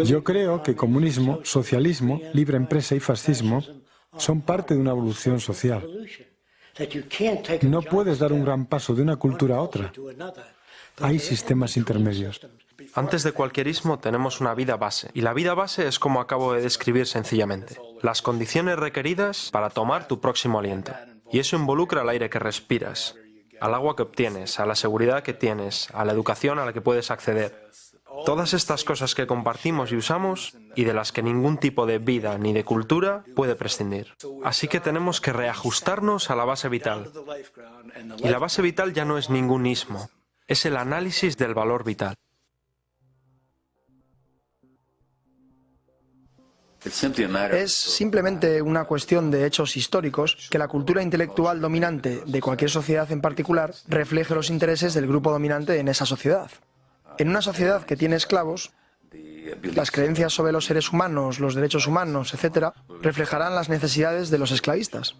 Yo creo que comunismo, socialismo, libre empresa y fascismo son parte de una evolución social. No puedes dar un gran paso de una cultura a otra. Hay sistemas intermedios. Antes de cualquier ismo tenemos una vida base, y la vida base es como acabo de describir sencillamente. Las condiciones requeridas para tomar tu próximo aliento. Y eso involucra al aire que respiras, al agua que obtienes, a la seguridad que tienes, a la educación a la que puedes acceder. Todas estas cosas que compartimos y usamos, y de las que ningún tipo de vida ni de cultura puede prescindir. Así que tenemos que reajustarnos a la base vital. Y la base vital ya no es ningún ismo, es el análisis del valor vital. Es simplemente una cuestión de hechos históricos que la cultura intelectual dominante de cualquier sociedad en particular refleje los intereses del grupo dominante en esa sociedad. En una sociedad que tiene esclavos, las creencias sobre los seres humanos, los derechos humanos, etc., reflejarán las necesidades de los esclavistas.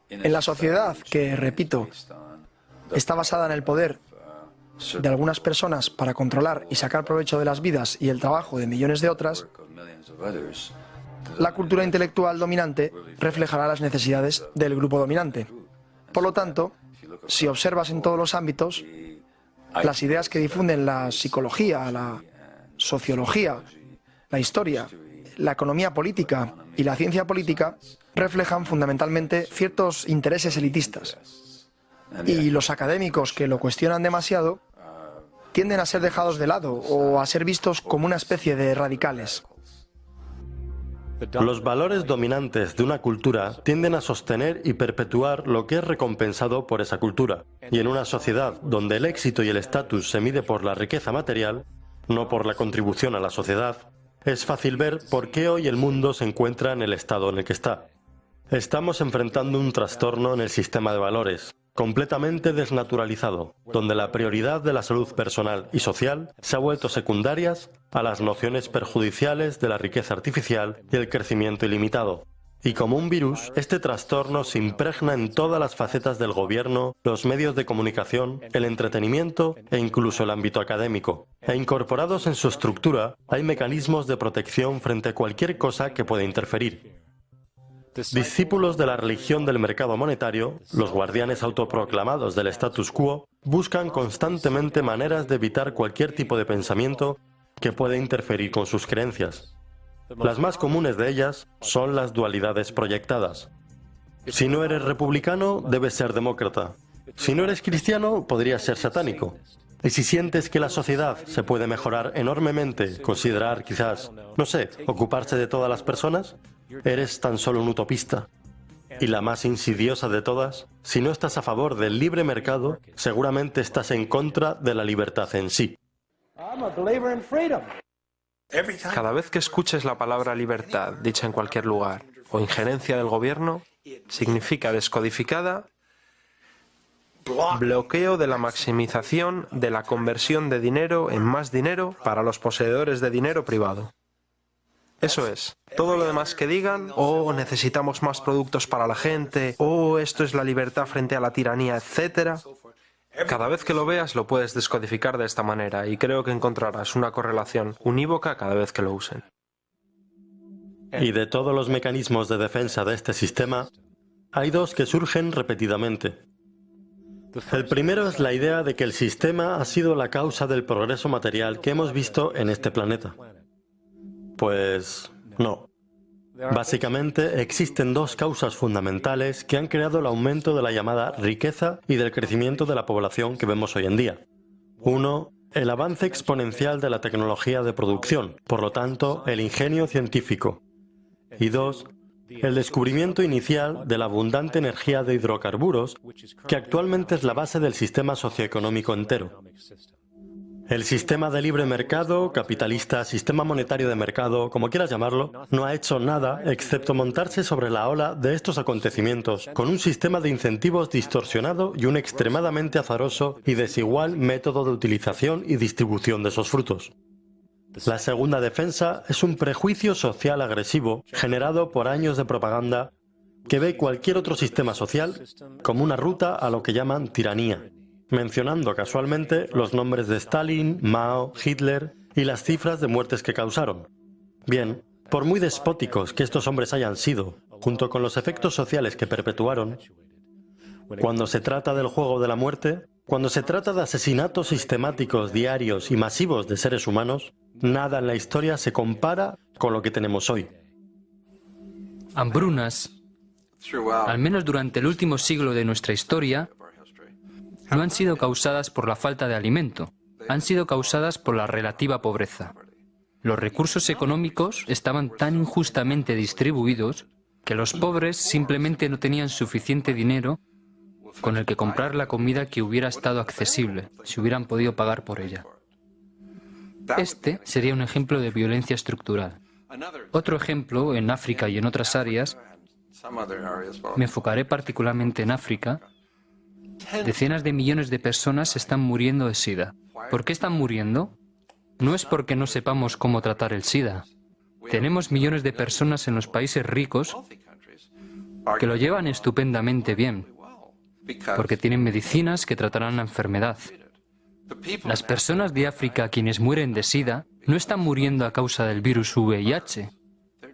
En la sociedad que, repito, está basada en el poder de algunas personas para controlar y sacar provecho de las vidas y el trabajo de millones de otras, la cultura intelectual dominante reflejará las necesidades del grupo dominante. Por lo tanto, si observas en todos los ámbitos, las ideas que difunden la psicología, la sociología, la historia, la economía política y la ciencia política reflejan fundamentalmente ciertos intereses elitistas. Y los académicos que lo cuestionan demasiado tienden a ser dejados de lado o a ser vistos como una especie de radicales. Los valores dominantes de una cultura tienden a sostener y perpetuar lo que es recompensado por esa cultura. Y en una sociedad donde el éxito y el estatus se mide por la riqueza material, no por la contribución a la sociedad, es fácil ver por qué hoy el mundo se encuentra en el estado en el que está. Estamos enfrentando un trastorno en el sistema de valores, completamente desnaturalizado, donde la prioridad de la salud personal y social se ha vuelto secundarias a las nociones perjudiciales de la riqueza artificial y el crecimiento ilimitado. Y como un virus, este trastorno se impregna en todas las facetas del gobierno, los medios de comunicación, el entretenimiento e incluso el ámbito académico. E incorporados en su estructura hay mecanismos de protección frente a cualquier cosa que pueda interferir. Discípulos de la religión del mercado monetario, los guardianes autoproclamados del status quo, buscan constantemente maneras de evitar cualquier tipo de pensamiento que pueda interferir con sus creencias. Las más comunes de ellas son las dualidades proyectadas. Si no eres republicano, debes ser demócrata. Si no eres cristiano, podrías ser satánico. Y si sientes que la sociedad se puede mejorar enormemente, considerar quizás, no sé, ocuparse de todas las personas, eres tan solo un utopista. Y la más insidiosa de todas, si no estás a favor del libre mercado, seguramente estás en contra de la libertad en sí. Cada vez que escuches la palabra libertad dicha en cualquier lugar o injerencia del gobierno, significa descodificada bloqueo de la maximización de la conversión de dinero en más dinero para los poseedores de dinero privado. Eso es, todo lo demás que digan, oh, necesitamos más productos para la gente, oh, esto es la libertad frente a la tiranía, etc. Cada vez que lo veas lo puedes descodificar de esta manera y creo que encontrarás una correlación unívoca cada vez que lo usen. Y de todos los mecanismos de defensa de este sistema, hay dos que surgen repetidamente. El primero es la idea de que el sistema ha sido la causa del progreso material que hemos visto en este planeta. Pues no. Básicamente existen dos causas fundamentales que han creado el aumento de la llamada riqueza y del crecimiento de la población que vemos hoy en día. Uno, el avance exponencial de la tecnología de producción, por lo tanto, el ingenio científico. Y dos, el descubrimiento inicial de la abundante energía de hidrocarburos, que actualmente es la base del sistema socioeconómico entero. El sistema de libre mercado, capitalista, sistema monetario de mercado, como quieras llamarlo, no ha hecho nada excepto montarse sobre la ola de estos acontecimientos, con un sistema de incentivos distorsionado y un extremadamente azaroso y desigual método de utilización y distribución de esos frutos. La segunda defensa es un prejuicio social agresivo generado por años de propaganda que ve cualquier otro sistema social como una ruta a lo que llaman tiranía, mencionando casualmente los nombres de Stalin, Mao, Hitler y las cifras de muertes que causaron. Bien, por muy despóticos que estos hombres hayan sido, junto con los efectos sociales que perpetuaron, cuando se trata del juego de la muerte, cuando se trata de asesinatos sistemáticos, diarios y masivos de seres humanos, nada en la historia se compara con lo que tenemos hoy. Hambrunas, al menos durante el último siglo de nuestra historia, no han sido causadas por la falta de alimento, han sido causadas por la relativa pobreza. Los recursos económicos estaban tan injustamente distribuidos que los pobres simplemente no tenían suficiente dinero con el que comprar la comida que hubiera estado accesible, si hubieran podido pagar por ella. Este sería un ejemplo de violencia estructural. Otro ejemplo, en África y en otras áreas, me enfocaré particularmente en África. Decenas de millones de personas están muriendo de SIDA. ¿Por qué están muriendo? No es porque no sepamos cómo tratar el SIDA. Tenemos millones de personas en los países ricos que lo llevan estupendamente bien, porque tienen medicinas que tratarán la enfermedad. Las personas de África quienes mueren de SIDA no están muriendo a causa del virus VIH.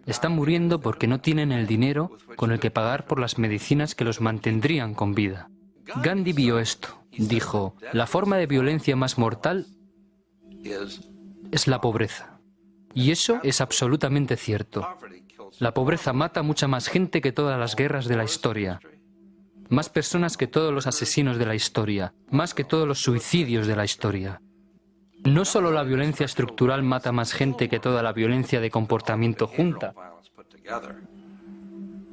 Están muriendo porque no tienen el dinero con el que pagar por las medicinas que los mantendrían con vida. Gandhi vio esto. Dijo, la forma de violencia más mortal es la pobreza. Y eso es absolutamente cierto. La pobreza mata mucha más gente que todas las guerras de la historia. Más personas que todos los asesinos de la historia. Más que todos los suicidios de la historia. No solo la violencia estructural mata más gente que toda la violencia de comportamiento junta.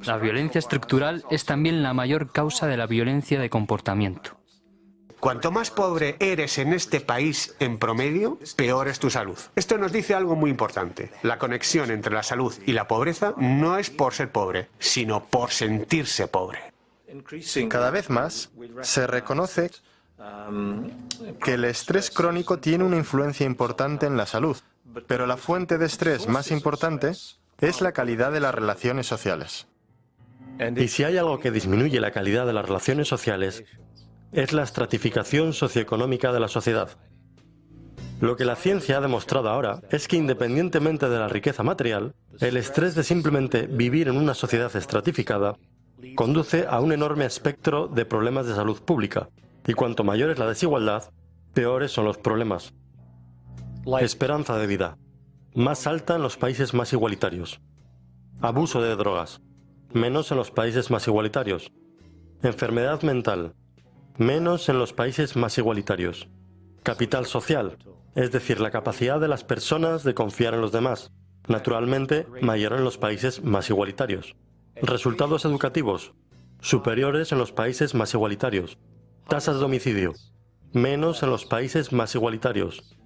La violencia estructural es también la mayor causa de la violencia de comportamiento. Cuanto más pobre eres en este país en promedio, peor es tu salud. Esto nos dice algo muy importante. La conexión entre la salud y la pobreza no es por ser pobre, sino por sentirse pobre. Cada vez más se reconoce que el estrés crónico tiene una influencia importante en la salud, pero la fuente de estrés más importante es la calidad de las relaciones sociales. Y si hay algo que disminuye la calidad de las relaciones sociales, es la estratificación socioeconómica de la sociedad. Lo que la ciencia ha demostrado ahora es que independientemente de la riqueza material, el estrés de simplemente vivir en una sociedad estratificada conduce a un enorme espectro de problemas de salud pública, y cuanto mayor es la desigualdad, peores son los problemas. Esperanza de vida, más alta en los países más igualitarios. Abuso de drogas, menos en los países más igualitarios. Enfermedad mental, menos en los países más igualitarios. Capital social, es decir, la capacidad de las personas de confiar en los demás, naturalmente mayor en los países más igualitarios. Resultados educativos, superiores en los países más igualitarios. Tasas de homicidio, menos en los países más igualitarios.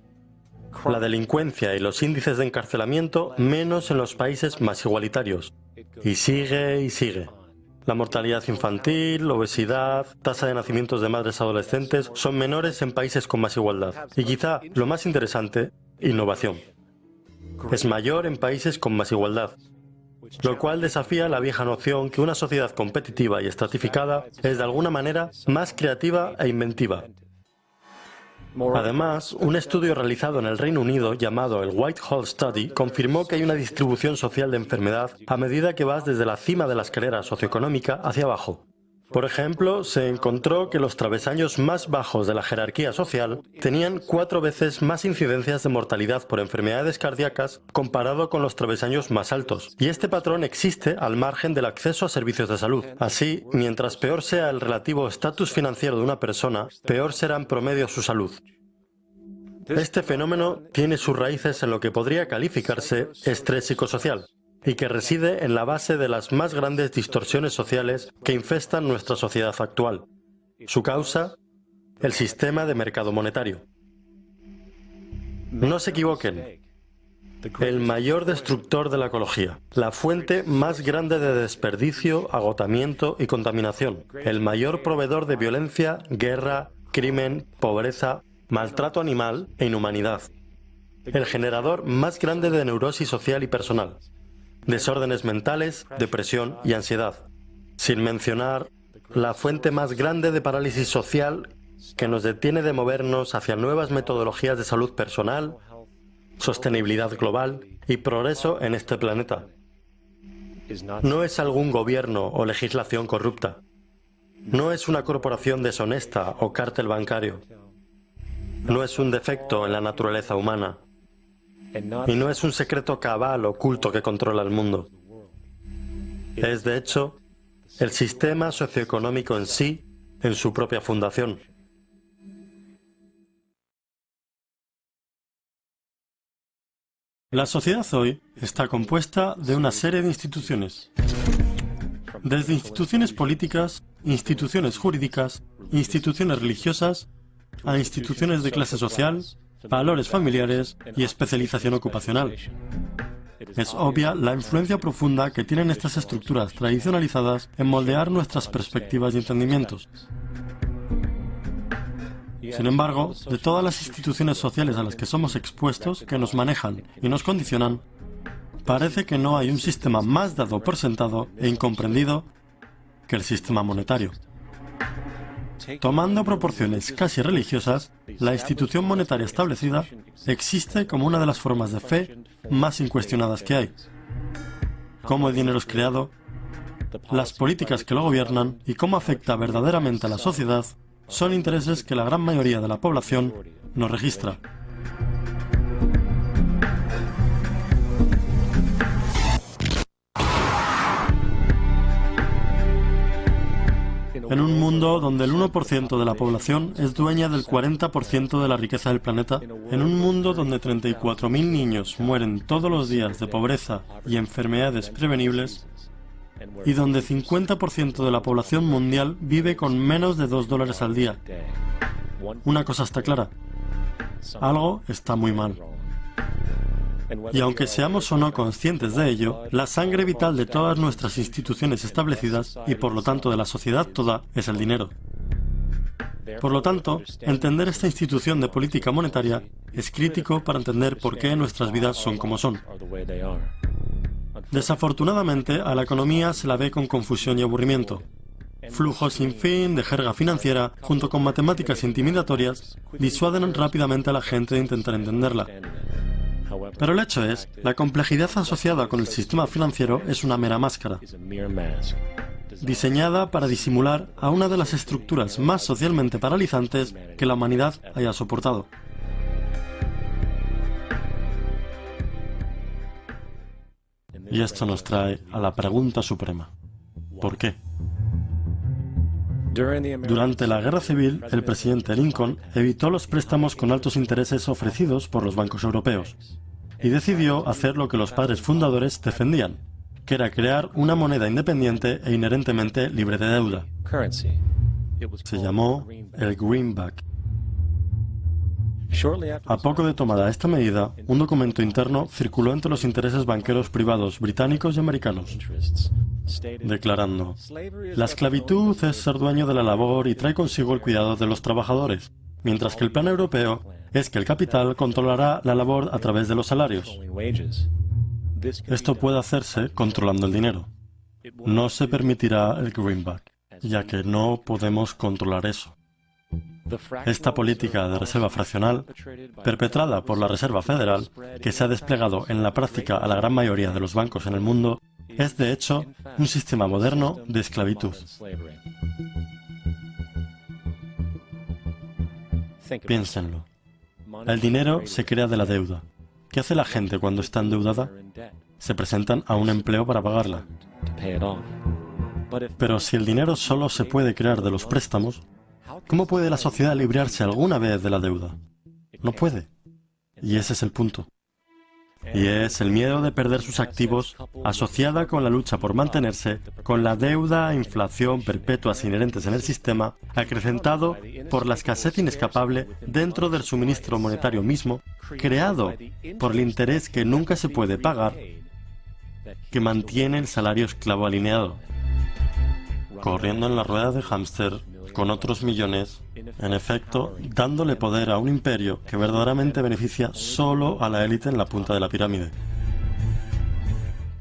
La delincuencia y los índices de encarcelamiento, menos en los países más igualitarios. Y sigue y sigue. La mortalidad infantil, obesidad, tasa de nacimientos de madres adolescentes son menores en países con más igualdad. Y quizá lo más interesante, innovación. Es mayor en países con más igualdad. Lo cual desafía la vieja noción que una sociedad competitiva y estratificada es de alguna manera más creativa e inventiva. Además, un estudio realizado en el Reino Unido llamado el Whitehall Study confirmó que hay una distribución social de enfermedad a medida que vas desde la cima de la escalera socioeconómica hacia abajo. Por ejemplo, se encontró que los travesaños más bajos de la jerarquía social tenían 4 veces más incidencias de mortalidad por enfermedades cardíacas comparado con los travesaños más altos. Y este patrón existe al margen del acceso a servicios de salud. Así, mientras peor sea el relativo estatus financiero de una persona, peor será en promedio su salud. Este fenómeno tiene sus raíces en lo que podría calificarse estrés psicosocial, y que reside en la base de las más grandes distorsiones sociales que infestan nuestra sociedad actual. Su causa, el sistema de mercado monetario. No se equivoquen. El mayor destructor de la ecología, la fuente más grande de desperdicio, agotamiento y contaminación, el mayor proveedor de violencia, guerra, crimen, pobreza, maltrato animal e inhumanidad, el generador más grande de neurosis social y personal, desórdenes mentales, depresión y ansiedad, sin mencionar la fuente más grande de parálisis social que nos detiene de movernos hacia nuevas metodologías de salud personal, sostenibilidad global y progreso en este planeta. No es algún gobierno o legislación corrupta. No es una corporación deshonesta o cártel bancario. No es un defecto en la naturaleza humana. Y no es un secreto cabal oculto que controla el mundo. Es, de hecho, el sistema socioeconómico en sí, en su propia fundación. La sociedad hoy está compuesta de una serie de instituciones. Desde instituciones políticas, instituciones jurídicas, instituciones religiosas, a instituciones de clase social, valores familiares y especialización ocupacional. Es obvia la influencia profunda que tienen estas estructuras tradicionalizadas en moldear nuestras perspectivas y entendimientos. Sin embargo, de todas las instituciones sociales a las que somos expuestos, que nos manejan y nos condicionan, parece que no hay un sistema más dado por sentado e incomprendido que el sistema monetario. Tomando proporciones casi religiosas, la institución monetaria establecida existe como una de las formas de fe más incuestionadas que hay. Cómo el dinero es creado, las políticas que lo gobiernan y cómo afecta verdaderamente a la sociedad son intereses que la gran mayoría de la población no registra. En un mundo donde el 1% de la población es dueña del 40% de la riqueza del planeta, en un mundo donde 34.000 niños mueren todos los días de pobreza y enfermedades prevenibles, y donde 50% de la población mundial vive con menos de $2 al día. Una cosa está clara: algo está muy mal. Y aunque seamos o no conscientes de ello, la sangre vital de todas nuestras instituciones establecidas, y por lo tanto de la sociedad toda, es el dinero. Por lo tanto, entender esta institución de política monetaria es crítico para entender por qué nuestras vidas son como son. Desafortunadamente, a la economía se la ve con confusión y aburrimiento. Flujos sin fin de jerga financiera, junto con matemáticas intimidatorias, disuaden rápidamente a la gente de intentar entenderla. Pero el hecho es, la complejidad asociada con el sistema financiero es una mera máscara, diseñada para disimular a una de las estructuras más socialmente paralizantes que la humanidad haya soportado. Y esto nos trae a la pregunta suprema: ¿por qué? Durante la Guerra Civil, el presidente Lincoln evitó los préstamos con altos intereses ofrecidos por los bancos europeos y decidió hacer lo que los padres fundadores defendían, que era crear una moneda independiente e inherentemente libre de deuda. Se llamó el Greenback. A poco de tomada esta medida, un documento interno circuló entre los intereses banqueros privados británicos y americanos, declarando: la esclavitud es ser dueño de la labor y trae consigo el cuidado de los trabajadores, mientras que el plan europeo es que el capital controlará la labor a través de los salarios. Esto puede hacerse controlando el dinero. No se permitirá el Greenback, ya que no podemos controlar eso. Esta política de reserva fraccional, perpetrada por la Reserva Federal, que se ha desplegado en la práctica a la gran mayoría de los bancos en el mundo, es de hecho un sistema moderno de esclavitud. Piénsenlo. El dinero se crea de la deuda. ¿Qué hace la gente cuando está endeudada? Se presentan a un empleo para pagarla. Pero si el dinero solo se puede crear de los préstamos, ¿cómo puede la sociedad librarse alguna vez de la deuda? No puede. Y ese es el punto. Y es el miedo de perder sus activos asociada con la lucha por mantenerse, con la deuda e inflación perpetuas inherentes en el sistema, acrecentado por la escasez inescapable dentro del suministro monetario mismo, creado por el interés que nunca se puede pagar, que mantiene el salario esclavo alineado, corriendo en la rueda de hámster con otros millones, en efecto, dándole poder a un imperio que verdaderamente beneficia solo a la élite en la punta de la pirámide.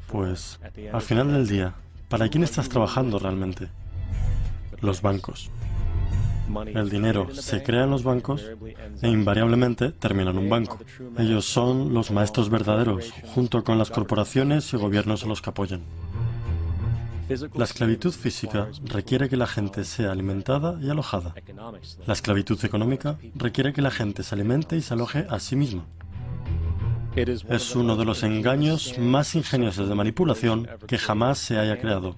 Pues, al final del día, ¿para quién estás trabajando realmente? Los bancos. El dinero se crea en los bancos e invariablemente termina en un banco. Ellos son los maestros verdaderos, junto con las corporaciones y gobiernos a los que apoyan. La esclavitud física requiere que la gente sea alimentada y alojada. La esclavitud económica requiere que la gente se alimente y se aloje a sí misma. Es uno de los engaños más ingeniosos de manipulación que jamás se haya creado,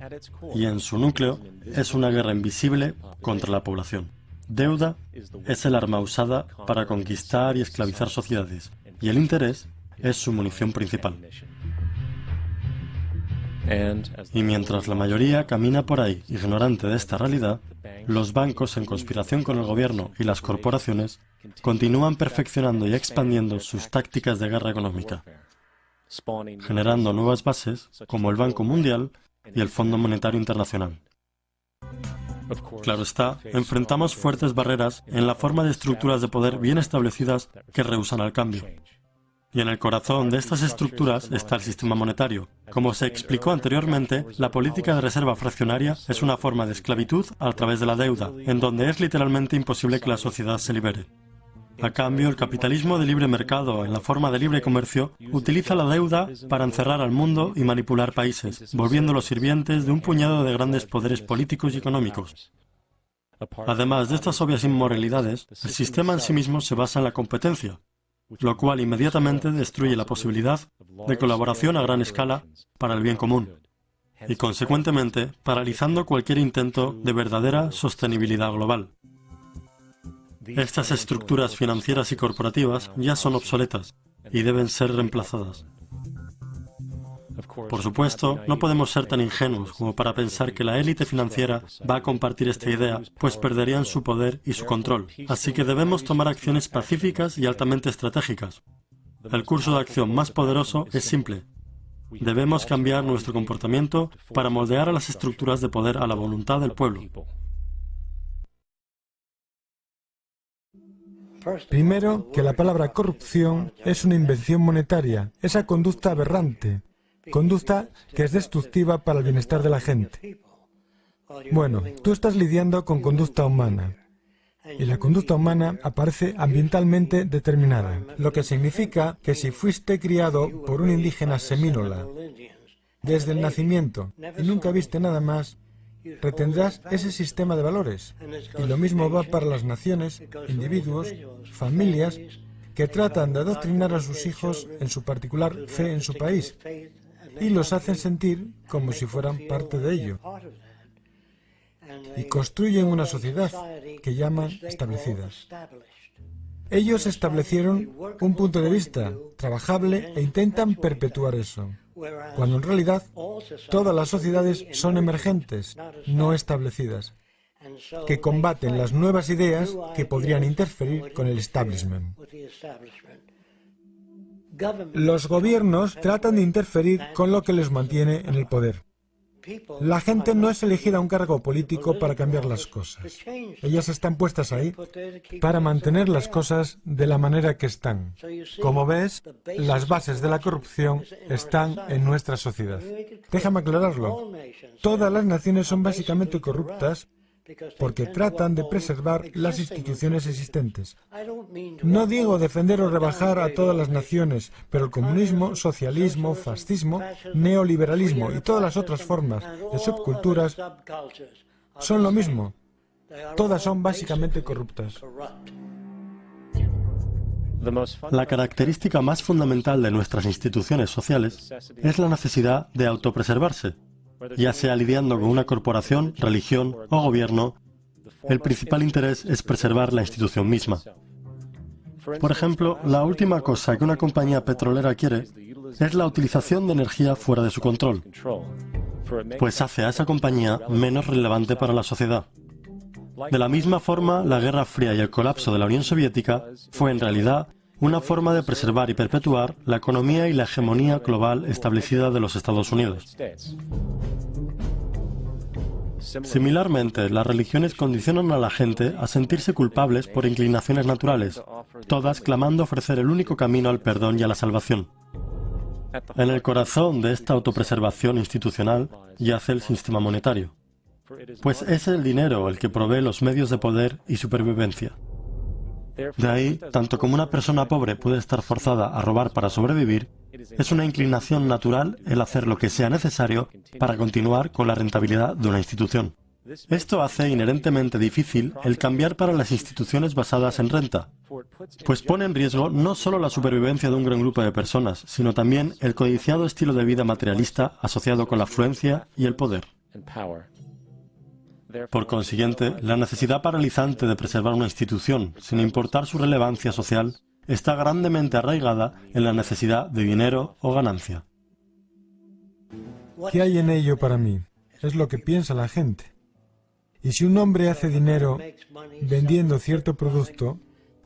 y en su núcleo es una guerra invisible contra la población. Deuda es el arma usada para conquistar y esclavizar sociedades, y el interés es su munición principal. Y mientras la mayoría camina por ahí ignorante de esta realidad, los bancos, en conspiración con el gobierno y las corporaciones, continúan perfeccionando y expandiendo sus tácticas de guerra económica, generando nuevas bases como el Banco Mundial y el Fondo Monetario Internacional. Claro está, enfrentamos fuertes barreras en la forma de estructuras de poder bien establecidas que rehúsan al cambio. Y en el corazón de estas estructuras está el sistema monetario. Como se explicó anteriormente, la política de reserva fraccionaria es una forma de esclavitud a través de la deuda, en donde es literalmente imposible que la sociedad se libere. A cambio, el capitalismo de libre mercado, en la forma de libre comercio, utiliza la deuda para encerrar al mundo y manipular países, volviéndolos sirvientes de un puñado de grandes poderes políticos y económicos. Además de estas obvias inmoralidades, el sistema en sí mismo se basa en la competencia, lo cual inmediatamente destruye la posibilidad de colaboración a gran escala para el bien común, y consecuentemente paralizando cualquier intento de verdadera sostenibilidad global. Estas estructuras financieras y corporativas ya son obsoletas y deben ser reemplazadas. Por supuesto, no podemos ser tan ingenuos como para pensar que la élite financiera va a compartir esta idea, pues perderían su poder y su control. Así que debemos tomar acciones pacíficas y altamente estratégicas. El curso de acción más poderoso es simple. Debemos cambiar nuestro comportamiento para moldear a las estructuras de poder a la voluntad del pueblo. Primero, que la palabra corrupción es una invención monetaria, esa conducta aberrante, conducta que es destructiva para el bienestar de la gente. Bueno, tú estás lidiando con conducta humana, y la conducta humana aparece ambientalmente determinada, lo que significa que si fuiste criado por un indígena semínola desde el nacimiento y nunca viste nada más, retendrás ese sistema de valores. Y lo mismo va para las naciones, individuos, familias que tratan de adoctrinar a sus hijos en su particular fe en su país y los hacen sentir como si fueran parte de ello. Y construyen una sociedad que llaman establecida. Ellos establecieron un punto de vista trabajable e intentan perpetuar eso, cuando en realidad todas las sociedades son emergentes, no establecidas, que combaten las nuevas ideas que podrían interferir con el establishment. Los gobiernos tratan de interferir con lo que les mantiene en el poder. La gente no es elegida a un cargo político para cambiar las cosas. Ellas están puestas ahí para mantener las cosas de la manera que están. Como ves, las bases de la corrupción están en nuestra sociedad. Déjame aclararlo. Todas las naciones son básicamente corruptas porque tratan de preservar las instituciones existentes. No digo defender o rebajar a todas las naciones, pero el comunismo, socialismo, fascismo, neoliberalismo y todas las otras formas de subculturas son lo mismo. Todas son básicamente corruptas. La característica más fundamental de nuestras instituciones sociales es la necesidad de autopreservarse. Ya sea lidiando con una corporación, religión o gobierno, el principal interés es preservar la institución misma. Por ejemplo, la última cosa que una compañía petrolera quiere es la utilización de energía fuera de su control, pues hace a esa compañía menos relevante para la sociedad. De la misma forma, la Guerra Fría y el colapso de la Unión Soviética fue en realidad una forma de preservar y perpetuar la economía y la hegemonía global establecida de los Estados Unidos. Similarmente, las religiones condicionan a la gente a sentirse culpables por inclinaciones naturales, todas clamando ofrecer el único camino al perdón y a la salvación. En el corazón de esta autopreservación institucional yace el sistema monetario. pues es el dinero el que provee los medios de poder y supervivencia. De ahí, tanto como una persona pobre puede estar forzada a robar para sobrevivir, es una inclinación natural el hacer lo que sea necesario para continuar con la rentabilidad de una institución. Esto hace inherentemente difícil el cambiar para las instituciones basadas en renta, pues pone en riesgo no solo la supervivencia de un gran grupo de personas, sino también el codiciado estilo de vida materialista asociado con la afluencia y el poder. Por consiguiente, la necesidad paralizante de preservar una institución, sin importar su relevancia social, está grandemente arraigada en la necesidad de dinero o ganancia. ¿Qué hay en ello para mí? Es lo que piensa la gente. Y si un hombre hace dinero vendiendo cierto producto,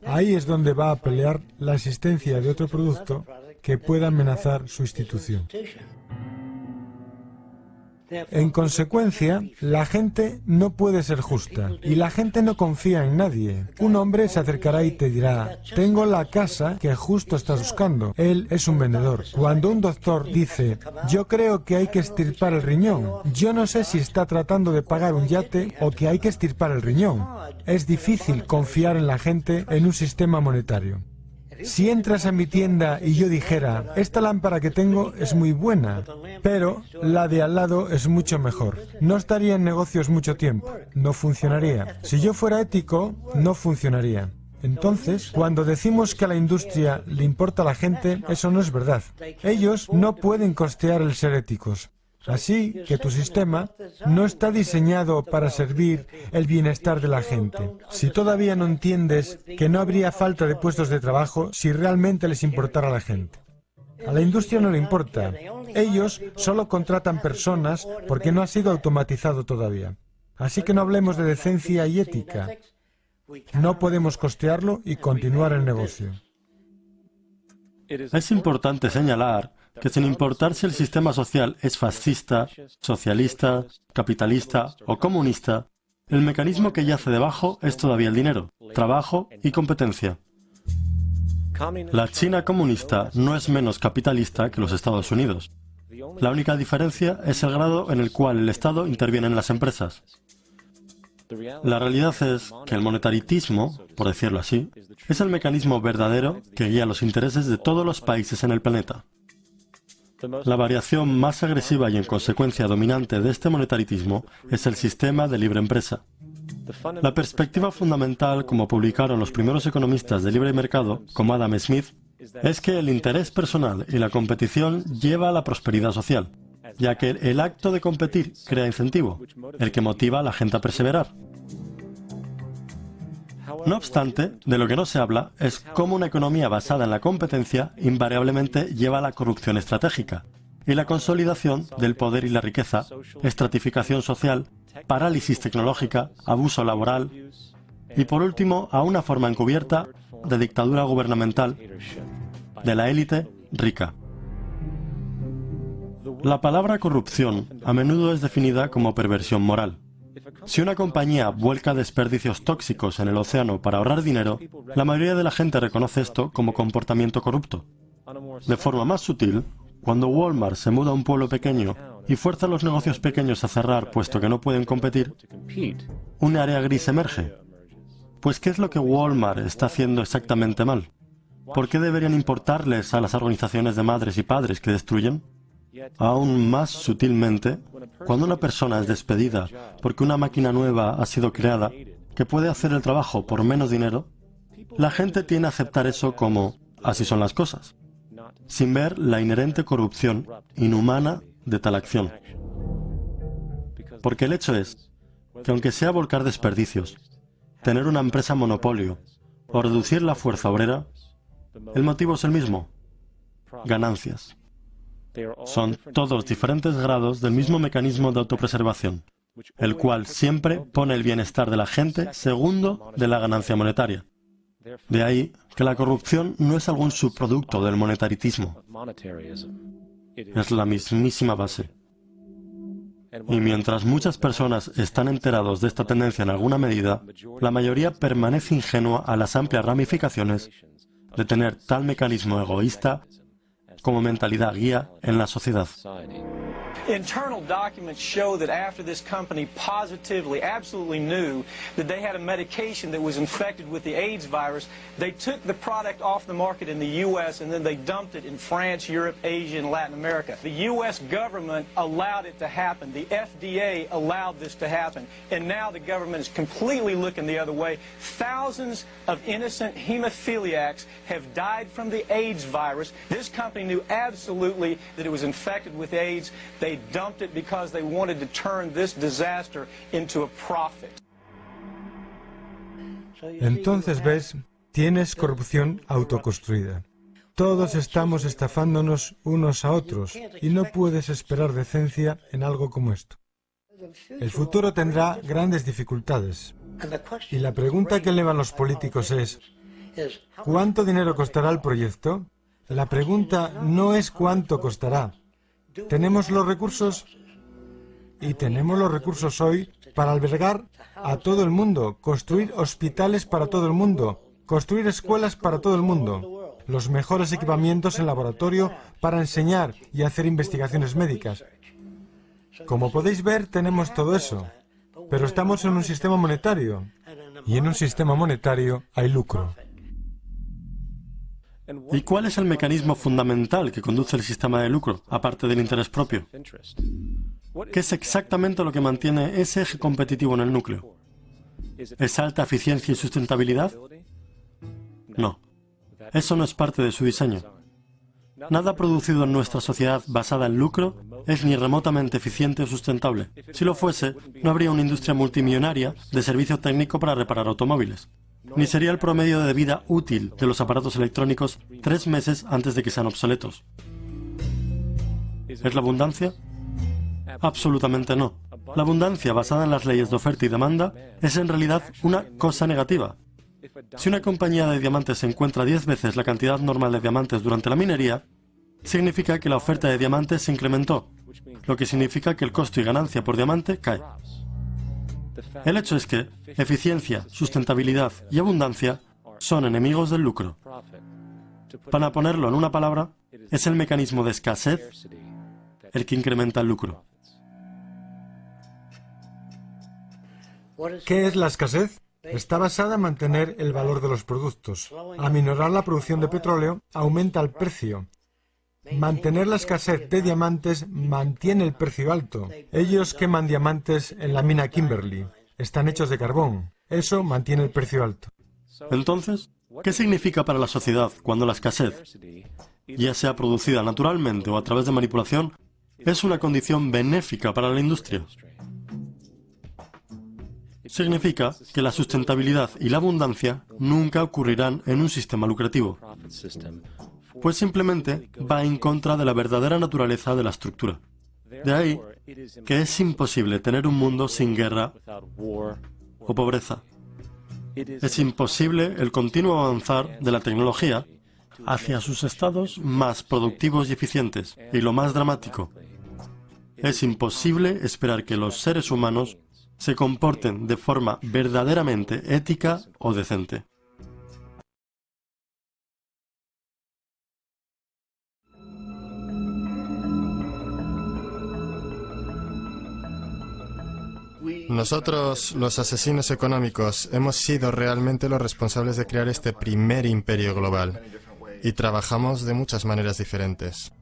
ahí es donde va a pelear la existencia de otro producto que pueda amenazar su institución. En consecuencia, la gente no puede ser justa y la gente no confía en nadie. Un hombre se acercará y te dirá, tengo la casa que justo estás buscando. Él es un vendedor. Cuando un doctor dice, yo creo que hay que extirpar el riñón, yo no sé si está tratando de pagar un yate o que hay que extirpar el riñón. Es difícil confiar en la gente en un sistema monetario. Si entras a mi tienda y yo dijera, esta lámpara que tengo es muy buena, pero la de al lado es mucho mejor, no estaría en negocios mucho tiempo, no funcionaría. Si yo fuera ético, no funcionaría. Entonces, cuando decimos que a la industria le importa a la gente, eso no es verdad. Ellos no pueden costear el ser éticos. Así que tu sistema no está diseñado para servir el bienestar de la gente. Si todavía no entiendes que no habría falta de puestos de trabajo si realmente les importara a la gente. A la industria no le importa. Ellos solo contratan personas porque no ha sido automatizado todavía. Así que no hablemos de decencia y ética. No podemos costearlo y continuar el negocio. Es importante señalar que sin importar si el sistema social es fascista, socialista, capitalista o comunista, el mecanismo que yace debajo es todavía el dinero, trabajo y competencia. La China comunista no es menos capitalista que los Estados Unidos. La única diferencia es el grado en el cual el Estado interviene en las empresas. La realidad es que el monetaritismo, por decirlo así, es el mecanismo verdadero que guía los intereses de todos los países en el planeta. La variación más agresiva y en consecuencia dominante de este monetaritismo es el sistema de libre empresa. La perspectiva fundamental, como publicaron los primeros economistas de libre mercado, como Adam Smith, es que el interés personal y la competición lleva a la prosperidad social, ya que el acto de competir crea incentivo, el que motiva a la gente a perseverar. No obstante, de lo que no se habla es cómo una economía basada en la competencia invariablemente lleva a la corrupción estratégica y la consolidación del poder y la riqueza, estratificación social, parálisis tecnológica, abuso laboral y, por último, a una forma encubierta de dictadura gubernamental de la élite rica. La palabra corrupción a menudo es definida como perversión moral. Si una compañía vuelca desperdicios tóxicos en el océano para ahorrar dinero, la mayoría de la gente reconoce esto como comportamiento corrupto. De forma más sutil, cuando Walmart se muda a un pueblo pequeño y fuerza a los negocios pequeños a cerrar puesto que no pueden competir, un área gris emerge. Pues, ¿qué es lo que Walmart está haciendo exactamente mal? ¿Por qué deberían importarles a las organizaciones de madres y padres que destruyen? Aún más sutilmente, cuando una persona es despedida porque una máquina nueva ha sido creada que puede hacer el trabajo por menos dinero, la gente tiende a aceptar eso como así son las cosas, sin ver la inherente corrupción inhumana de tal acción. Porque el hecho es que aunque sea volcar desperdicios, tener una empresa monopolio o reducir la fuerza obrera, el motivo es el mismo: ganancias. Son todos diferentes grados del mismo mecanismo de autopreservación, el cual siempre pone el bienestar de la gente segundo de la ganancia monetaria. De ahí que la corrupción no es algún subproducto del monetaritismo, es la mismísima base. Y mientras muchas personas están enterados de esta tendencia en alguna medida, la mayoría permanece ingenua a las amplias ramificaciones de tener tal mecanismo egoísta como mentalidad guía en la sociedad. Internal documents show that after this company positively, absolutely knew that they had a medication that was infected with the AIDS virus, they took the product off the market in the U.S. and then they dumped it in France, Europe, Asia, and Latin America. The U.S. government allowed it to happen. The FDA allowed this to happen. And now the government is completely looking the other way. Thousands of innocent hemophiliacs have died from the AIDS virus. This company knew absolutely that it was infected with AIDS. They dumped it because they wanted to turn this disaster into a profit. Entonces ves, tienes corrupción autoconstruida. Todos estamos estafándonos unos a otros y no puedes esperar decencia en algo como esto. El futuro tendrá grandes dificultades. Y la pregunta que elevan los políticos es, ¿cuánto dinero costará el proyecto? La pregunta no es cuánto costará. ¿Tenemos los recursos? Y tenemos los recursos hoy para albergar a todo el mundo, construir hospitales para todo el mundo, construir escuelas para todo el mundo, los mejores equipamientos en laboratorio para enseñar y hacer investigaciones médicas. Como podéis ver, tenemos todo eso, pero estamos en un sistema monetario, y en un sistema monetario hay lucro. ¿Y cuál es el mecanismo fundamental que conduce el sistema de lucro, aparte del interés propio? ¿Qué es exactamente lo que mantiene ese eje competitivo en el núcleo? ¿Es alta eficiencia y sustentabilidad? No. Eso no es parte de su diseño. Nada producido en nuestra sociedad basada en lucro es ni remotamente eficiente o sustentable. Si lo fuese, no habría una industria multimillonaria de servicio técnico para reparar automóviles. Ni sería el promedio de vida útil de los aparatos electrónicos 3 meses antes de que sean obsoletos. ¿Es la abundancia? Absolutamente no. La abundancia basada en las leyes de oferta y demanda es en realidad una cosa negativa. Si una compañía de diamantes encuentra 10 veces la cantidad normal de diamantes durante la minería, significa que la oferta de diamantes se incrementó, lo que significa que el costo y ganancia por diamante cae. El hecho es que eficiencia, sustentabilidad y abundancia son enemigos del lucro. Para ponerlo en una palabra, es el mecanismo de escasez el que incrementa el lucro. ¿Qué es la escasez? Está basada en mantener el valor de los productos. Aminorar la producción de petróleo aumenta el precio. Mantener la escasez de diamantes mantiene el precio alto. Ellos queman diamantes en la mina Kimberley. Están hechos de carbón. Eso mantiene el precio alto. Entonces, ¿qué significa para la sociedad cuando la escasez, ya sea producida naturalmente o a través de manipulación, es una condición benéfica para la industria? Significa que la sustentabilidad y la abundancia nunca ocurrirán en un sistema lucrativo, pues simplemente va en contra de la verdadera naturaleza de la estructura. De ahí que es imposible tener un mundo sin guerra o pobreza. Es imposible el continuo avanzar de la tecnología hacia sus estados más productivos y eficientes. Y lo más dramático, es imposible esperar que los seres humanos se comporten de forma verdaderamente ética o decente. Nosotros, los asesinos económicos, hemos sido realmente los responsables de crear este primer imperio global y trabajamos de muchas maneras diferentes.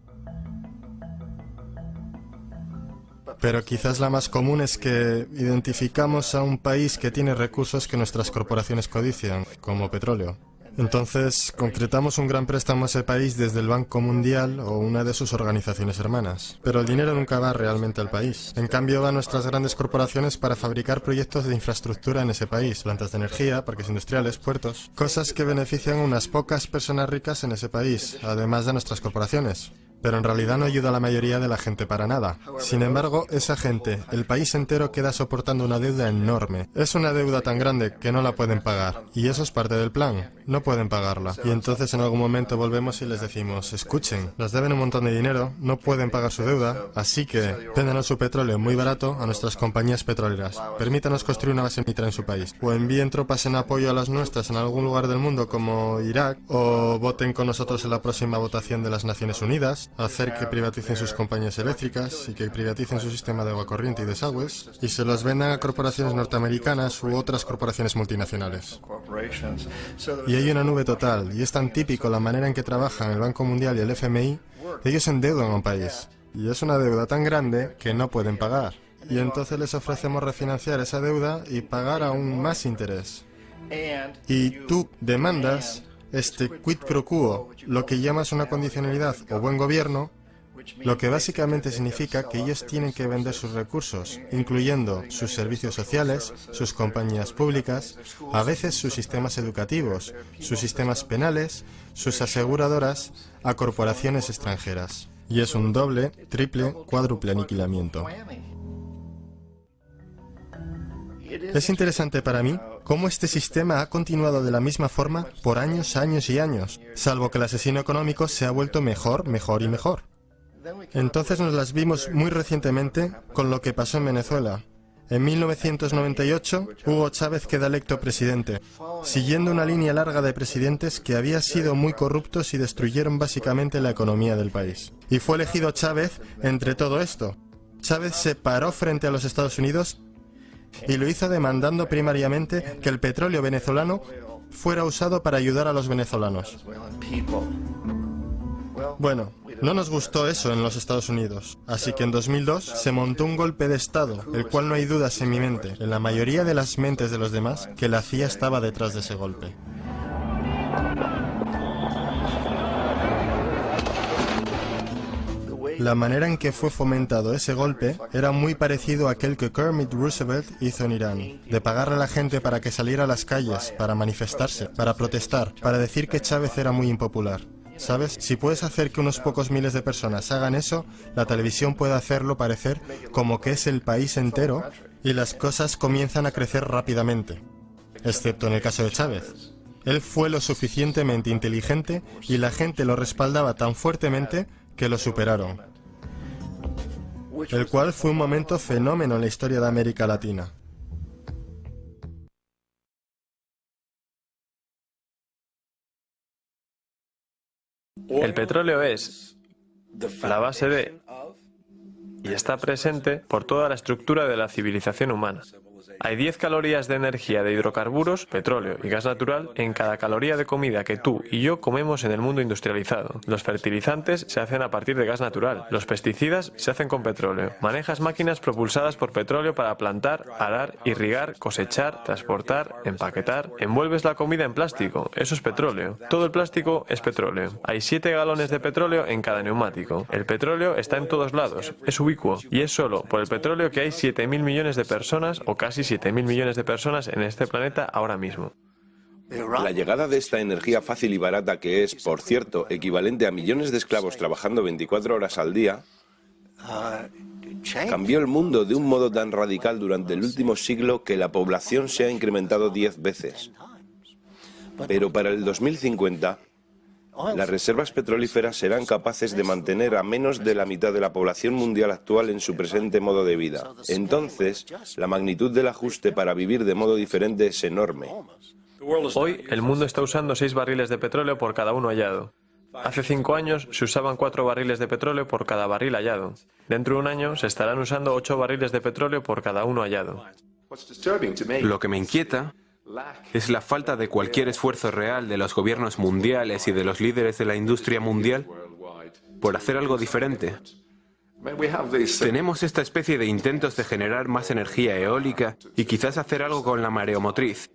Pero quizás la más común es que identificamos a un país que tiene recursos que nuestras corporaciones codician, como petróleo. Entonces, concretamos un gran préstamo a ese país desde el Banco Mundial o una de sus organizaciones hermanas. Pero el dinero nunca va realmente al país. En cambio, van nuestras grandes corporaciones para fabricar proyectos de infraestructura en ese país, plantas de energía, parques industriales, puertos, cosas que benefician a unas pocas personas ricas en ese país, además de nuestras corporaciones. Pero en realidad no ayuda a la mayoría de la gente para nada. Sin embargo, esa gente, el país entero, queda soportando una deuda enorme. Es una deuda tan grande que no la pueden pagar. Y eso es parte del plan. No pueden pagarla. Y entonces en algún momento volvemos y les decimos, escuchen, nos deben un montón de dinero, no pueden pagar su deuda, así que véndanos su petróleo muy barato a nuestras compañías petroleras. Permítanos construir una base militar en su país. O envíen tropas en apoyo a las nuestras en algún lugar del mundo como Irak, o voten con nosotros en la próxima votación de las Naciones Unidas. hacer que privaticen sus compañías eléctricas y que privaticen su sistema de agua corriente y desagües y se los vendan a corporaciones norteamericanas u otras corporaciones multinacionales. Y hay una nube total, y es tan típico la manera en que trabajan el Banco Mundial y el FMI, ellos endeudan a un país. Y es una deuda tan grande que no pueden pagar. Y entonces les ofrecemos refinanciar esa deuda y pagar aún más interés. Y tú demandas este quid pro quo, lo que llamas una condicionalidad o buen gobierno, lo que básicamente significa que ellos tienen que vender sus recursos, incluyendo sus servicios sociales, sus compañías públicas, a veces sus sistemas educativos, sus sistemas penales, sus aseguradoras, a corporaciones extranjeras. Y es un doble, triple, cuádruple aniquilamiento. Es interesante para mí cómo este sistema ha continuado de la misma forma por años, años y años, salvo que el asesino económico se ha vuelto mejor, mejor y mejor. Entonces nos las vimos muy recientemente con lo que pasó en Venezuela. En 1998, Hugo Chávez queda electo presidente, siguiendo una línea larga de presidentes que había sido muy corruptos y destruyeron básicamente la economía del país. Y fue elegido Chávez entre todo esto. Chávez se paró frente a los Estados Unidos y lo hizo demandando primariamente que el petróleo venezolano fuera usado para ayudar a los venezolanos. Bueno, no nos gustó eso en los Estados Unidos, así que en 2002 se montó un golpe de Estado, el cual no hay dudas en mi mente, en la mayoría de las mentes de los demás, que la CIA estaba detrás de ese golpe. La manera en que fue fomentado ese golpe era muy parecido a aquel que Kermit Roosevelt hizo en Irán, de pagarle a la gente para que saliera a las calles, para manifestarse, para protestar, para decir que Chávez era muy impopular. ¿Sabes? Si puedes hacer que unos pocos miles de personas hagan eso, la televisión puede hacerlo parecer como que es el país entero y las cosas comienzan a crecer rápidamente. Excepto en el caso de Chávez. Él fue lo suficientemente inteligente y la gente lo respaldaba tan fuertemente que lo superaron. El cual fue un momento fenómeno en la historia de América Latina. El petróleo es la base de y está presente por toda la estructura de la civilización humana. Hay 10 calorías de energía de hidrocarburos, petróleo y gas natural en cada caloría de comida que tú y yo comemos en el mundo industrializado. Los fertilizantes se hacen a partir de gas natural. Los pesticidas se hacen con petróleo. Manejas máquinas propulsadas por petróleo para plantar, arar, irrigar, cosechar, transportar, empaquetar. Envuelves la comida en plástico. Eso es petróleo. Todo el plástico es petróleo. Hay 7 galones de petróleo en cada neumático. El petróleo está en todos lados. Es ubicuo. Y es solo por el petróleo que hay 7.000 millones de personas o casi 7.000 millones de personas en este planeta ahora mismo. La llegada de esta energía fácil y barata, que es, por cierto, equivalente a millones de esclavos trabajando 24 horas al día, cambió el mundo de un modo tan radical durante el último siglo que la población se ha incrementado 10 veces. Pero para el 2050, las reservas petrolíferas serán capaces de mantener a menos de la mitad de la población mundial actual en su presente modo de vida. Entonces, la magnitud del ajuste para vivir de modo diferente es enorme. Hoy, el mundo está usando 6 barriles de petróleo por cada uno hallado. Hace 5 años se usaban 4 barriles de petróleo por cada barril hallado. Dentro de un año se estarán usando 8 barriles de petróleo por cada uno hallado. Lo que me inquieta es la falta de cualquier esfuerzo real de los gobiernos mundiales y de los líderes de la industria mundial por hacer algo diferente. Tenemos esta especie de intentos de generar más energía eólica y quizás hacer algo con la mareomotriz.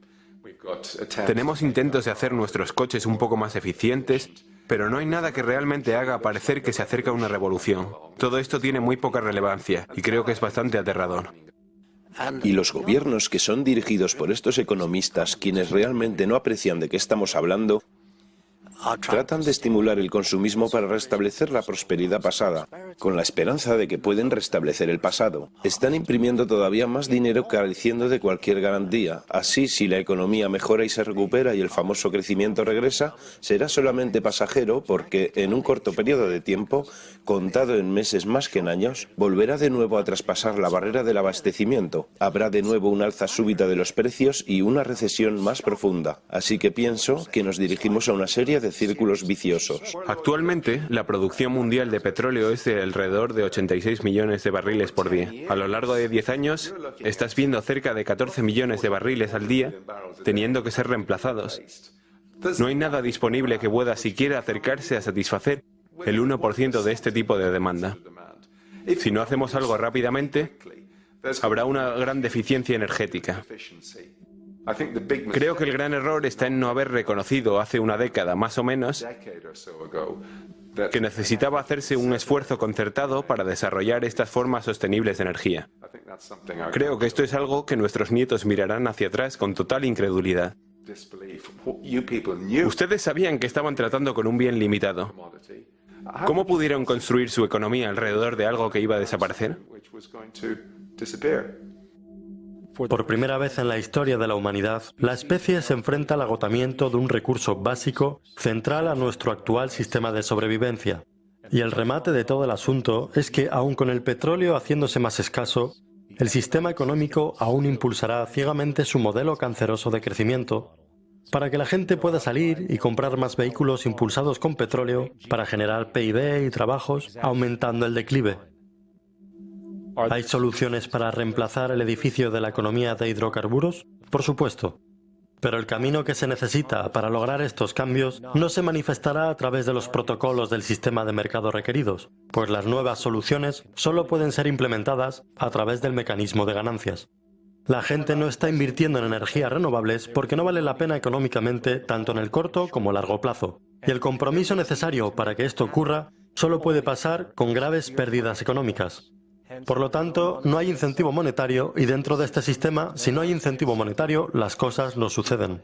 Tenemos intentos de hacer nuestros coches un poco más eficientes, pero no hay nada que realmente haga parecer que se acerca a una revolución. Todo esto tiene muy poca relevancia y creo que es bastante aterrador. Y los gobiernos que son dirigidos por estos economistas, quienes realmente no aprecian de qué estamos hablando, tratan de estimular el consumismo para restablecer la prosperidad pasada, con la esperanza de que pueden restablecer el pasado. Están imprimiendo todavía más dinero careciendo de cualquier garantía. Así, si la economía mejora y se recupera y el famoso crecimiento regresa, será solamente pasajero porque, en un corto periodo de tiempo, contado en meses más que en años, volverá de nuevo a traspasar la barrera del abastecimiento. Habrá de nuevo un alza súbita de los precios y una recesión más profunda. Así que pienso que nos dirigimos a una serie de de círculos viciosos. Actualmente, la producción mundial de petróleo es de alrededor de 86 millones de barriles por día. A lo largo de 10 años, estás viendo cerca de 14 millones de barriles al día teniendo que ser reemplazados. No hay nada disponible que pueda siquiera acercarse a satisfacer el 1% de este tipo de demanda. Si no hacemos algo rápidamente, habrá una gran deficiencia energética. Creo que el gran error está en no haber reconocido hace una década, más o menos, que necesitaba hacerse un esfuerzo concertado para desarrollar estas formas sostenibles de energía. Creo que esto es algo que nuestros nietos mirarán hacia atrás con total incredulidad. Ustedes sabían que estaban tratando con un bien limitado. ¿Cómo pudieron construir su economía alrededor de algo que iba a desaparecer? Por primera vez en la historia de la humanidad, la especie se enfrenta al agotamiento de un recurso básico central a nuestro actual sistema de sobrevivencia. Y el remate de todo el asunto es que, aun con el petróleo haciéndose más escaso, el sistema económico aún impulsará ciegamente su modelo canceroso de crecimiento para que la gente pueda salir y comprar más vehículos impulsados con petróleo para generar PIB y trabajos, aumentando el declive. ¿Hay soluciones para reemplazar el edificio de la economía de hidrocarburos? Por supuesto. Pero el camino que se necesita para lograr estos cambios no se manifestará a través de los protocolos del sistema de mercado requeridos, pues las nuevas soluciones solo pueden ser implementadas a través del mecanismo de ganancias. La gente no está invirtiendo en energías renovables porque no vale la pena económicamente tanto en el corto como largo plazo. Y el compromiso necesario para que esto ocurra solo puede pasar con graves pérdidas económicas. Por lo tanto, no hay incentivo monetario y dentro de este sistema, si no hay incentivo monetario, las cosas no suceden.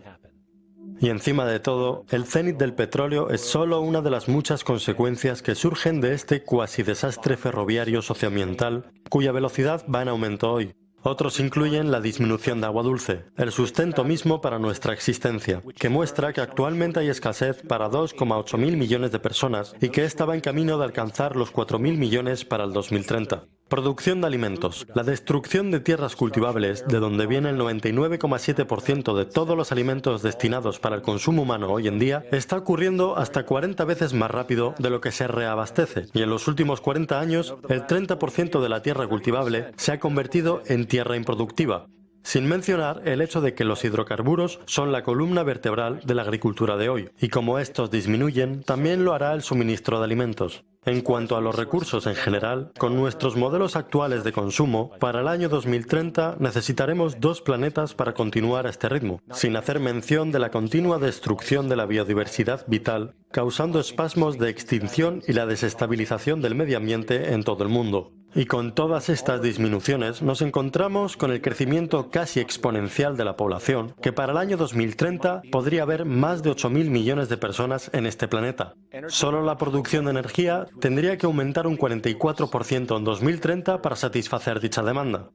Y encima de todo, el cenit del petróleo es solo una de las muchas consecuencias que surgen de este cuasi desastre ferroviario socioambiental, cuya velocidad va en aumento hoy. Otros incluyen la disminución de agua dulce, el sustento mismo para nuestra existencia, que muestra que actualmente hay escasez para 2,8 mil millones de personas y que esta va en camino de alcanzar los 4.000 millones para el 2030. Producción de alimentos. La destrucción de tierras cultivables, de donde viene el 99,7% de todos los alimentos destinados para el consumo humano hoy en día, está ocurriendo hasta 40 veces más rápido de lo que se reabastece. Y en los últimos 40 años, el 30% de la tierra cultivable se ha convertido en tierra improductiva. Sin mencionar el hecho de que los hidrocarburos son la columna vertebral de la agricultura de hoy, y como estos disminuyen, también lo hará el suministro de alimentos. En cuanto a los recursos en general, con nuestros modelos actuales de consumo, para el año 2030 necesitaremos 2 planetas para continuar a este ritmo, sin hacer mención de la continua destrucción de la biodiversidad vital, causando espasmos de extinción y la desestabilización del medio ambiente en todo el mundo. Y con todas estas disminuciones nos encontramos con el crecimiento casi exponencial de la población, que para el año 2030 podría haber más de 8.000 millones de personas en este planeta. Solo la producción de energía tendría que aumentar un 44% en 2030 para satisfacer dicha demanda.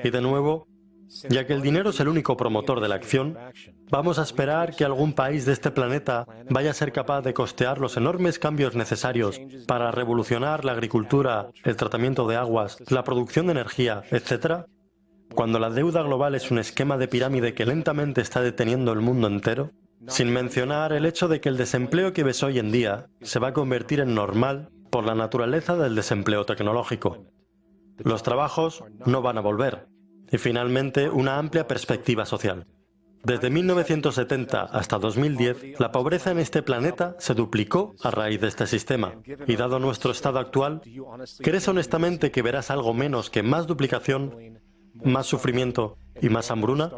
Y de nuevo, ya que el dinero es el único promotor de la acción, vamos a esperar que algún país de este planeta vaya a ser capaz de costear los enormes cambios necesarios para revolucionar la agricultura, el tratamiento de aguas, la producción de energía, etc. Cuando la deuda global es un esquema de pirámide que lentamente está deteniendo el mundo entero, sin mencionar el hecho de que el desempleo que ves hoy en día se va a convertir en normal por la naturaleza del desempleo tecnológico. Los trabajos no van a volver. Y finalmente, una amplia perspectiva social. Desde 1970 hasta 2010, la pobreza en este planeta se duplicó a raíz de este sistema. Y dado nuestro estado actual, ¿crees honestamente que verás algo menos que más duplicación, más sufrimiento y más hambruna?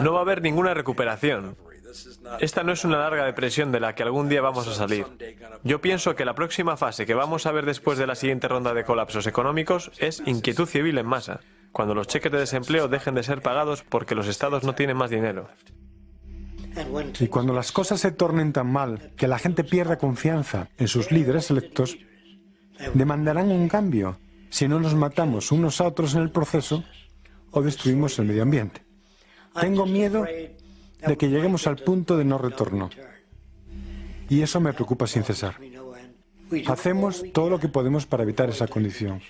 No va a haber ninguna recuperación. Esta no es una larga depresión de la que algún día vamos a salir. Yo pienso que la próxima fase que vamos a ver después de la siguiente ronda de colapsos económicos es inquietud civil en masa, cuando los cheques de desempleo dejen de ser pagados porque los estados no tienen más dinero. Y cuando las cosas se tornen tan mal que la gente pierda confianza en sus líderes electos, demandarán un cambio, si no nos matamos unos a otros en el proceso o destruimos el medio ambiente. Tengo miedo de que lleguemos al punto de no retorno. Y eso me preocupa sin cesar. Hacemos todo lo que podemos para evitar esa condición.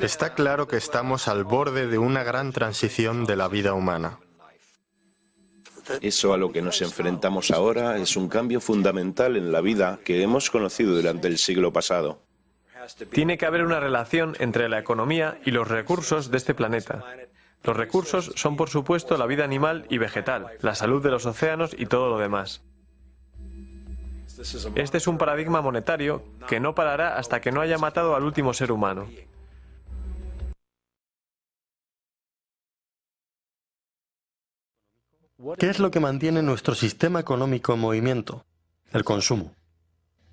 Está claro que estamos al borde de una gran transición de la vida humana. Eso a lo que nos enfrentamos ahora es un cambio fundamental en la vida que hemos conocido durante el siglo pasado. Tiene que haber una relación entre la economía y los recursos de este planeta. Los recursos son, por supuesto, la vida animal y vegetal, la salud de los océanos y todo lo demás. Este es un paradigma monetario que no parará hasta que no haya matado al último ser humano. ¿Qué es lo que mantiene nuestro sistema económico en movimiento? El consumo.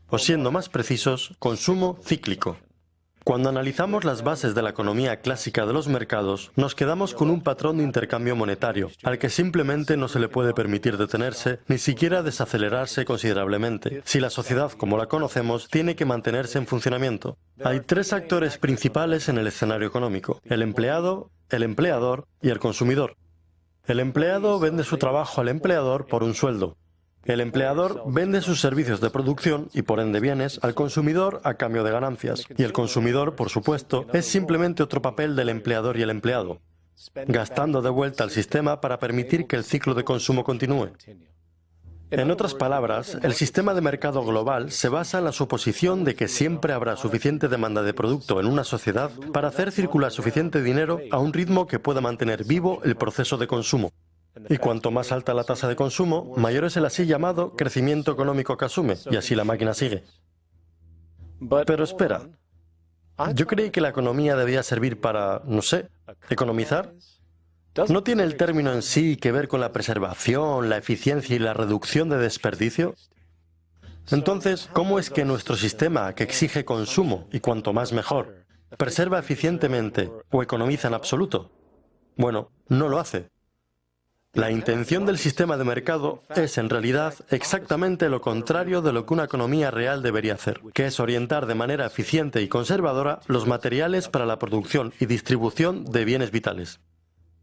O siendo más precisos, consumo cíclico. Cuando analizamos las bases de la economía clásica de los mercados, nos quedamos con un patrón de intercambio monetario, al que simplemente no se le puede permitir detenerse, ni siquiera desacelerarse considerablemente, si la sociedad como la conocemos tiene que mantenerse en funcionamiento. Hay tres actores principales en el escenario económico: el empleado, el empleador y el consumidor. El empleado vende su trabajo al empleador por un sueldo. El empleador vende sus servicios de producción y por ende bienes al consumidor a cambio de ganancias. Y el consumidor, por supuesto, es simplemente otro papel del empleador y el empleado, gastando de vuelta al sistema para permitir que el ciclo de consumo continúe. En otras palabras, el sistema de mercado global se basa en la suposición de que siempre habrá suficiente demanda de producto en una sociedad para hacer circular suficiente dinero a un ritmo que pueda mantener vivo el proceso de consumo. Y cuanto más alta la tasa de consumo, mayor es el así llamado crecimiento económico que asume, y así la máquina sigue. Pero espera, yo creí que la economía debía servir para, no sé, economizar. ¿No tiene el término en sí que ver con la preservación, la eficiencia y la reducción de desperdicio? Entonces, ¿cómo es que nuestro sistema, que exige consumo, y cuanto más mejor, preserva eficientemente o economiza en absoluto? Bueno, no lo hace. La intención del sistema de mercado es, en realidad, exactamente lo contrario de lo que una economía real debería hacer, que es orientar de manera eficiente y conservadora los materiales para la producción y distribución de bienes vitales.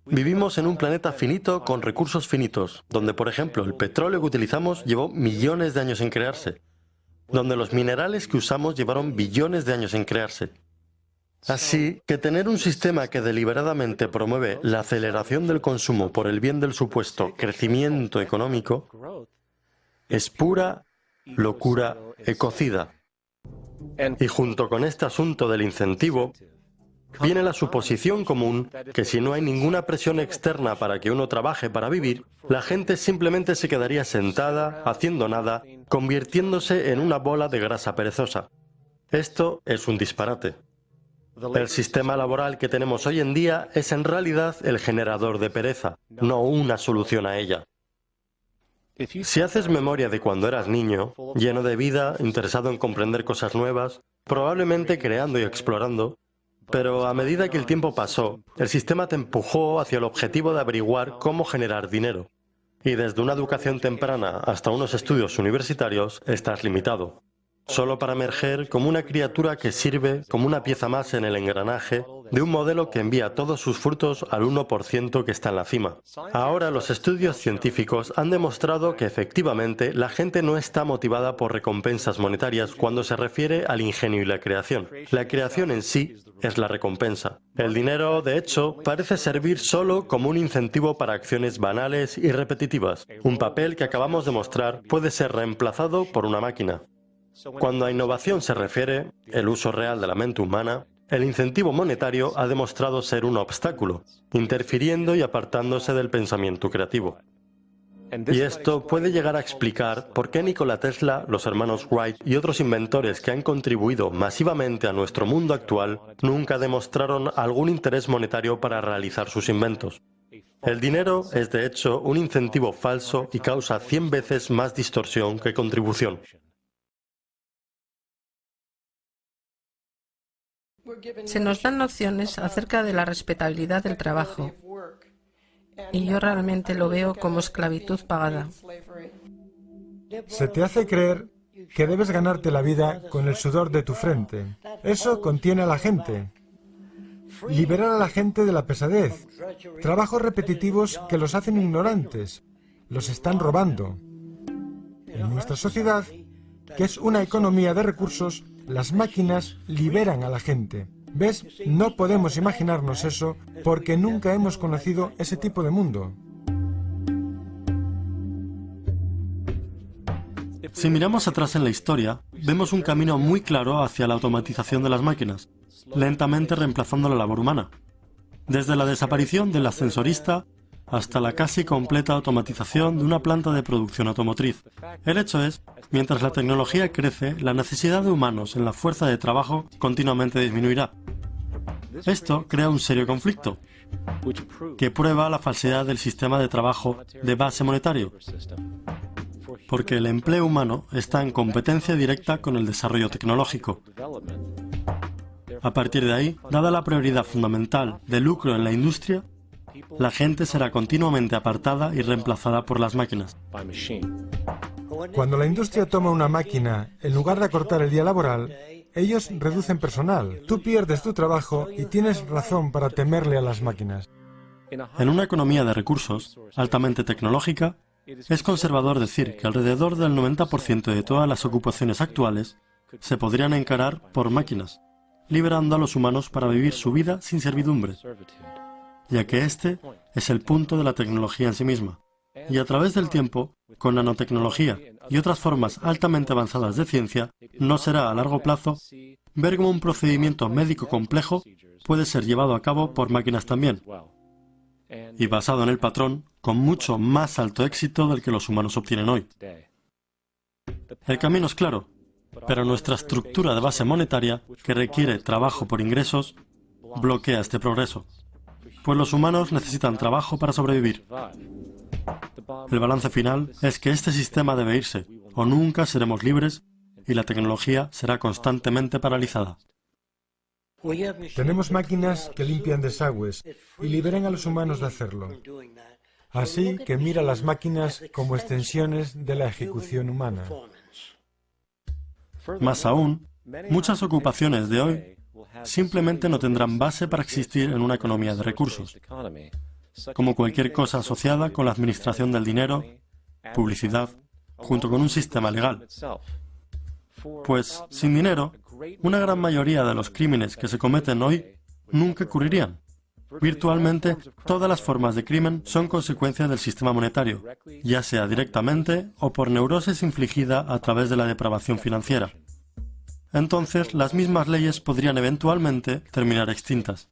Vivimos en un planeta finito con recursos finitos, donde, por ejemplo, el petróleo que utilizamos llevó millones de años en crearse, donde los minerales que usamos llevaron billones de años en crearse. Así que tener un sistema que deliberadamente promueve la aceleración del consumo por el bien del supuesto crecimiento económico es pura locura ecocida. Y junto con este asunto del incentivo, viene la suposición común que si no hay ninguna presión externa para que uno trabaje para vivir, la gente simplemente se quedaría sentada, haciendo nada, convirtiéndose en una bola de grasa perezosa. Esto es un disparate. El sistema laboral que tenemos hoy en día es en realidad el generador de pereza, no una solución a ella. Si haces memoria de cuando eras niño, lleno de vida, interesado en comprender cosas nuevas, probablemente creando y explorando, pero a medida que el tiempo pasó, el sistema te empujó hacia el objetivo de averiguar cómo generar dinero. Y desde una educación temprana hasta unos estudios universitarios, estás limitado. Solo para emerger como una criatura que sirve como una pieza más en el engranaje de un modelo que envía todos sus frutos al 1% que está en la cima. Ahora los estudios científicos han demostrado que efectivamente la gente no está motivada por recompensas monetarias cuando se refiere al ingenio y la creación. La creación en sí es la recompensa. El dinero, de hecho, parece servir solo como un incentivo para acciones banales y repetitivas. Un papel que acabamos de mostrar puede ser reemplazado por una máquina. Cuando a innovación se refiere, el uso real de la mente humana, el incentivo monetario ha demostrado ser un obstáculo, interfiriendo y apartándose del pensamiento creativo. Y esto puede llegar a explicar por qué Nikola Tesla, los hermanos Wright y otros inventores que han contribuido masivamente a nuestro mundo actual nunca demostraron algún interés monetario para realizar sus inventos. El dinero es de hecho un incentivo falso y causa 100 veces más distorsión que contribución. Se nos dan nociones acerca de la respetabilidad del trabajo, y yo realmente lo veo como esclavitud pagada. Se te hace creer que debes ganarte la vida con el sudor de tu frente. Eso contiene a la gente. Liberar a la gente de la pesadez. Trabajos repetitivos que los hacen ignorantes. Los están robando. En nuestra sociedad, que es una economía de recursos, las máquinas liberan a la gente. ¿Ves? No podemos imaginarnos eso porque nunca hemos conocido ese tipo de mundo. Si miramos atrás en la historia, vemos un camino muy claro hacia la automatización de las máquinas, lentamente reemplazando la labor humana. Desde la desaparición del ascensorista hasta la casi completa automatización de una planta de producción automotriz. El hecho es, mientras la tecnología crece, la necesidad de humanos en la fuerza de trabajo continuamente disminuirá. Esto crea un serio conflicto, que prueba la falsedad del sistema de trabajo de base monetario, porque el empleo humano está en competencia directa con el desarrollo tecnológico. A partir de ahí, dada la prioridad fundamental del lucro en la industria, la gente será continuamente apartada y reemplazada por las máquinas. Cuando la industria toma una máquina, en lugar de acortar el día laboral, ellos reducen personal. Tú pierdes tu trabajo y tienes razón para temerle a las máquinas. En una economía de recursos, altamente tecnológica, es conservador decir que alrededor del 90% de todas las ocupaciones actuales se podrían encarar por máquinas, liberando a los humanos para vivir su vida sin servidumbre, ya que este es el punto de la tecnología en sí misma. Y a través del tiempo, con nanotecnología y otras formas altamente avanzadas de ciencia, no será a largo plazo ver cómo un procedimiento médico complejo puede ser llevado a cabo por máquinas también, y basado en el patrón con mucho más alto éxito del que los humanos obtienen hoy. El camino es claro, pero nuestra estructura de base monetaria, que requiere trabajo por ingresos, bloquea este progreso, pues los humanos necesitan trabajo para sobrevivir. El balance final es que este sistema debe irse, o nunca seremos libres y la tecnología será constantemente paralizada. Tenemos máquinas que limpian desagües y liberan a los humanos de hacerlo. Así que mira las máquinas como extensiones de la ejecución humana. Más aún, muchas ocupaciones de hoy simplemente no tendrán base para existir en una economía de recursos, como cualquier cosa asociada con la administración del dinero, publicidad, junto con un sistema legal. Pues, sin dinero, una gran mayoría de los crímenes que se cometen hoy nunca ocurrirían. Virtualmente, todas las formas de crimen son consecuencia del sistema monetario, ya sea directamente o por neurosis infligida a través de la depravación financiera. Entonces, las mismas leyes podrían eventualmente terminar extintas.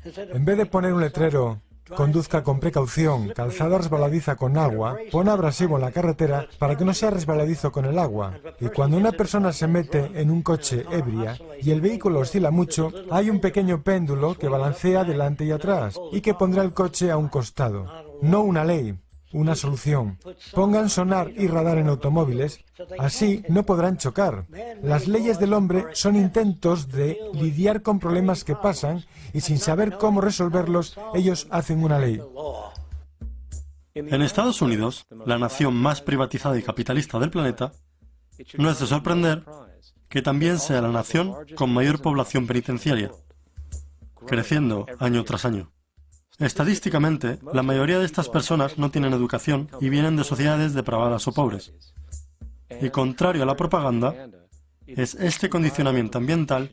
En vez de poner un letrero, conduzca con precaución, calzada resbaladiza con agua, pon abrasivo en la carretera para que no sea resbaladizo con el agua. Y cuando una persona se mete en un coche ebria y el vehículo oscila mucho, hay un pequeño péndulo que balancea adelante y atrás y que pondrá el coche a un costado. No una ley, una solución. Pongan sonar y radar en automóviles, así no podrán chocar. Las leyes del hombre son intentos de lidiar con problemas que pasan y sin saber cómo resolverlos, ellos hacen una ley. En Estados Unidos, la nación más privatizada y capitalista del planeta, no es de sorprender que también sea la nación con mayor población penitenciaria, creciendo año tras año. Estadísticamente, la mayoría de estas personas no tienen educación y vienen de sociedades depravadas o pobres. Y contrario a la propaganda, es este condicionamiento ambiental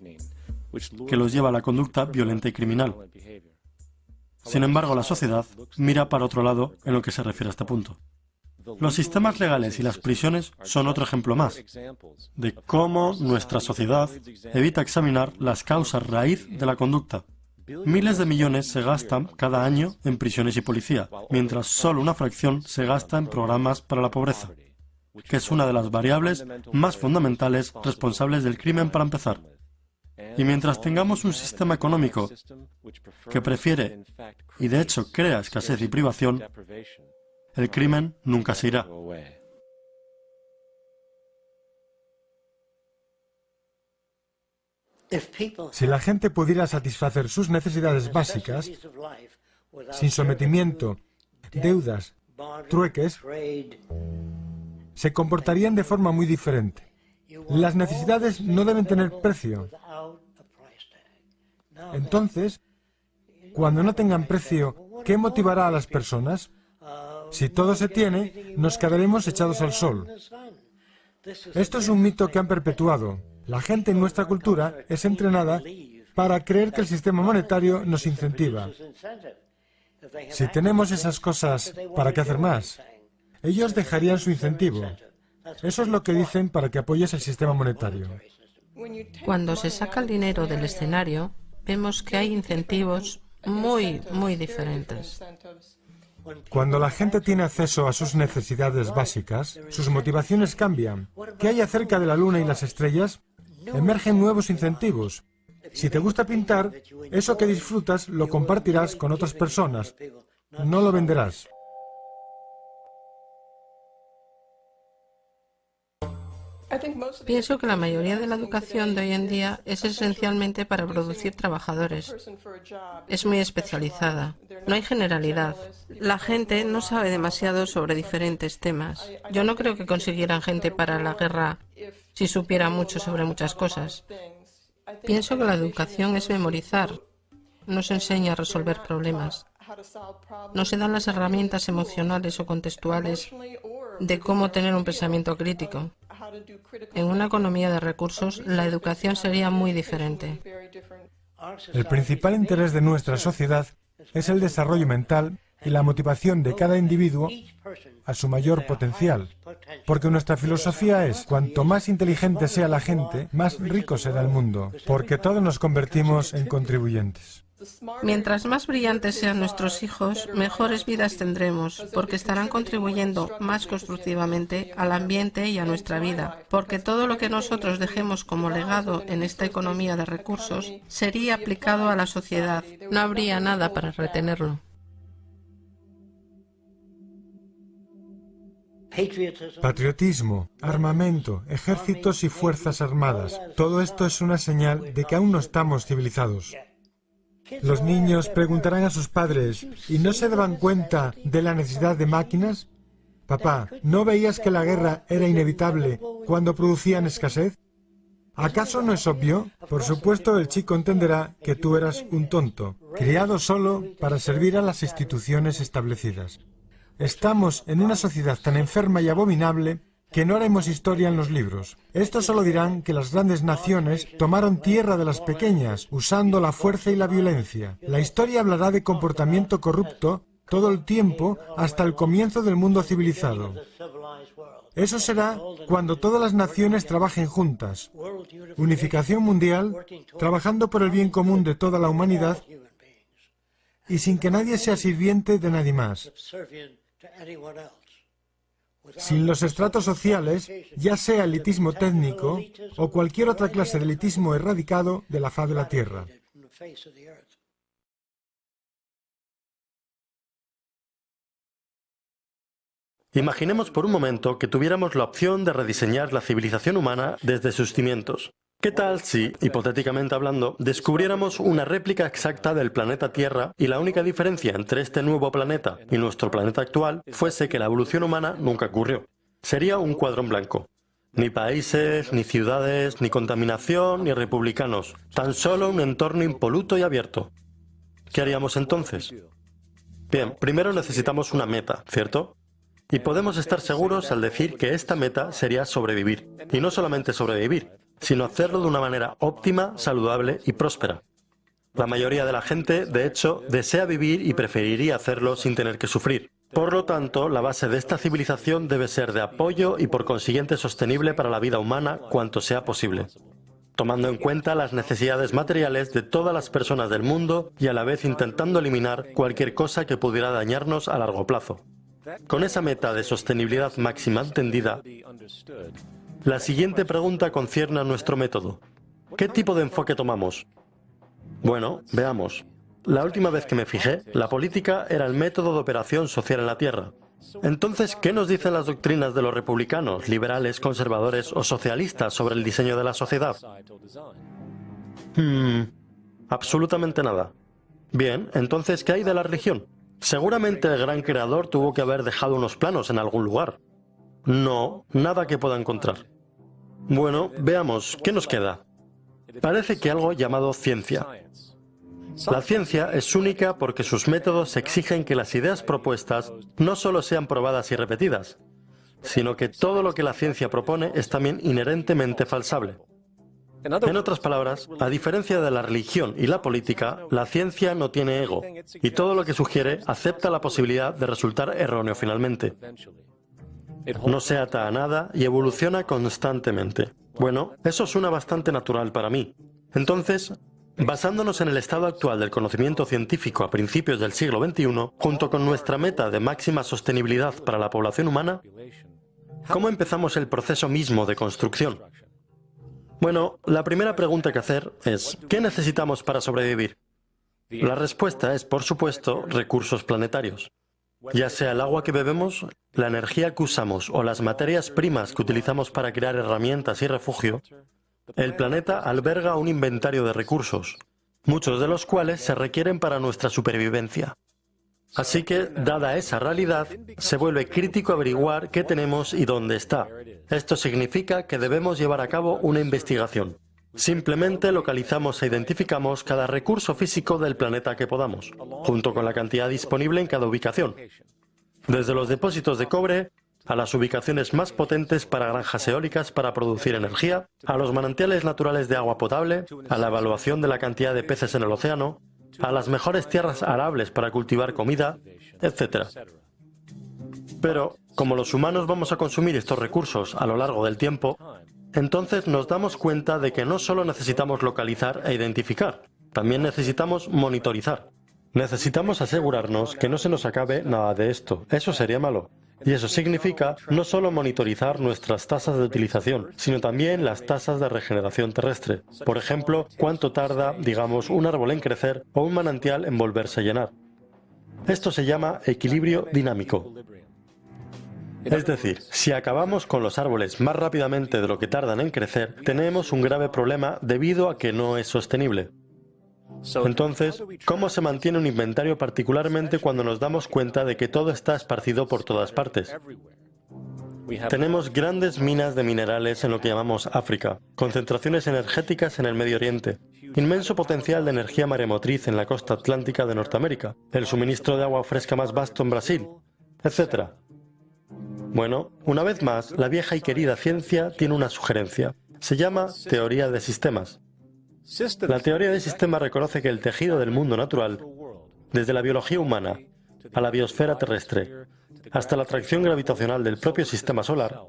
que los lleva a la conducta violenta y criminal. Sin embargo, la sociedad mira para otro lado en lo que se refiere a este punto. Los sistemas legales y las prisiones son otro ejemplo más de cómo nuestra sociedad evita examinar las causas raíz de la conducta. Miles de millones se gastan cada año en prisiones y policía, mientras solo una fracción se gasta en programas para la pobreza, que es una de las variables más fundamentales responsables del crimen para empezar. Y mientras tengamos un sistema económico que prefiere y de hecho crea escasez y privación, el crimen nunca se irá. Si la gente pudiera satisfacer sus necesidades básicas, sin sometimiento, deudas, trueques, se comportarían de forma muy diferente. Las necesidades no deben tener precio. Entonces, cuando no tengan precio, ¿qué motivará a las personas? Si todo se tiene, nos quedaremos echados al sol. Esto es un mito que han perpetuado. La gente en nuestra cultura es entrenada para creer que el sistema monetario nos incentiva. Si tenemos esas cosas, ¿para qué hacer más? Ellos dejarían su incentivo. Eso es lo que dicen para que apoyes el sistema monetario. Cuando se saca el dinero del escenario, vemos que hay incentivos muy diferentes. Cuando la gente tiene acceso a sus necesidades básicas, sus motivaciones cambian. ¿Qué hay acerca de la luna y las estrellas? Emergen nuevos incentivos. Si te gusta pintar, eso que disfrutas lo compartirás con otras personas. No lo venderás. Pienso que la mayoría de la educación de hoy en día es esencialmente para producir trabajadores. Es muy especializada. No hay generalidad. La gente no sabe demasiado sobre diferentes temas. Yo no creo que consiguieran gente para la guerra si supiera mucho sobre muchas cosas. Pienso que la educación es memorizar. No se enseña a resolver problemas. No se dan las herramientas emocionales o contextuales de cómo tener un pensamiento crítico. En una economía de recursos, la educación sería muy diferente. El principal interés de nuestra sociedad es el desarrollo mental y la motivación de cada individuo a su mayor potencial. Porque nuestra filosofía es, cuanto más inteligente sea la gente, más rico será el mundo, porque todos nos convertimos en contribuyentes. Mientras más brillantes sean nuestros hijos, mejores vidas tendremos, porque estarán contribuyendo más constructivamente al ambiente y a nuestra vida, porque todo lo que nosotros dejemos como legado en esta economía de recursos sería aplicado a la sociedad. No habría nada para retenerlo. Patriotismo, armamento, ejércitos y fuerzas armadas. Todo esto es una señal de que aún no estamos civilizados. Los niños preguntarán a sus padres, ¿y no se daban cuenta de la necesidad de máquinas? Papá, ¿no veías que la guerra era inevitable cuando producían escasez? ¿Acaso no es obvio? Por supuesto, el chico entenderá que tú eras un tonto, criado solo para servir a las instituciones establecidas. Estamos en una sociedad tan enferma y abominable que no haremos historia en los libros. Estos solo dirán que las grandes naciones tomaron tierra de las pequeñas, usando la fuerza y la violencia. La historia hablará de comportamiento corrupto todo el tiempo hasta el comienzo del mundo civilizado. Eso será cuando todas las naciones trabajen juntas. Unificación mundial, trabajando por el bien común de toda la humanidad y sin que nadie sea sirviente de nadie más. Sin los estratos sociales, ya sea elitismo técnico o cualquier otra clase de elitismo erradicado de la faz de la Tierra. Imaginemos por un momento que tuviéramos la opción de rediseñar la civilización humana desde sus cimientos. ¿Qué tal si, hipotéticamente hablando, descubriéramos una réplica exacta del planeta Tierra y la única diferencia entre este nuevo planeta y nuestro planeta actual fuese que la evolución humana nunca ocurrió? Sería un cuadro en blanco. Ni países, ni ciudades, ni contaminación, ni republicanos. Tan solo un entorno impoluto y abierto. ¿Qué haríamos entonces? Bien, primero necesitamos una meta, ¿cierto? Y podemos estar seguros al decir que esta meta sería sobrevivir. Y no solamente sobrevivir, sino hacerlo de una manera óptima, saludable y próspera. La mayoría de la gente, de hecho, desea vivir y preferiría hacerlo sin tener que sufrir. Por lo tanto, la base de esta civilización debe ser de apoyo y por consiguiente sostenible para la vida humana cuanto sea posible, tomando en cuenta las necesidades materiales de todas las personas del mundo y a la vez intentando eliminar cualquier cosa que pudiera dañarnos a largo plazo. Con esa meta de sostenibilidad máxima entendida, la siguiente pregunta concierne a nuestro método. ¿Qué tipo de enfoque tomamos? Bueno, veamos. La última vez que me fijé, la política era el método de operación social en la Tierra. Entonces, ¿qué nos dicen las doctrinas de los republicanos, liberales, conservadores o socialistas sobre el diseño de la sociedad? Absolutamente nada. Bien, entonces, ¿qué hay de la religión? Seguramente el gran creador tuvo que haber dejado unos planos en algún lugar. No, nada que pueda encontrar. Bueno, veamos, ¿qué nos queda? Parece que algo llamado ciencia. La ciencia es única porque sus métodos exigen que las ideas propuestas no solo sean probadas y repetidas, sino que todo lo que la ciencia propone es también inherentemente falsable. En otras palabras, a diferencia de la religión y la política, la ciencia no tiene ego, y todo lo que sugiere acepta la posibilidad de resultar erróneo finalmente. No se ata a nada y evoluciona constantemente. Bueno, eso suena bastante natural para mí. Entonces, basándonos en el estado actual del conocimiento científico a principios del siglo XXI, junto con nuestra meta de máxima sostenibilidad para la población humana, ¿cómo empezamos el proceso mismo de construcción? Bueno, la primera pregunta que hacer es, ¿qué necesitamos para sobrevivir? La respuesta es, por supuesto, recursos planetarios. Ya sea el agua que bebemos, la energía que usamos o las materias primas que utilizamos para crear herramientas y refugio, el planeta alberga un inventario de recursos, muchos de los cuales se requieren para nuestra supervivencia. Así que, dada esa realidad, se vuelve crítico averiguar qué tenemos y dónde está. Esto significa que debemos llevar a cabo una investigación. Simplemente localizamos e identificamos cada recurso físico del planeta que podamos, junto con la cantidad disponible en cada ubicación. Desde los depósitos de cobre, a las ubicaciones más potentes para granjas eólicas para producir energía, a los manantiales naturales de agua potable, a la evaluación de la cantidad de peces en el océano, a las mejores tierras arables para cultivar comida, etc. Pero, como los humanos vamos a consumir estos recursos a lo largo del tiempo, entonces nos damos cuenta de que no solo necesitamos localizar e identificar, también necesitamos monitorizar. Necesitamos asegurarnos que no se nos acabe nada de esto. Eso sería malo. Y eso significa no solo monitorizar nuestras tasas de utilización, sino también las tasas de regeneración terrestre. Por ejemplo, cuánto tarda, digamos, un árbol en crecer o un manantial en volverse a llenar. Esto se llama equilibrio dinámico. Es decir, si acabamos con los árboles más rápidamente de lo que tardan en crecer, tenemos un grave problema debido a que no es sostenible. Entonces, ¿cómo se mantiene un inventario particularmente cuando nos damos cuenta de que todo está esparcido por todas partes? Tenemos grandes minas de minerales en lo que llamamos África, concentraciones energéticas en el Medio Oriente, inmenso potencial de energía maremotriz en la costa atlántica de Norteamérica, el suministro de agua fresca más vasto en Brasil, etc. Bueno, una vez más, la vieja y querida ciencia tiene una sugerencia. Se llama teoría de sistemas. La teoría de sistemas reconoce que el tejido del mundo natural, desde la biología humana a la biosfera terrestre, hasta la atracción gravitacional del propio sistema solar,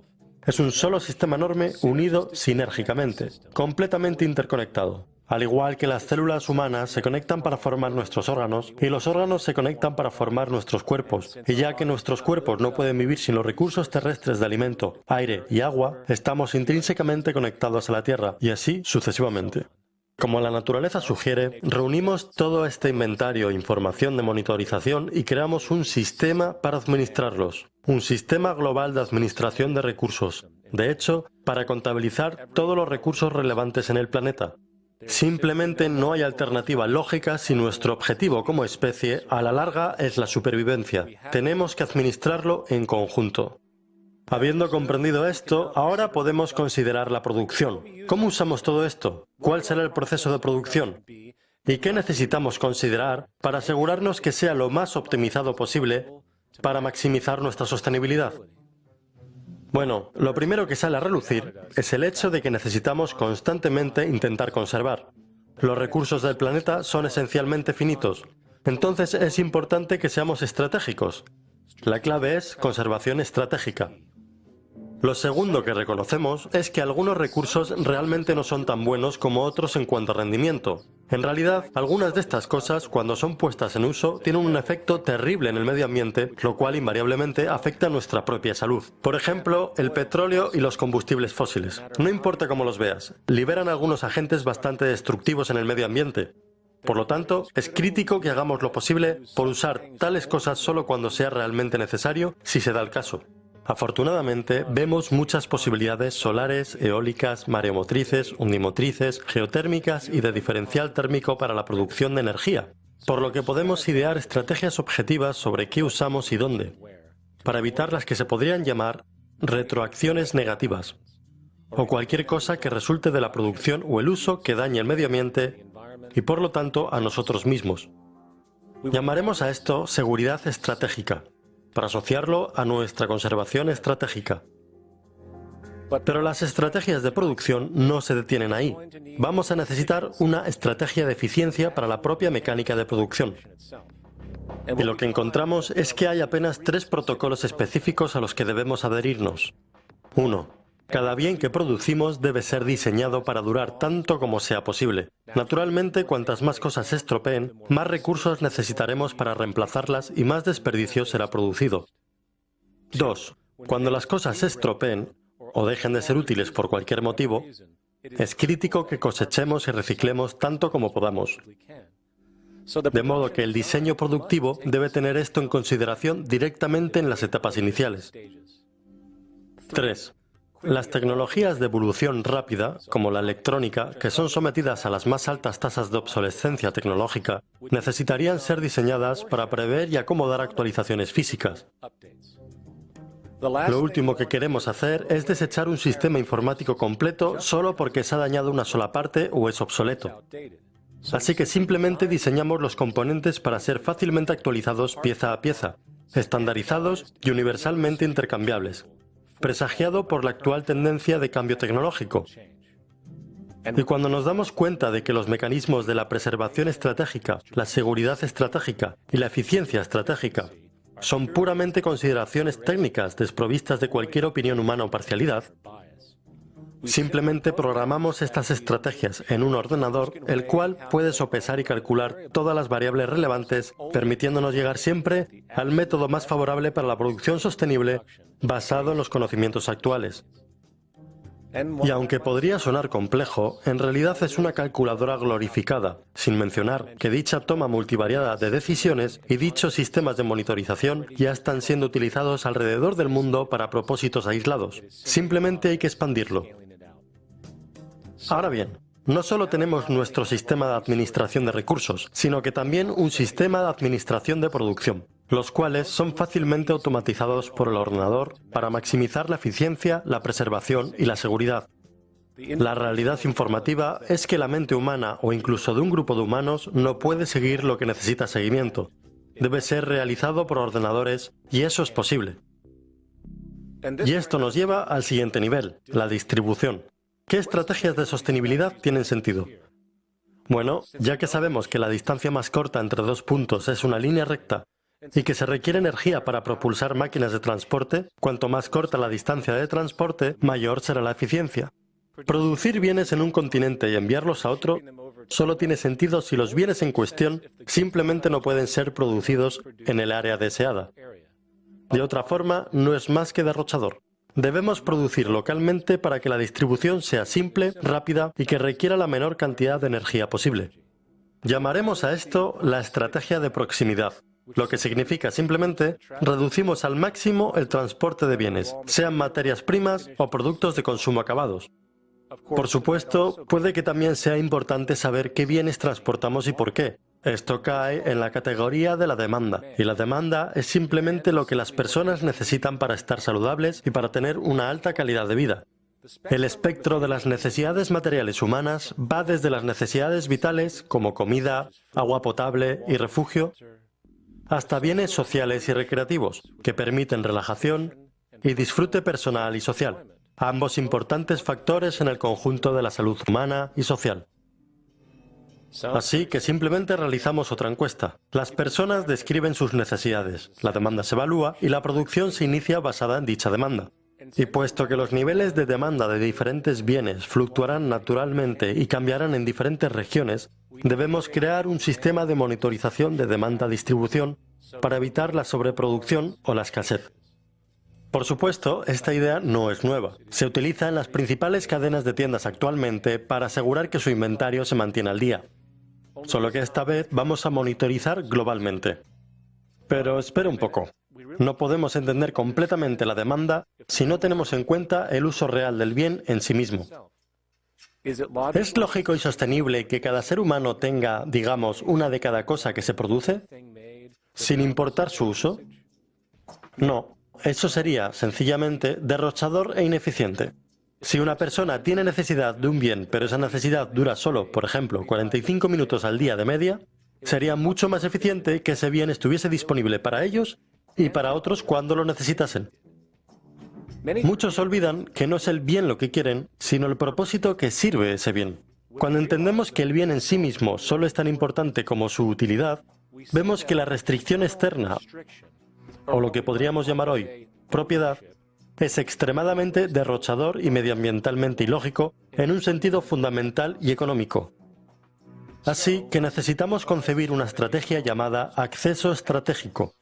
es un solo sistema enorme unido sinérgicamente, completamente interconectado. Al igual que las células humanas se conectan para formar nuestros órganos, y los órganos se conectan para formar nuestros cuerpos, y ya que nuestros cuerpos no pueden vivir sin los recursos terrestres de alimento, aire y agua, estamos intrínsecamente conectados a la Tierra, y así sucesivamente. Como la naturaleza sugiere, reunimos todo este inventario e información de monitorización y creamos un sistema para administrarlos, un sistema global de administración de recursos, de hecho, para contabilizar todos los recursos relevantes en el planeta. Simplemente no hay alternativa lógica si nuestro objetivo como especie a la larga es la supervivencia. Tenemos que administrarlo en conjunto. Habiendo comprendido esto, ahora podemos considerar la producción. ¿Cómo usamos todo esto? ¿Cuál será el proceso de producción? ¿Y qué necesitamos considerar para asegurarnos que sea lo más optimizado posible para maximizar nuestra sostenibilidad? Bueno, lo primero que sale a relucir es el hecho de que necesitamos constantemente intentar conservar. Los recursos del planeta son esencialmente finitos, entonces es importante que seamos estratégicos. La clave es conservación estratégica. Lo segundo que reconocemos es que algunos recursos realmente no son tan buenos como otros en cuanto a rendimiento. En realidad, algunas de estas cosas, cuando son puestas en uso, tienen un efecto terrible en el medio ambiente, lo cual invariablemente afecta a nuestra propia salud. Por ejemplo, el petróleo y los combustibles fósiles. No importa cómo los veas, liberan algunos agentes bastante destructivos en el medio ambiente. Por lo tanto, es crítico que hagamos lo posible por usar tales cosas solo cuando sea realmente necesario, si se da el caso. Afortunadamente, vemos muchas posibilidades solares, eólicas, mareomotrices, undimotrices, geotérmicas y de diferencial térmico para la producción de energía, por lo que podemos idear estrategias objetivas sobre qué usamos y dónde, para evitar las que se podrían llamar retroacciones negativas, o cualquier cosa que resulte de la producción o el uso que dañe el medio ambiente y por lo tanto a nosotros mismos. Llamaremos a esto seguridad estratégica, para asociarlo a nuestra conservación estratégica. Pero las estrategias de producción no se detienen ahí. Vamos a necesitar una estrategia de eficiencia para la propia mecánica de producción. Y lo que encontramos es que hay apenas 3 protocolos específicos a los que debemos adherirnos. 1. Cada bien que producimos debe ser diseñado para durar tanto como sea posible. Naturalmente, cuantas más cosas se estropeen, más recursos necesitaremos para reemplazarlas y más desperdicio será producido. 2. Cuando las cosas se estropeen o dejen de ser útiles por cualquier motivo, es crítico que cosechemos y reciclemos tanto como podamos. De modo que el diseño productivo debe tener esto en consideración directamente en las etapas iniciales. 3. Las tecnologías de evolución rápida, como la electrónica, que son sometidas a las más altas tasas de obsolescencia tecnológica, necesitarían ser diseñadas para prever y acomodar actualizaciones físicas. Lo último que queremos hacer es desechar un sistema informático completo solo porque se ha dañado una sola parte o es obsoleto. Así que simplemente diseñamos los componentes para ser fácilmente actualizados pieza a pieza, estandarizados y universalmente intercambiables, presagiado por la actual tendencia de cambio tecnológico. Y cuando nos damos cuenta de que los mecanismos de la preservación estratégica, la seguridad estratégica y la eficiencia estratégica son puramente consideraciones técnicas desprovistas de cualquier opinión humana o parcialidad, simplemente programamos estas estrategias en un ordenador, el cual puede sopesar y calcular todas las variables relevantes, permitiéndonos llegar siempre al método más favorable para la producción sostenible basado en los conocimientos actuales. Y aunque podría sonar complejo, en realidad es una calculadora glorificada, sin mencionar que dicha toma multivariada de decisiones y dichos sistemas de monitorización ya están siendo utilizados alrededor del mundo para propósitos aislados. Simplemente hay que expandirlo. Ahora bien, no solo tenemos nuestro sistema de administración de recursos, sino que también un sistema de administración de producción, los cuales son fácilmente automatizados por el ordenador para maximizar la eficiencia, la preservación y la seguridad. La realidad informativa es que la mente humana o incluso de un grupo de humanos no puede seguir lo que necesita seguimiento. Debe ser realizado por ordenadores y eso es posible. Y esto nos lleva al siguiente nivel, la distribución. ¿Qué estrategias de sostenibilidad tienen sentido? Bueno, ya que sabemos que la distancia más corta entre 2 puntos es una línea recta y que se requiere energía para propulsar máquinas de transporte, cuanto más corta la distancia de transporte, mayor será la eficiencia. Producir bienes en un continente y enviarlos a otro solo tiene sentido si los bienes en cuestión simplemente no pueden ser producidos en el área deseada. De otra forma, no es más que derrochador. Debemos producir localmente para que la distribución sea simple, rápida y que requiera la menor cantidad de energía posible. Llamaremos a esto la estrategia de proximidad, lo que significa simplemente reducimos al máximo el transporte de bienes, sean materias primas o productos de consumo acabados. Por supuesto, puede que también sea importante saber qué bienes transportamos y por qué. Esto cae en la categoría de la demanda, y la demanda es simplemente lo que las personas necesitan para estar saludables y para tener una alta calidad de vida. El espectro de las necesidades materiales humanas va desde las necesidades vitales, como comida, agua potable y refugio, hasta bienes sociales y recreativos, que permiten relajación y disfrute personal y social, ambos importantes factores en el conjunto de la salud humana y social. Así que simplemente realizamos otra encuesta. Las personas describen sus necesidades, la demanda se evalúa y la producción se inicia basada en dicha demanda. Y puesto que los niveles de demanda de diferentes bienes fluctuarán naturalmente y cambiarán en diferentes regiones, debemos crear un sistema de monitorización de demanda-distribución para evitar la sobreproducción o la escasez. Por supuesto, esta idea no es nueva. Se utiliza en las principales cadenas de tiendas actualmente para asegurar que su inventario se mantiene al día. Solo que esta vez vamos a monitorizar globalmente. Pero espera un poco. No podemos entender completamente la demanda si no tenemos en cuenta el uso real del bien en sí mismo. ¿Es lógico y sostenible que cada ser humano tenga, digamos, una de cada cosa que se produce, sin importar su uso? No. Eso sería, sencillamente, derrochador e ineficiente. Si una persona tiene necesidad de un bien, pero esa necesidad dura solo, por ejemplo, 45 minutos al día de media, sería mucho más eficiente que ese bien estuviese disponible para ellos y para otros cuando lo necesitasen. Muchos olvidan que no es el bien lo que quieren, sino el propósito que sirve ese bien. Cuando entendemos que el bien en sí mismo solo es tan importante como su utilidad, vemos que la restricción externa, o lo que podríamos llamar hoy propiedad, es extremadamente derrochador y medioambientalmente ilógico en un sentido fundamental y económico. Así que necesitamos concebir una estrategia llamada acceso estratégico.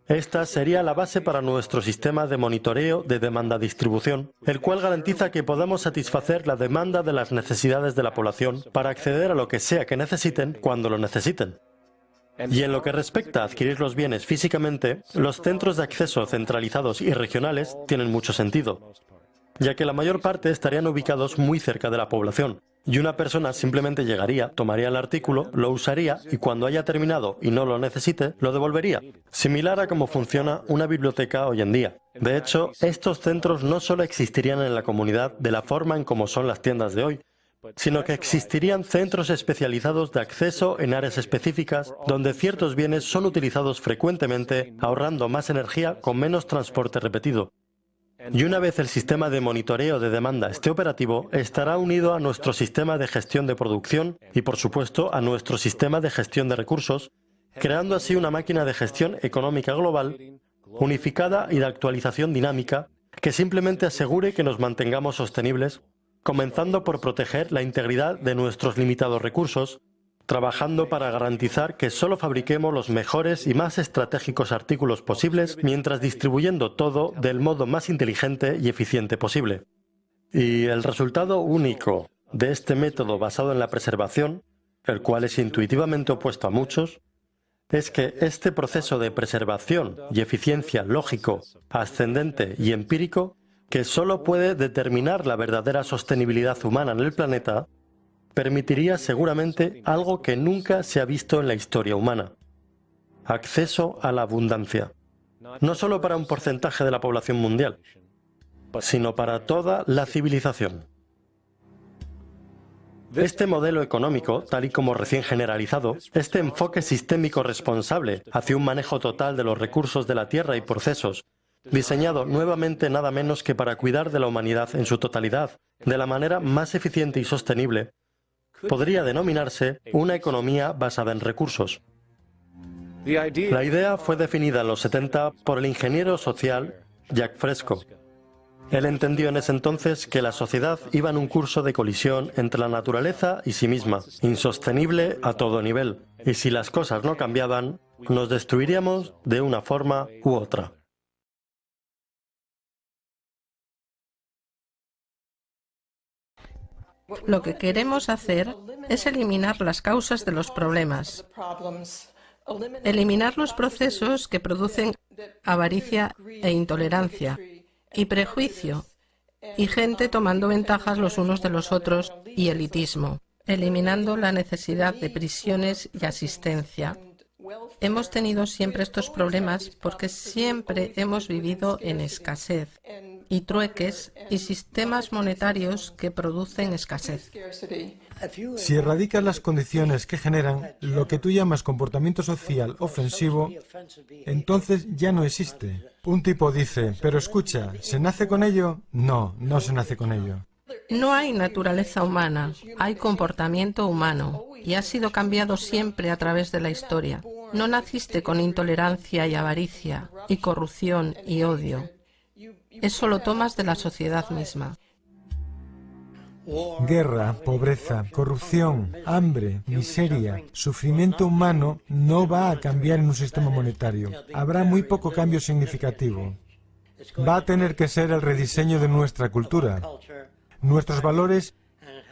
Esta sería la base para nuestro sistema de monitoreo de demanda-distribución, el cual garantiza que podamos satisfacer la demanda de las necesidades de la población para acceder a lo que sea que necesiten cuando lo necesiten. Y en lo que respecta a adquirir los bienes físicamente, los centros de acceso centralizados y regionales tienen mucho sentido, ya que la mayor parte estarían ubicados muy cerca de la población. Y una persona simplemente llegaría, tomaría el artículo, lo usaría y cuando haya terminado y no lo necesite, lo devolvería. Similar a cómo funciona una biblioteca hoy en día. De hecho, estos centros no solo existirían en la comunidad de la forma en como son las tiendas de hoy, sino que existirían centros especializados de acceso en áreas específicas donde ciertos bienes son utilizados frecuentemente, ahorrando más energía con menos transporte repetido. Y una vez el sistema de monitoreo de demanda esté operativo, estará unido a nuestro sistema de gestión de producción y, por supuesto, a nuestro sistema de gestión de recursos, creando así una máquina de gestión económica global, unificada y de actualización dinámica, que simplemente asegure que nos mantengamos sostenibles, comenzando por proteger la integridad de nuestros limitados recursos, trabajando para garantizar que solo fabriquemos los mejores y más estratégicos artículos posibles, mientras distribuyendo todo del modo más inteligente y eficiente posible. Y el resultado único de este método basado en la preservación, el cual es intuitivamente opuesto a muchos, es que este proceso de preservación y eficiencia lógico, ascendente y empírico, que solo puede determinar la verdadera sostenibilidad humana en el planeta, permitiría seguramente algo que nunca se ha visto en la historia humana: acceso a la abundancia. No solo para un porcentaje de la población mundial, sino para toda la civilización. Este modelo económico, tal y como recién generalizado, este enfoque sistémico responsable hacia un manejo total de los recursos de la tierra y procesos, diseñado nuevamente nada menos que para cuidar de la humanidad en su totalidad, de la manera más eficiente y sostenible, podría denominarse una economía basada en recursos. La idea fue definida en los 70 por el ingeniero social Jacques Fresco. Él entendió en ese entonces que la sociedad iba en un curso de colisión entre la naturaleza y sí misma, insostenible a todo nivel, y si las cosas no cambiaban, nos destruiríamos de una forma u otra. Lo que queremos hacer es eliminar las causas de los problemas, eliminar los procesos que producen avaricia e intolerancia, y prejuicio, y gente tomando ventajas los unos de los otros, y elitismo, eliminando la necesidad de prisiones y asistencia. Hemos tenido siempre estos problemas porque siempre hemos vivido en escasez y trueques y sistemas monetarios que producen escasez. Si erradicas las condiciones que generan lo que tú llamas comportamiento social ofensivo, entonces ya no existe. Un tipo dice, pero escucha, ¿se nace con ello? No, no se nace con ello. No hay naturaleza humana, hay comportamiento humano, y ha sido cambiado siempre a través de la historia. No naciste con intolerancia y avaricia, y corrupción y odio. Eso lo tomas de la sociedad misma. Guerra, pobreza, corrupción, hambre, miseria, sufrimiento humano no va a cambiar en un sistema monetario. Habrá muy poco cambio significativo. Va a tener que ser el rediseño de nuestra cultura, nuestros valores,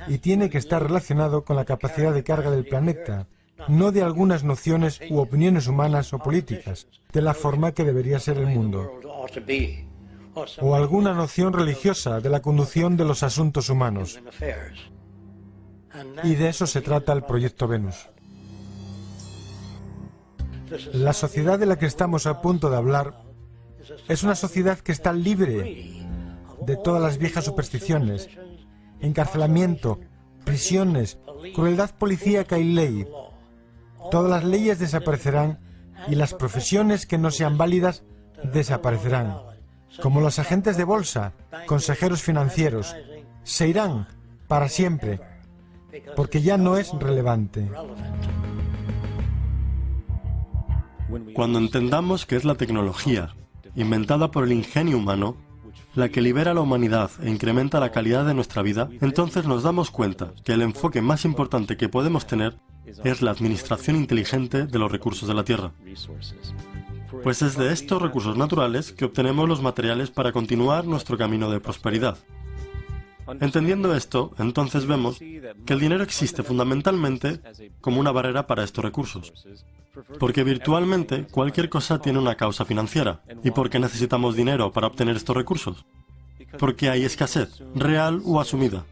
y tiene que estar relacionado con la capacidad de carga del planeta, no de algunas nociones u opiniones humanas o políticas, de la forma que debería ser el mundo, o alguna noción religiosa de la conducción de los asuntos humanos. Y de eso se trata el Proyecto Venus. La sociedad de la que estamos a punto de hablar es una sociedad que está libre de todas las viejas supersticiones, encarcelamiento, prisiones, crueldad policíaca y ley. Todas las leyes desaparecerán y las profesiones que no sean válidas desaparecerán. como los agentes de bolsa, consejeros financieros, se irán para siempre, porque ya no es relevante. Cuando entendamos que es la tecnología, inventada por el ingenio humano, la que libera a la humanidad e incrementa la calidad de nuestra vida, entonces nos damos cuenta que el enfoque más importante que podemos tener es la administración inteligente de los recursos de la Tierra. Pues es de estos recursos naturales que obtenemos los materiales para continuar nuestro camino de prosperidad. Entendiendo esto, entonces vemos que el dinero existe fundamentalmente como una barrera para estos recursos. Porque virtualmente cualquier cosa tiene una causa financiera. ¿Y por qué necesitamos dinero para obtener estos recursos? Porque hay escasez, real o asumida.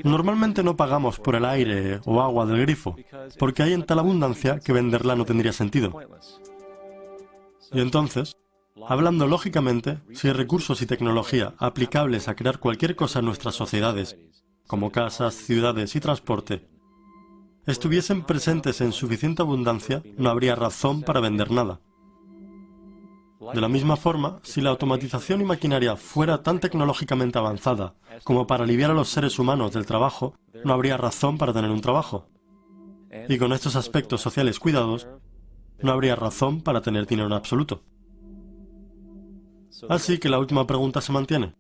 Normalmente no pagamos por el aire o agua del grifo, porque hay en tal abundancia que venderla no tendría sentido. Y entonces, hablando lógicamente, si hay recursos y tecnología aplicables a crear cualquier cosa en nuestras sociedades, como casas, ciudades y transporte, estuviesen presentes en suficiente abundancia, no habría razón para vender nada. De la misma forma, si la automatización y maquinaria fuera tan tecnológicamente avanzada como para aliviar a los seres humanos del trabajo, no habría razón para tener un trabajo. Y con estos aspectos sociales cuidados, no habría razón para tener dinero en absoluto. Así que la última pregunta se mantiene.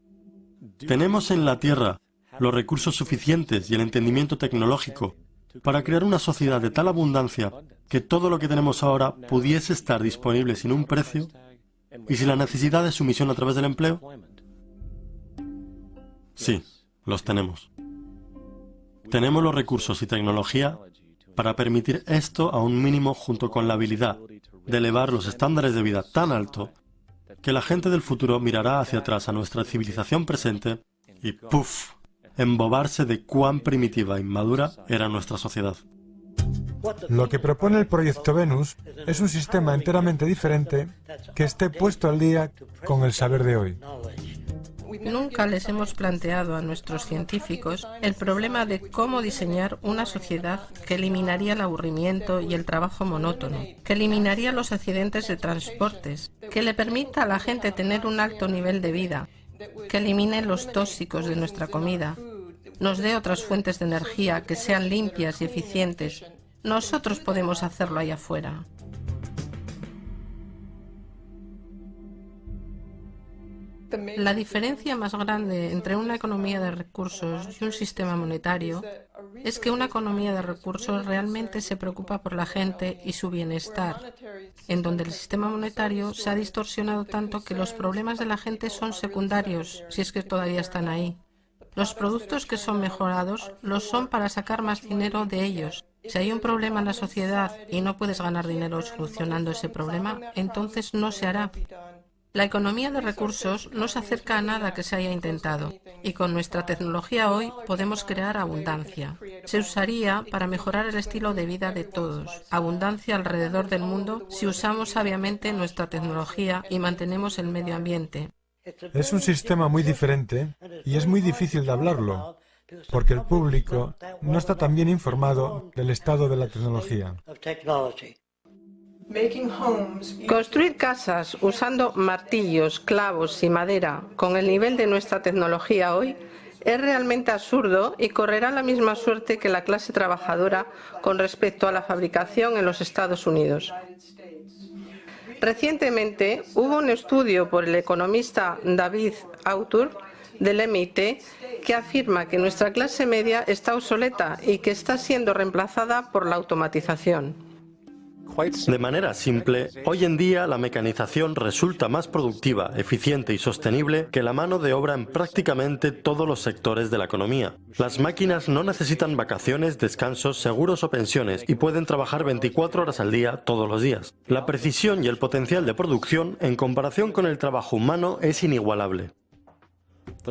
¿Tenemos en la Tierra los recursos suficientes y el entendimiento tecnológico para crear una sociedad de tal abundancia que todo lo que tenemos ahora pudiese estar disponible sin un precio y sin la necesidad de sumisión a través del empleo? Sí, los tenemos. Tenemos los recursos y tecnología para permitir esto a un mínimo junto con la habilidad de elevar los estándares de vida tan alto que la gente del futuro mirará hacia atrás a nuestra civilización presente y ¡puf!, embobarse de cuán primitiva e inmadura era nuestra sociedad. Lo que propone el Proyecto Venus es un sistema enteramente diferente que esté puesto al día con el saber de hoy. Nunca les hemos planteado a nuestros científicos el problema de cómo diseñar una sociedad que eliminaría el aburrimiento y el trabajo monótono, que eliminaría los accidentes de transportes, que le permita a la gente tener un alto nivel de vida, que elimine los tóxicos de nuestra comida, nos dé otras fuentes de energía que sean limpias y eficientes. Nosotros podemos hacerlo allá afuera. La diferencia más grande entre una economía de recursos y un sistema monetario es que una economía de recursos realmente se preocupa por la gente y su bienestar, en donde el sistema monetario se ha distorsionado tanto que los problemas de la gente son secundarios, si es que todavía están ahí. Los productos que son mejorados los son para sacar más dinero de ellos. Si hay un problema en la sociedad y no puedes ganar dinero solucionando ese problema, entonces no se hará. La economía de recursos no se acerca a nada que se haya intentado, y con nuestra tecnología hoy podemos crear abundancia. Se usaría para mejorar el estilo de vida de todos. Abundancia alrededor del mundo si usamos sabiamente nuestra tecnología y mantenemos el medio ambiente. Es un sistema muy diferente y es muy difícil de hablarlo, porque el público no está tan bien informado del estado de la tecnología. Construir casas usando martillos, clavos y madera con el nivel de nuestra tecnología hoy es realmente absurdo y correrá la misma suerte que la clase trabajadora con respecto a la fabricación en los Estados Unidos. Recientemente hubo un estudio por el economista David Autor del MIT que afirma que nuestra clase media está obsoleta y que está siendo reemplazada por la automatización. De manera simple, hoy en día la mecanización resulta más productiva, eficiente y sostenible que la mano de obra en prácticamente todos los sectores de la economía. Las máquinas no necesitan vacaciones, descansos, seguros o pensiones y pueden trabajar 24 horas al día todos los días. La precisión y el potencial de producción en comparación con el trabajo humano es inigualable.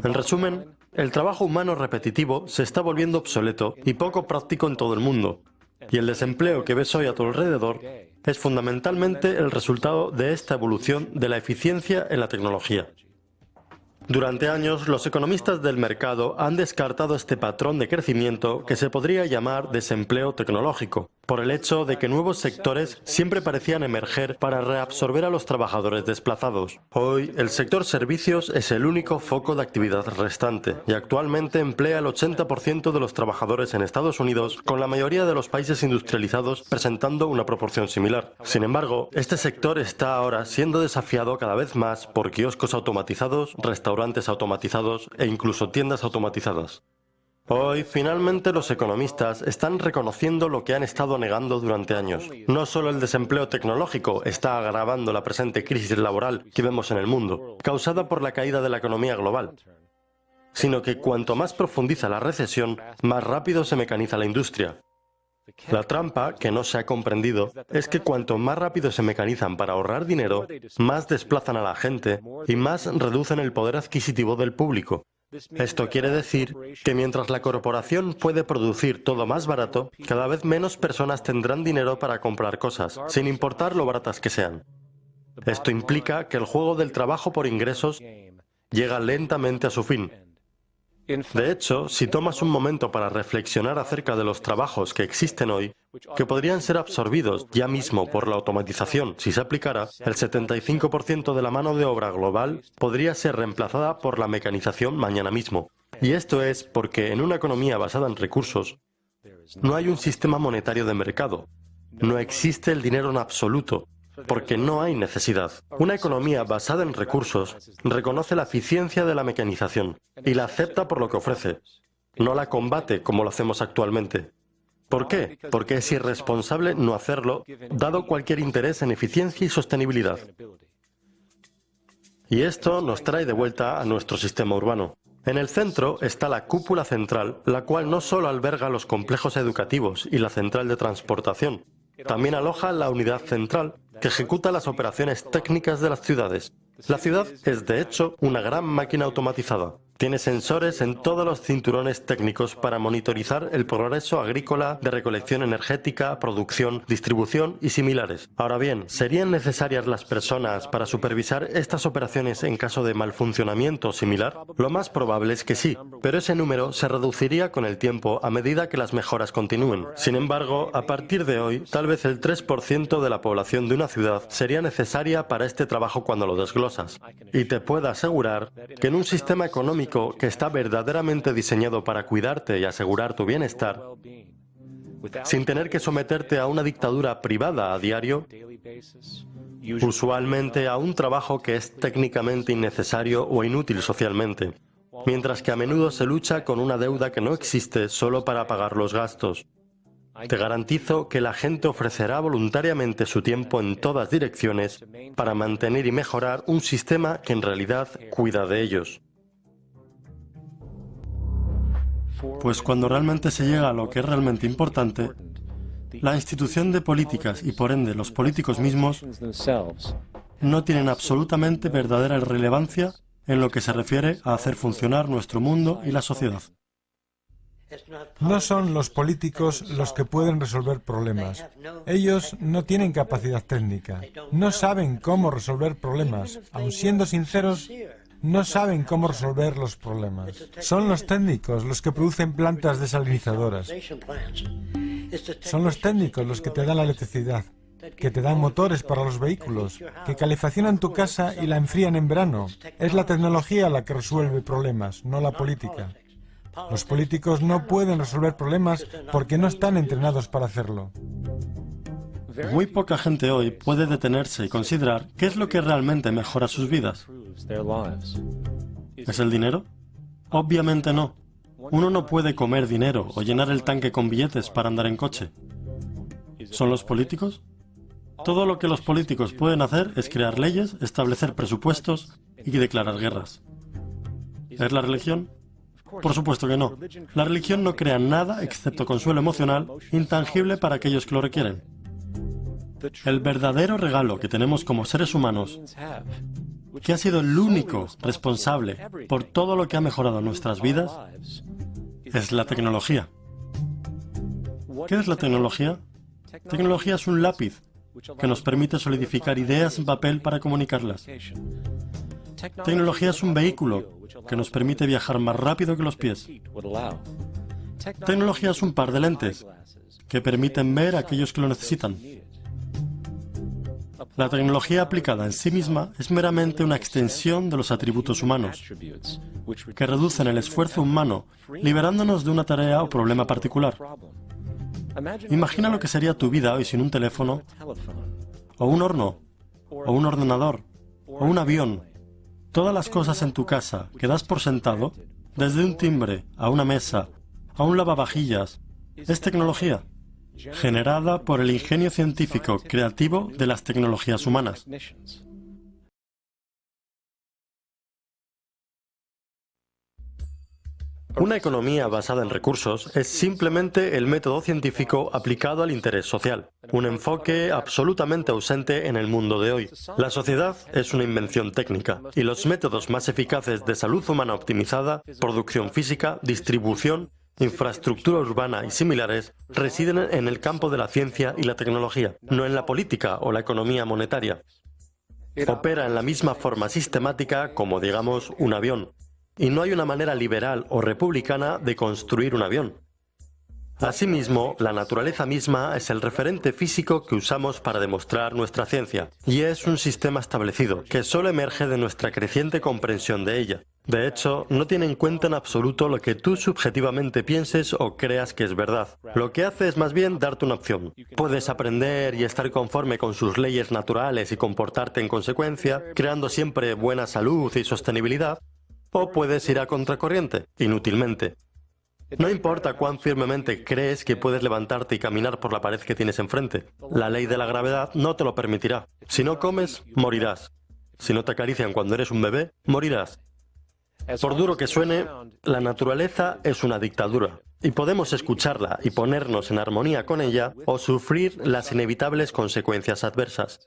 En resumen, el trabajo humano repetitivo se está volviendo obsoleto y poco práctico en todo el mundo. Y el desempleo que ves hoy a tu alrededor es fundamentalmente el resultado de esta evolución de la eficiencia en la tecnología. Durante años, los economistas del mercado han descartado este patrón de crecimiento que se podría llamar desempleo tecnológico. por el hecho de que nuevos sectores siempre parecían emerger para reabsorber a los trabajadores desplazados. Hoy, el sector servicios es el único foco de actividad restante y actualmente emplea el 80% de los trabajadores en Estados Unidos, con la mayoría de los países industrializados presentando una proporción similar. Sin embargo, este sector está ahora siendo desafiado cada vez más por kioscos automatizados, restaurantes automatizados e incluso tiendas automatizadas. Hoy, finalmente, los economistas están reconociendo lo que han estado negando durante años. No solo el desempleo tecnológico está agravando la presente crisis laboral que vemos en el mundo, causada por la caída de la economía global, sino que cuanto más profundiza la recesión, más rápido se mecaniza la industria. La trampa, que no se ha comprendido, es que cuanto más rápido se mecanizan para ahorrar dinero, más desplazan a la gente y más reducen el poder adquisitivo del público. Esto quiere decir que mientras la corporación puede producir todo más barato, cada vez menos personas tendrán dinero para comprar cosas, sin importar lo baratas que sean. Esto implica que el juego del trabajo por ingresos llega lentamente a su fin. De hecho, si tomas un momento para reflexionar acerca de los trabajos que existen hoy, que podrían ser absorbidos ya mismo por la automatización si se aplicara, el 75% de la mano de obra global podría ser reemplazada por la mecanización mañana mismo. Y esto es porque en una economía basada en recursos, no hay un sistema monetario de mercado, no existe el dinero en absoluto, porque no hay necesidad. Una economía basada en recursos reconoce la eficiencia de la mecanización y la acepta por lo que ofrece. No la combate como lo hacemos actualmente. ¿Por qué? Porque es irresponsable no hacerlo, dado cualquier interés en eficiencia y sostenibilidad. Y esto nos trae de vuelta a nuestro sistema urbano. En el centro está la cúpula central, la cual no solo alberga los complejos educativos y la central de transportación, también aloja la unidad central, que ejecuta las operaciones técnicas de las ciudades. La ciudad es, de hecho, una gran máquina automatizada. Tiene sensores en todos los cinturones técnicos para monitorizar el progreso agrícola, de recolección energética, producción, distribución y similares. Ahora bien, ¿serían necesarias las personas para supervisar estas operaciones en caso de mal funcionamiento similar? Lo más probable es que sí, pero ese número se reduciría con el tiempo a medida que las mejoras continúen. Sin embargo, a partir de hoy, tal vez el 3% de la población de una ciudad sería necesaria para este trabajo cuando lo desglosas. Y te puedo asegurar que en un sistema económico que está verdaderamente diseñado para cuidarte y asegurar tu bienestar, sin tener que someterte a una dictadura privada a diario, usualmente a un trabajo que es técnicamente innecesario o inútil socialmente, mientras que a menudo se lucha con una deuda que no existe solo para pagar los gastos. Te garantizo que la gente ofrecerá voluntariamente su tiempo en todas direcciones para mantener y mejorar un sistema que en realidad cuida de ellos. Pues cuando realmente se llega a lo que es realmente importante, la institución de políticas y por ende los políticos mismos no tienen absolutamente verdadera relevancia en lo que se refiere a hacer funcionar nuestro mundo y la sociedad. No son los políticos los que pueden resolver problemas. Ellos no tienen capacidad técnica. No saben cómo resolver problemas. Aun siendo sinceros, no saben cómo resolver los problemas. Son los técnicos los que producen plantas desalinizadoras. Son los técnicos los que te dan la electricidad, que te dan motores para los vehículos, que calefaccionan tu casa y la enfrían en verano. Es la tecnología la que resuelve problemas, no la política. Los políticos no pueden resolver problemas porque no están entrenados para hacerlo. Muy poca gente hoy puede detenerse y considerar qué es lo que realmente mejora sus vidas. ¿Es el dinero? Obviamente no. Uno no puede comer dinero o llenar el tanque con billetes para andar en coche. ¿Son los políticos? Todo lo que los políticos pueden hacer es crear leyes, establecer presupuestos y declarar guerras. ¿Es la religión? Por supuesto que no. La religión no crea nada excepto consuelo emocional intangible para aquellos que lo requieren. El verdadero regalo que tenemos como seres humanos, que ha sido el único responsable por todo lo que ha mejorado nuestras vidas, es la tecnología. ¿Qué es la tecnología? Tecnología es un lápiz que nos permite solidificar ideas en papel para comunicarlas. Tecnología es un vehículo que nos permite viajar más rápido que los pies. Tecnología es un par de lentes que permiten ver a aquellos que lo necesitan. La tecnología aplicada en sí misma es meramente una extensión de los atributos humanos, que reducen el esfuerzo humano, liberándonos de una tarea o problema particular. Imagina lo que sería tu vida hoy sin un teléfono, o un horno, o un ordenador, o un avión. Todas las cosas en tu casa que das por sentado, desde un timbre, a una mesa, a un lavavajillas, es tecnología, generada por el ingenio científico creativo de las tecnologías humanas. Una economía basada en recursos es simplemente el método científico aplicado al interés social, un enfoque absolutamente ausente en el mundo de hoy. La sociedad es una invención técnica y los métodos más eficaces de salud humana optimizada, producción física, distribución, infraestructura urbana y similares residen en el campo de la ciencia y la tecnología, no en la política o la economía monetaria. Opera en la misma forma sistemática como, digamos, un avión. Y no hay una manera liberal o republicana de construir un avión. Asimismo, la naturaleza misma es el referente físico que usamos para demostrar nuestra ciencia, y es un sistema establecido, que solo emerge de nuestra creciente comprensión de ella. De hecho, no tiene en cuenta en absoluto lo que tú subjetivamente pienses o creas que es verdad. Lo que hace es más bien darte una opción. Puedes aprender y estar conforme con sus leyes naturales y comportarte en consecuencia, creando siempre buena salud y sostenibilidad, o puedes ir a contracorriente, inútilmente. No importa cuán firmemente crees que puedes levantarte y caminar por la pared que tienes enfrente. La ley de la gravedad no te lo permitirá. Si no comes, morirás. Si no te acarician cuando eres un bebé, morirás. Por duro que suene, la naturaleza es una dictadura, y podemos escucharla y ponernos en armonía con ella o sufrir las inevitables consecuencias adversas.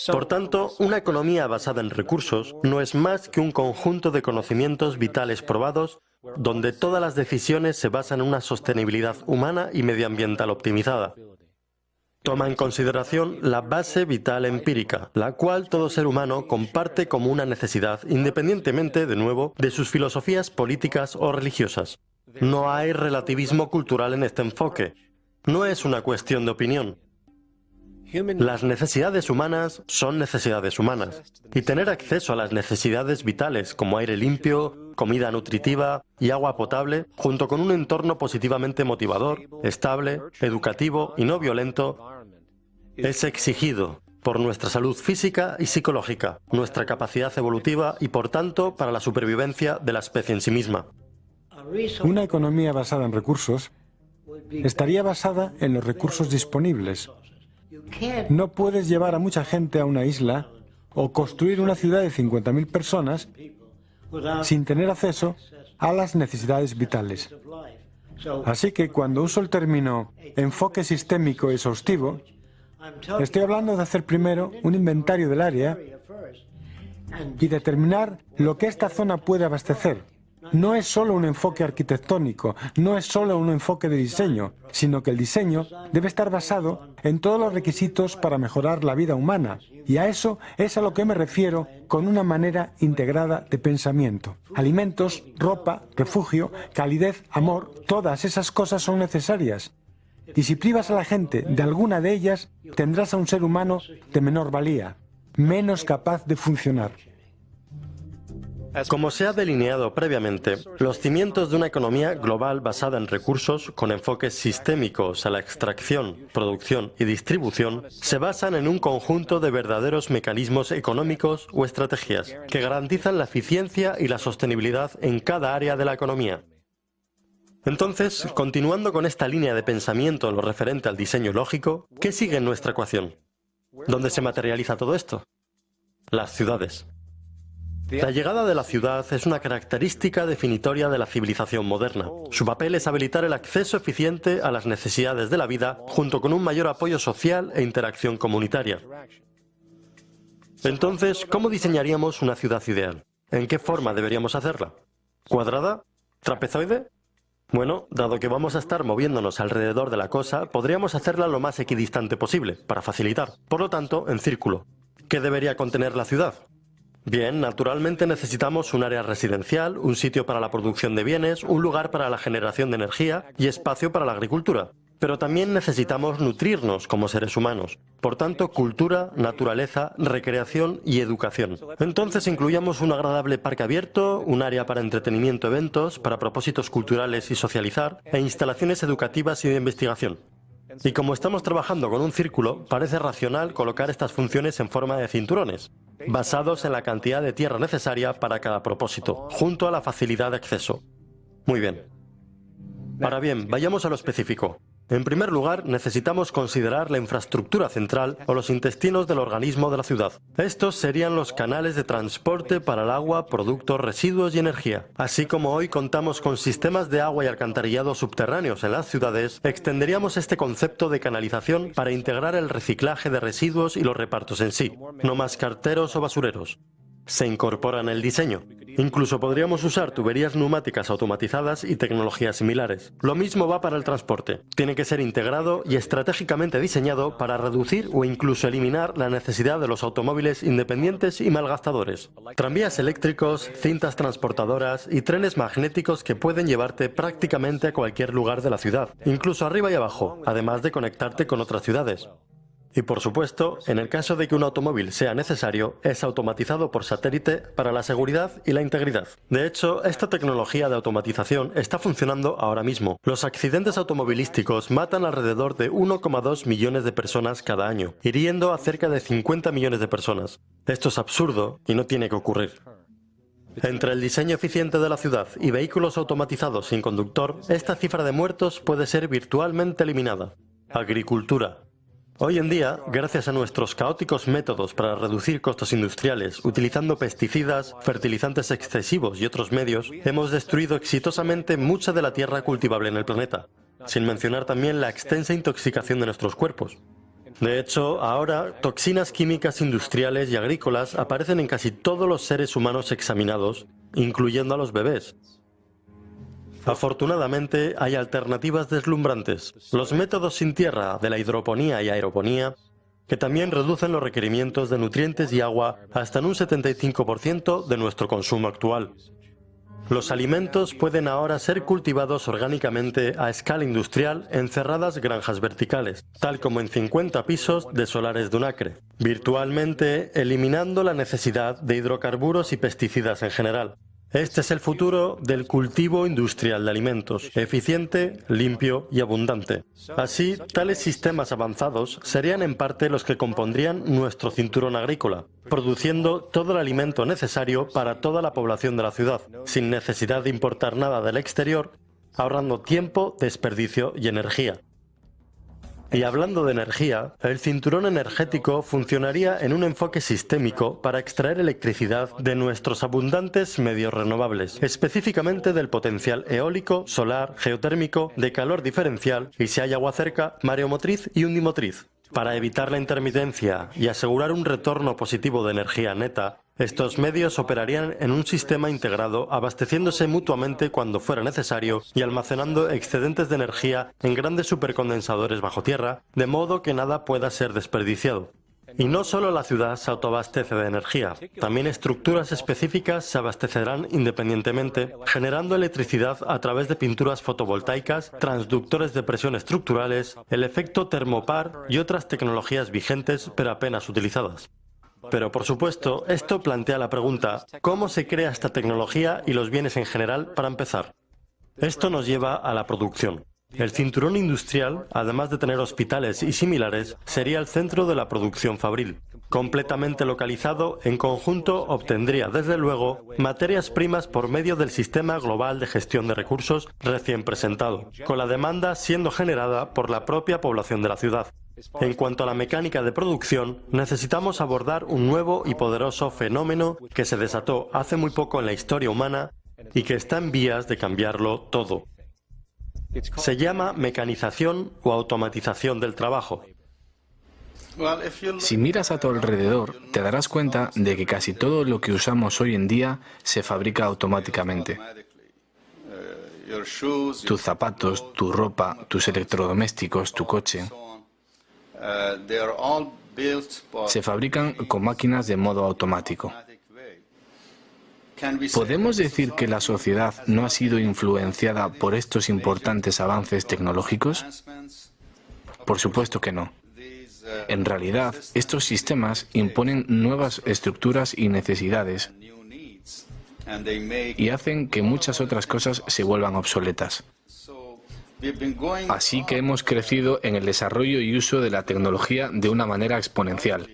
Por tanto, una economía basada en recursos no es más que un conjunto de conocimientos vitales probados donde todas las decisiones se basan en una sostenibilidad humana y medioambiental optimizada. Toma en consideración la base vital empírica, la cual todo ser humano comparte como una necesidad, independientemente, de nuevo, de sus filosofías políticas o religiosas. No hay relativismo cultural en este enfoque. No es una cuestión de opinión. Las necesidades humanas son necesidades humanas, y tener acceso a las necesidades vitales como aire limpio, comida nutritiva y agua potable, junto con un entorno positivamente motivador, estable, educativo y no violento, es exigido por nuestra salud física y psicológica, nuestra capacidad evolutiva y, por tanto, para la supervivencia de la especie en sí misma. Una economía basada en recursos estaría basada en los recursos disponibles. No puedes llevar a mucha gente a una isla o construir una ciudad de 50.000 personas sin tener acceso a las necesidades vitales. Así que cuando uso el término enfoque sistémico exhaustivo, estoy hablando de hacer primero un inventario del área y determinar lo que esta zona puede abastecer. No es solo un enfoque arquitectónico, no es solo un enfoque de diseño, sino que el diseño debe estar basado en todos los requisitos para mejorar la vida humana. Y a eso es a lo que me refiero con una manera integrada de pensamiento. Alimentos, ropa, refugio, calidez, amor, todas esas cosas son necesarias. Y si privas a la gente de alguna de ellas, tendrás a un ser humano de menor valía, menos capaz de funcionar. Como se ha delineado previamente, los cimientos de una economía global basada en recursos con enfoques sistémicos a la extracción, producción y distribución se basan en un conjunto de verdaderos mecanismos económicos o estrategias que garantizan la eficiencia y la sostenibilidad en cada área de la economía. Entonces, continuando con esta línea de pensamiento en lo referente al diseño lógico, ¿qué sigue en nuestra ecuación? ¿Dónde se materializa todo esto? Las ciudades. La llegada de la ciudad es una característica definitoria de la civilización moderna. Su papel es habilitar el acceso eficiente a las necesidades de la vida, junto con un mayor apoyo social e interacción comunitaria. Entonces, ¿cómo diseñaríamos una ciudad ideal? ¿En qué forma deberíamos hacerla? ¿Cuadrada? ¿Trapezoide? Bueno, dado que vamos a estar moviéndonos alrededor de la cosa, podríamos hacerla lo más equidistante posible, para facilitar. Por lo tanto, en círculo. ¿Qué debería contener la ciudad? Bien, naturalmente necesitamos un área residencial, un sitio para la producción de bienes, un lugar para la generación de energía y espacio para la agricultura. Pero también necesitamos nutrirnos como seres humanos. Por tanto, cultura, naturaleza, recreación y educación. Entonces incluyamos un agradable parque abierto, un área para entretenimiento, eventos, para propósitos culturales y socializar, e instalaciones educativas y de investigación. Y como estamos trabajando con un círculo, parece racional colocar estas funciones en forma de cinturones, basados en la cantidad de tierra necesaria para cada propósito, junto a la facilidad de acceso. Muy bien. Ahora bien, vayamos a lo específico. En primer lugar, necesitamos considerar la infraestructura central o los intestinos del organismo de la ciudad. Estos serían los canales de transporte para el agua, productos, residuos y energía. Así como hoy contamos con sistemas de agua y alcantarillado subterráneos en las ciudades, extenderíamos este concepto de canalización para integrar el reciclaje de residuos y los repartos en sí, no más carteros o basureros. Se incorpora en el diseño. Incluso podríamos usar tuberías neumáticas automatizadas y tecnologías similares. Lo mismo va para el transporte. Tiene que ser integrado y estratégicamente diseñado para reducir o incluso eliminar la necesidad de los automóviles independientes y malgastadores. Tranvías eléctricos, cintas transportadoras y trenes magnéticos que pueden llevarte prácticamente a cualquier lugar de la ciudad, incluso arriba y abajo, además de conectarte con otras ciudades. Y por supuesto, en el caso de que un automóvil sea necesario, es automatizado por satélite para la seguridad y la integridad. De hecho, esta tecnología de automatización está funcionando ahora mismo. Los accidentes automovilísticos matan alrededor de 1,2 millones de personas cada año, hiriendo a cerca de 50 millones de personas. Esto es absurdo y no tiene que ocurrir. Entre el diseño eficiente de la ciudad y vehículos automatizados sin conductor, esta cifra de muertos puede ser virtualmente eliminada. Agricultura. Hoy en día, gracias a nuestros caóticos métodos para reducir costos industriales, utilizando pesticidas, fertilizantes excesivos y otros medios, hemos destruido exitosamente mucha de la tierra cultivable en el planeta, sin mencionar también la extensa intoxicación de nuestros cuerpos. De hecho, ahora, toxinas químicas industriales y agrícolas aparecen en casi todos los seres humanos examinados, incluyendo a los bebés. Afortunadamente, hay alternativas deslumbrantes. Los métodos sin tierra de la hidroponía y aeroponía, que también reducen los requerimientos de nutrientes y agua hasta en un 75% de nuestro consumo actual. Los alimentos pueden ahora ser cultivados orgánicamente a escala industrial en cerradas granjas verticales, tal como en 50 pisos de solares de un acre, virtualmente eliminando la necesidad de hidrocarburos y pesticidas en general. Este es el futuro del cultivo industrial de alimentos, eficiente, limpio y abundante. Así, tales sistemas avanzados serían en parte los que compondrían nuestro cinturón agrícola, produciendo todo el alimento necesario para toda la población de la ciudad, sin necesidad de importar nada del exterior, ahorrando tiempo, desperdicio y energía. Y hablando de energía, el cinturón energético funcionaría en un enfoque sistémico para extraer electricidad de nuestros abundantes medios renovables, específicamente del potencial eólico, solar, geotérmico, de calor diferencial y, si hay agua cerca, mareomotriz y undimotriz. Para evitar la intermitencia y asegurar un retorno positivo de energía neta, estos medios operarían en un sistema integrado, abasteciéndose mutuamente cuando fuera necesario y almacenando excedentes de energía en grandes supercondensadores bajo tierra, de modo que nada pueda ser desperdiciado. Y no solo la ciudad se autoabastece de energía, también estructuras específicas se abastecerán independientemente, generando electricidad a través de pinturas fotovoltaicas, transductores de presión estructurales, el efecto termopar y otras tecnologías vigentes pero apenas utilizadas. Pero por supuesto, esto plantea la pregunta, ¿cómo se crea esta tecnología y los bienes en general para empezar? Esto nos lleva a la producción. El cinturón industrial, además de tener hospitales y similares, sería el centro de la producción fabril. Completamente localizado, en conjunto obtendría, desde luego, materias primas por medio del sistema global de gestión de recursos recién presentado, con la demanda siendo generada por la propia población de la ciudad. En cuanto a la mecánica de producción, necesitamos abordar un nuevo y poderoso fenómeno que se desató hace muy poco en la historia humana y que está en vías de cambiarlo todo. Se llama mecanización o automatización del trabajo. Si miras a tu alrededor, te darás cuenta de que casi todo lo que usamos hoy en día se fabrica automáticamente. Tus zapatos, tu ropa, tus electrodomésticos, tu coche, se fabrican con máquinas de modo automático. ¿Podemos decir que la sociedad no ha sido influenciada por estos importantes avances tecnológicos? Por supuesto que no. En realidad, estos sistemas imponen nuevas estructuras y necesidades y hacen que muchas otras cosas se vuelvan obsoletas. Así que hemos crecido en el desarrollo y uso de la tecnología de una manera exponencial.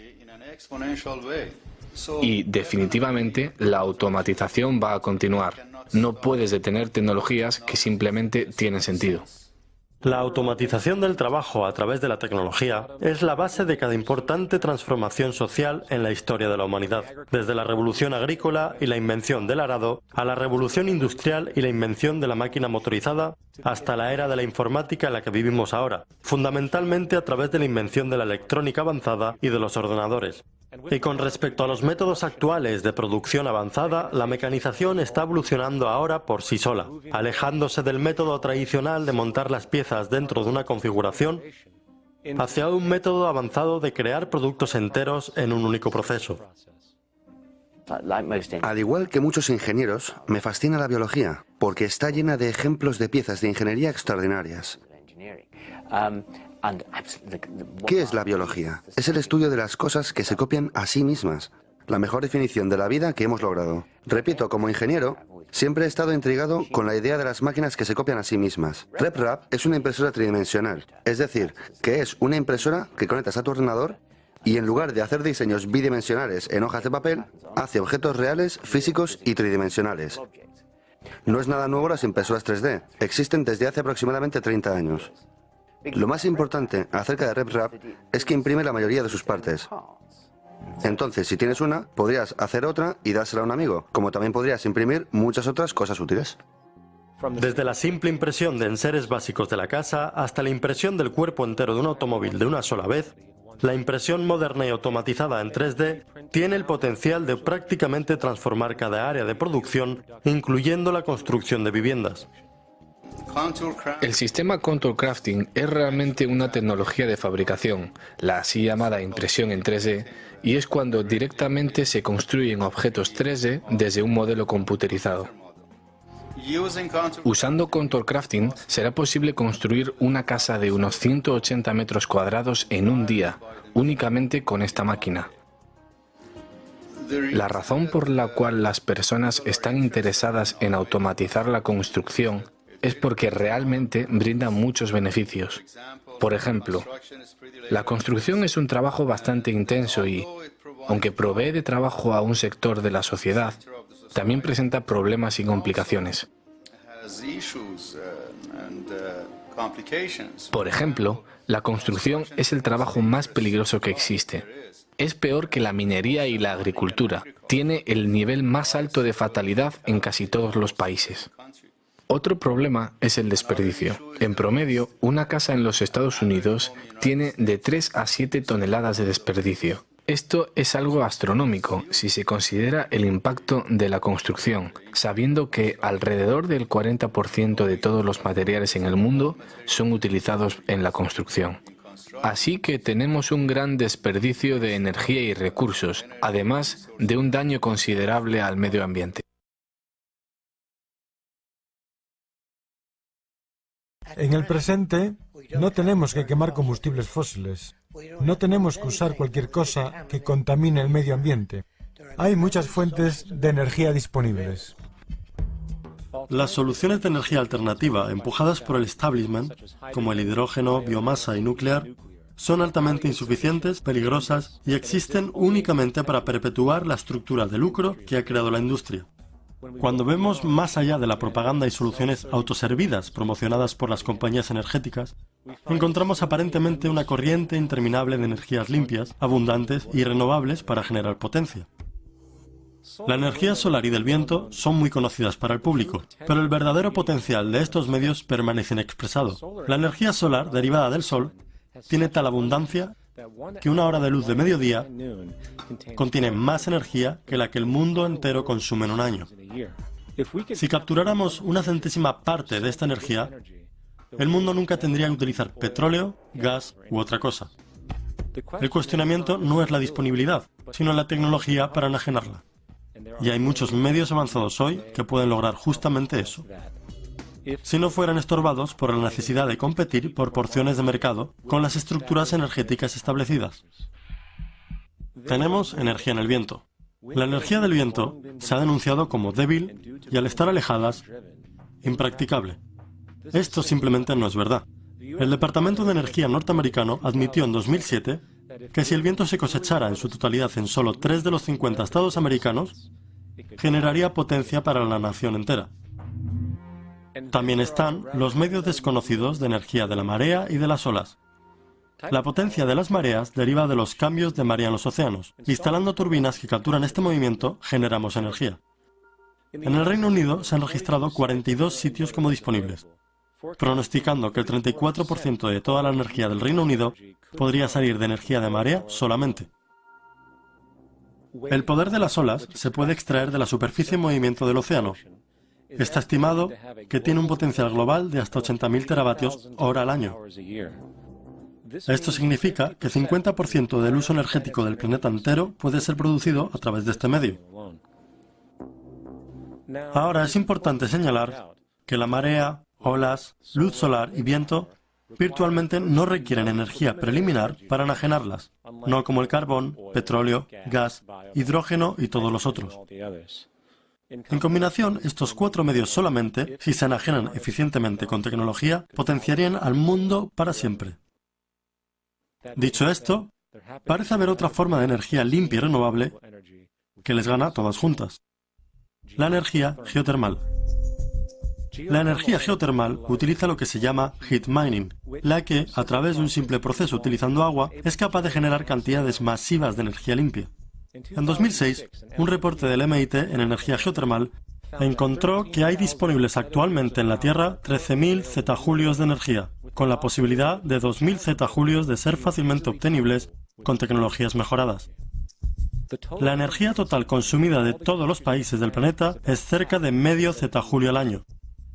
Y definitivamente la automatización va a continuar. No puedes detener tecnologías que simplemente tienen sentido. La automatización del trabajo a través de la tecnología es la base de cada importante transformación social en la historia de la humanidad, desde la revolución agrícola y la invención del arado, a la revolución industrial y la invención de la máquina motorizada, hasta la era de la informática en la que vivimos ahora, fundamentalmente a través de la invención de la electrónica avanzada y de los ordenadores. Y con respecto a los métodos actuales de producción avanzada, la mecanización está evolucionando ahora por sí sola, alejándose del método tradicional de montar las piezas dentro de una configuración hacia un método avanzado de crear productos enteros en un único proceso. Al igual que muchos ingenieros, me fascina la biología, porque está llena de ejemplos de piezas de ingeniería extraordinarias. ¿Qué es la biología? Es el estudio de las cosas que se copian a sí mismas. La mejor definición de la vida que hemos logrado. Repito, como ingeniero, siempre he estado intrigado con la idea de las máquinas que se copian a sí mismas. RepRap es una impresora tridimensional, es decir, que es una impresora que conectas a tu ordenador y en lugar de hacer diseños bidimensionales en hojas de papel, hace objetos reales, físicos y tridimensionales. No es nada nuevo las impresoras 3D, existen desde hace aproximadamente 30 años. Lo más importante acerca de RepRap es que imprime la mayoría de sus partes. Entonces, si tienes una, podrías hacer otra y dársela a un amigo, como también podrías imprimir muchas otras cosas útiles. Desde la simple impresión de enseres básicos de la casa hasta la impresión del cuerpo entero de un automóvil de una sola vez, la impresión moderna y automatizada en 3D tiene el potencial de prácticamente transformar cada área de producción, incluyendo la construcción de viviendas. El sistema Contour Crafting es realmente una tecnología de fabricación, la así llamada impresión en 3D, y es cuando directamente se construyen objetos 3D desde un modelo computerizado. Usando Contour Crafting será posible construir una casa de unos 180 metros cuadrados en un día, únicamente con esta máquina. La razón por la cual las personas están interesadas en automatizar la construcción es porque realmente brinda muchos beneficios. Por ejemplo, la construcción es un trabajo bastante intenso y, aunque provee de trabajo a un sector de la sociedad, también presenta problemas y complicaciones. Por ejemplo, la construcción es el trabajo más peligroso que existe. Es peor que la minería y la agricultura. Tiene el nivel más alto de fatalidad en casi todos los países. Otro problema es el desperdicio. En promedio, una casa en los Estados Unidos tiene de 3 a 7 toneladas de desperdicio. Esto es algo astronómico si se considera el impacto de la construcción, sabiendo que alrededor del 40% de todos los materiales en el mundo son utilizados en la construcción. Así que tenemos un gran desperdicio de energía y recursos, además de un daño considerable al medio ambiente. En el presente, no tenemos que quemar combustibles fósiles. No tenemos que usar cualquier cosa que contamine el medio ambiente. Hay muchas fuentes de energía disponibles. Las soluciones de energía alternativa empujadas por el establishment, como el hidrógeno, biomasa y nuclear, son altamente insuficientes, peligrosas y existen únicamente para perpetuar la estructura de lucro que ha creado la industria. Cuando vemos más allá de la propaganda y soluciones autoservidas promocionadas por las compañías energéticas, encontramos aparentemente una corriente interminable de energías limpias, abundantes y renovables para generar potencia. La energía solar y del viento son muy conocidas para el público, pero el verdadero potencial de estos medios permanece inexpresado. La energía solar derivada del sol tiene tal abundancia que una hora de luz de mediodía contiene más energía que la que el mundo entero consume en un año. Si capturáramos una centésima parte de esta energía, el mundo nunca tendría que utilizar petróleo, gas u otra cosa. El cuestionamiento no es la disponibilidad, sino la tecnología para enajenarla. Y hay muchos medios avanzados hoy que pueden lograr justamente eso. si no fueran estorbados por la necesidad de competir por porciones de mercado con las estructuras energéticas establecidas. Tenemos energía en el viento. La energía del viento se ha denunciado como débil y, al estar alejadas, impracticable. Esto simplemente no es verdad. El Departamento de Energía norteamericano admitió en 2007 que si el viento se cosechara en su totalidad en solo 3 de los 50 estados americanos, generaría potencia para la nación entera. También están los medios desconocidos de energía de la marea y de las olas. La potencia de las mareas deriva de los cambios de marea en los océanos. Instalando turbinas que capturan este movimiento, generamos energía. En el Reino Unido se han registrado 42 sitios como disponibles, pronosticando que el 34% de toda la energía del Reino Unido podría salir de energía de marea solamente. El poder de las olas se puede extraer de la superficie en movimiento del océano. Está estimado que tiene un potencial global de hasta 80.000 teravatios hora al año. Esto significa que 50% del uso energético del planeta entero puede ser producido a través de este medio. Ahora es importante señalar que la marea, olas, luz solar y viento virtualmente no requieren energía preliminar para enajenarlas, no como el carbón, petróleo, gas, hidrógeno y todos los otros. En combinación, estos 4 medios solamente, si se enajenan eficientemente con tecnología, potenciarían al mundo para siempre. Dicho esto, parece haber otra forma de energía limpia y renovable que les gana todas juntas: la energía geotermal. La energía geotermal utiliza lo que se llama heat mining, la que, a través de un simple proceso utilizando agua, es capaz de generar cantidades masivas de energía limpia. En 2006, un reporte del MIT en energía geotermal encontró que hay disponibles actualmente en la Tierra 13.000 zetajulios de energía, con la posibilidad de 2.000 zetajulios de ser fácilmente obtenibles con tecnologías mejoradas. La energía total consumida de todos los países del planeta es cerca de medio zetajulio al año.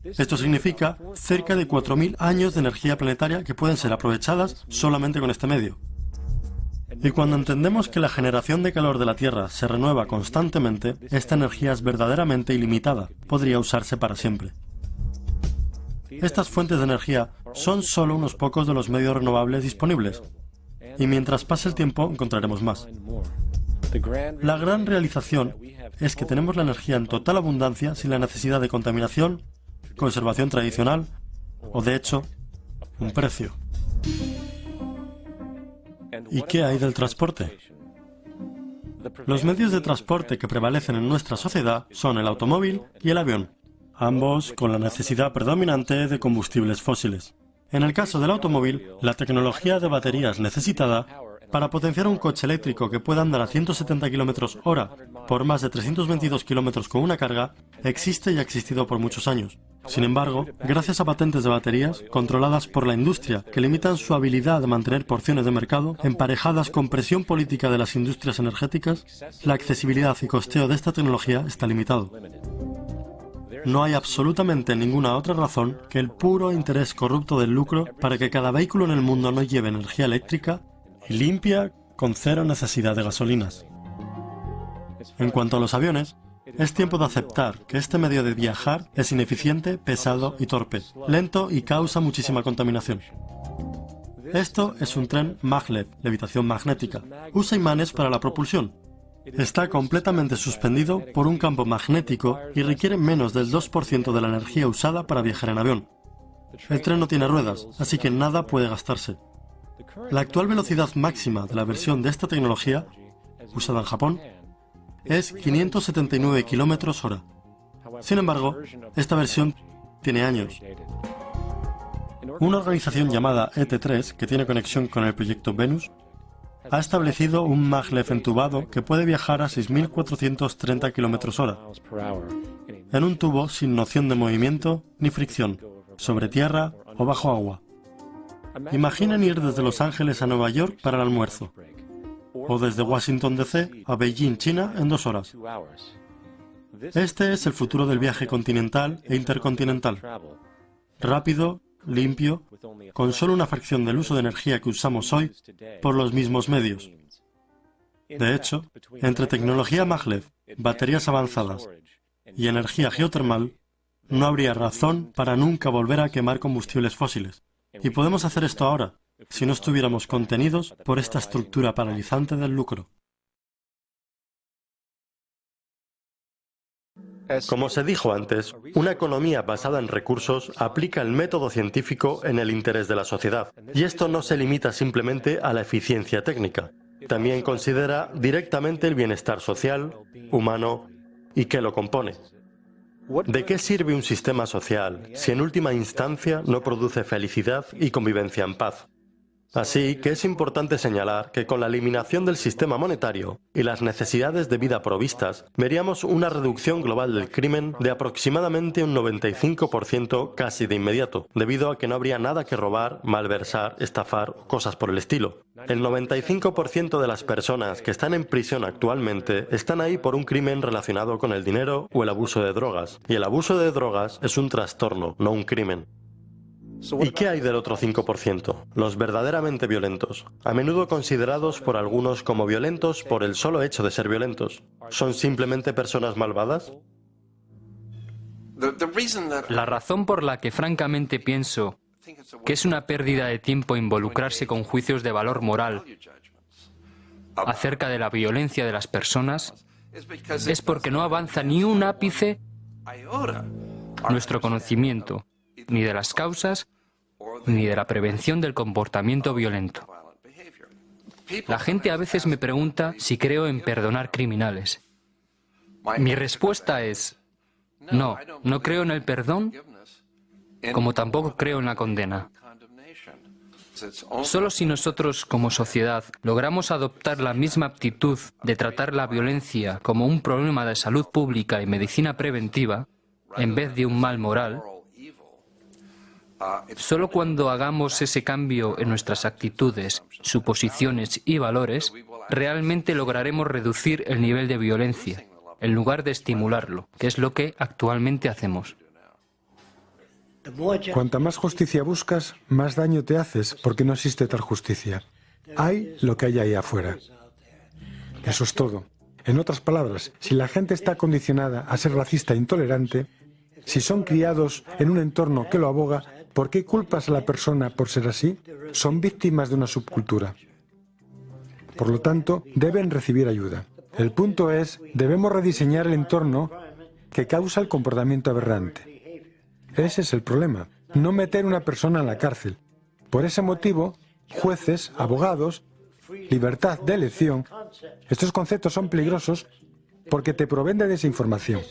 Esto significa cerca de 4.000 años de energía planetaria que pueden ser aprovechadas solamente con este medio. Y cuando entendemos que la generación de calor de la Tierra se renueva constantemente, esta energía es verdaderamente ilimitada, podría usarse para siempre. Estas fuentes de energía son solo unos pocos de los medios renovables disponibles, y mientras pase el tiempo encontraremos más. La gran realización es que tenemos la energía en total abundancia sin la necesidad de contaminación, conservación tradicional o, de hecho, un precio. ¿Y qué hay del transporte? Los medios de transporte que prevalecen en nuestra sociedad son el automóvil y el avión, ambos con la necesidad predominante de combustibles fósiles. En el caso del automóvil, la tecnología de baterías necesitada para potenciar un coche eléctrico que pueda andar a 170 km/h por más de 322 km con una carga existe y ha existido por muchos años. Sin embargo, gracias a patentes de baterías controladas por la industria que limitan su habilidad de mantener porciones de mercado, emparejadas con presión política de las industrias energéticas, la accesibilidad y costeo de esta tecnología está limitado. No hay absolutamente ninguna otra razón que el puro interés corrupto del lucro para que cada vehículo en el mundo no lleve energía eléctrica y limpia con cero necesidad de gasolinas. En cuanto a los aviones, es tiempo de aceptar que este medio de viajar es ineficiente, pesado y torpe, lento y causa muchísima contaminación. Esto es un tren maglev, levitación magnética. Usa imanes para la propulsión. Está completamente suspendido por un campo magnético y requiere menos del 2% de la energía usada para viajar en avión. El tren no tiene ruedas, así que nada puede gastarse. La actual velocidad máxima de la versión de esta tecnología, usada en Japón, es 579 km/h. Sin embargo, esta versión tiene años. Una organización llamada ET3, que tiene conexión con el proyecto Venus, ha establecido un maglev entubado que puede viajar a 6.430 km/h, en un tubo sin noción de movimiento ni fricción, sobre tierra o bajo agua. Imaginen ir desde Los Ángeles a Nueva York para el almuerzo, o desde Washington DC a Beijing, China, en 2 horas. Este es el futuro del viaje continental e intercontinental. Rápido, limpio, con solo una fracción del uso de energía que usamos hoy por los mismos medios. De hecho, entre tecnología maglev, baterías avanzadas y energía geotermal, no habría razón para nunca volver a quemar combustibles fósiles. Y podemos hacer esto ahora, si no estuviéramos contenidos por esta estructura paralizante del lucro. Como se dijo antes, una economía basada en recursos aplica el método científico en el interés de la sociedad. Y esto no se limita simplemente a la eficiencia técnica. También considera directamente el bienestar social, humano y qué lo compone. ¿De qué sirve un sistema social si en última instancia no produce felicidad y convivencia en paz? Así que es importante señalar que con la eliminación del sistema monetario y las necesidades de vida provistas, veríamos una reducción global del crimen de aproximadamente un 95% casi de inmediato, debido a que no habría nada que robar, malversar, estafar o cosas por el estilo. El 95% de las personas que están en prisión actualmente están ahí por un crimen relacionado con el dinero o el abuso de drogas, y el abuso de drogas es un trastorno, no un crimen. ¿Y qué hay del otro 5%? Los verdaderamente violentos, a menudo considerados por algunos como violentos por el solo hecho de ser violentos. ¿Son simplemente personas malvadas? La razón por la que francamente pienso que es una pérdida de tiempo involucrarse con juicios de valor moral acerca de la violencia de las personas es porque no avanza ni un ápice nuestro conocimiento, ni de las causas, ni de la prevención del comportamiento violento. La gente a veces me pregunta si creo en perdonar criminales. Mi respuesta es, no, no creo en el perdón, como tampoco creo en la condena. Solo si nosotros, como sociedad, logramos adoptar la misma actitud de tratar la violencia como un problema de salud pública y medicina preventiva, en vez de un mal moral, solo cuando hagamos ese cambio en nuestras actitudes, suposiciones y valores, realmente lograremos reducir el nivel de violencia, en lugar de estimularlo, que es lo que actualmente hacemos. Cuanta más justicia buscas, más daño te haces, porque no existe tal justicia. Hay lo que hay ahí afuera. Eso es todo. En otras palabras, si la gente está condicionada a ser racista e intolerante, si son criados en un entorno que lo aboga, ¿por qué culpas a la persona por ser así? Son víctimas de una subcultura. Por lo tanto, deben recibir ayuda. El punto es, debemos rediseñar el entorno que causa el comportamiento aberrante. Ese es el problema, no meter a una persona en la cárcel. Por ese motivo, jueces, abogados, libertad de elección, estos conceptos son peligrosos porque te proveen de desinformación.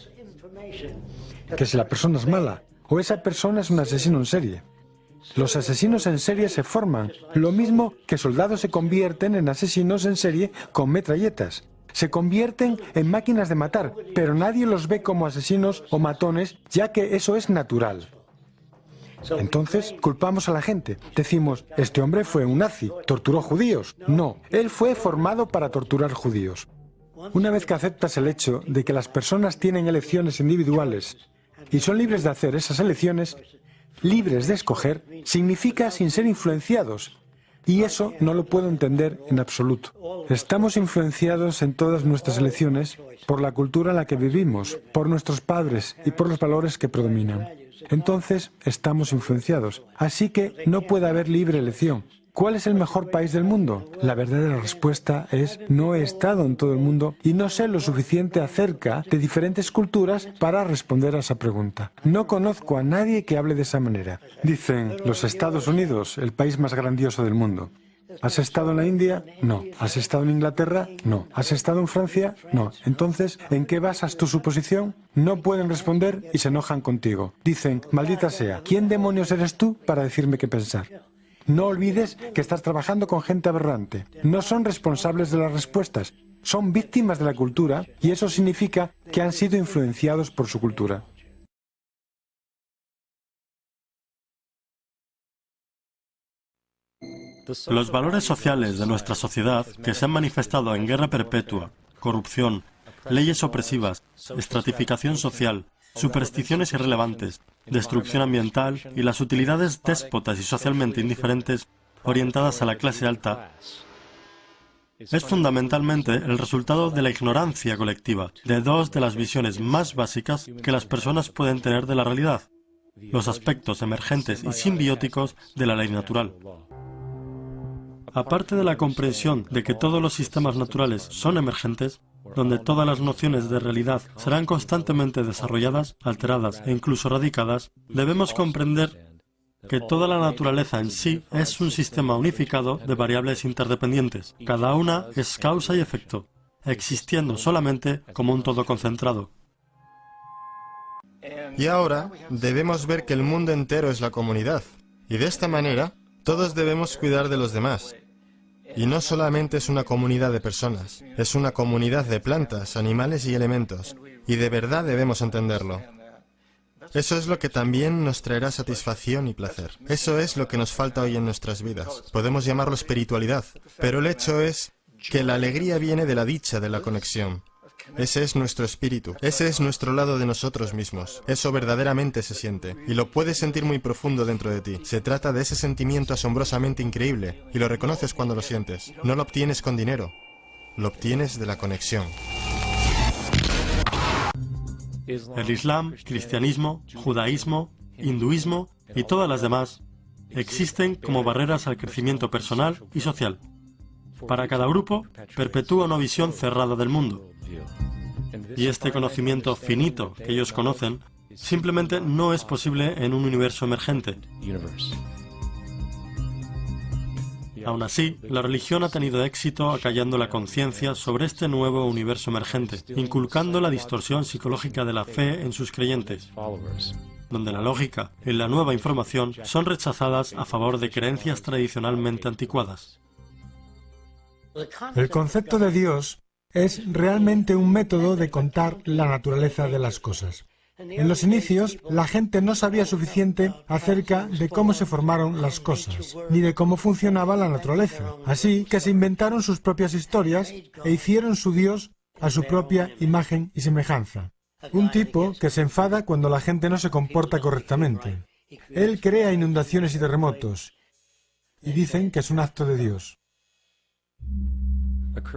Que si la persona es mala, o esa persona es un asesino en serie. Los asesinos en serie se forman, lo mismo que soldados se convierten en asesinos en serie con metralletas. Se convierten en máquinas de matar, pero nadie los ve como asesinos o matones, ya que eso es natural. Entonces, culpamos a la gente. Decimos, este hombre fue un nazi, torturó judíos. No, él fue formado para torturar judíos. Una vez que aceptas el hecho de que las personas tienen elecciones individuales y son libres de hacer esas elecciones, libres de escoger, significa sin ser influenciados. Y eso no lo puedo entender en absoluto. Estamos influenciados en todas nuestras elecciones por la cultura en la que vivimos, por nuestros padres y por los valores que predominan. Entonces, estamos influenciados. Así que no puede haber libre elección. ¿Cuál es el mejor país del mundo? La verdadera respuesta es, no he estado en todo el mundo y no sé lo suficiente acerca de diferentes culturas para responder a esa pregunta. No conozco a nadie que hable de esa manera. Dicen, los Estados Unidos, el país más grandioso del mundo. ¿Has estado en la India? No. ¿Has estado en Inglaterra? No. ¿Has estado en Francia? No. Entonces, ¿en qué basas tu suposición? No pueden responder y se enojan contigo. Dicen, maldita sea, ¿quién demonios eres tú para decirme qué pensar? No olvides que estás trabajando con gente aberrante. No son responsables de las respuestas, son víctimas de la cultura y eso significa que han sido influenciados por su cultura. Los valores sociales de nuestra sociedad, que se han manifestado en guerra perpetua, corrupción, leyes opresivas, estratificación social, supersticiones irrelevantes, destrucción ambiental y las utilidades déspotas y socialmente indiferentes orientadas a la clase alta, es fundamentalmente el resultado de la ignorancia colectiva, de dos de las visiones más básicas que las personas pueden tener de la realidad, los aspectos emergentes y simbióticos de la ley natural. Aparte de la comprensión de que todos los sistemas naturales son emergentes, donde todas las nociones de realidad serán constantemente desarrolladas, alteradas e incluso radicadas, debemos comprender que toda la naturaleza en sí es un sistema unificado de variables interdependientes. Cada una es causa y efecto, existiendo solamente como un todo concentrado. Y ahora debemos ver que el mundo entero es la comunidad. Y de esta manera, todos debemos cuidar de los demás. Y no solamente es una comunidad de personas, es una comunidad de plantas, animales y elementos. Y de verdad debemos entenderlo. Eso es lo que también nos traerá satisfacción y placer. Eso es lo que nos falta hoy en nuestras vidas. Podemos llamarlo espiritualidad, pero el hecho es que la alegría viene de la dicha de la conexión. Ese es nuestro espíritu, ese es nuestro lado de nosotros mismos. Eso verdaderamente se siente, y lo puedes sentir muy profundo dentro de ti. Se trata de ese sentimiento asombrosamente increíble, y lo reconoces cuando lo sientes. No lo obtienes con dinero, lo obtienes de la conexión. El Islam, cristianismo, judaísmo, hinduismo y todas las demás existen como barreras al crecimiento personal y social. Para cada grupo, perpetúa una visión cerrada del mundo. Y este conocimiento finito que ellos conocen simplemente no es posible en un universo emergente. Aún así, la religión ha tenido éxito acallando la conciencia sobre este nuevo universo emergente, inculcando la distorsión psicológica de la fe en sus creyentes, donde la lógica y la nueva información son rechazadas a favor de creencias tradicionalmente anticuadas. El concepto de Dios es realmente un método de contar la naturaleza de las cosas. En los inicios, la gente no sabía suficiente acerca de cómo se formaron las cosas, ni de cómo funcionaba la naturaleza. Así que se inventaron sus propias historias e hicieron su Dios a su propia imagen y semejanza. Un tipo que se enfada cuando la gente no se comporta correctamente. Él crea inundaciones y terremotos, y dicen que es un acto de Dios.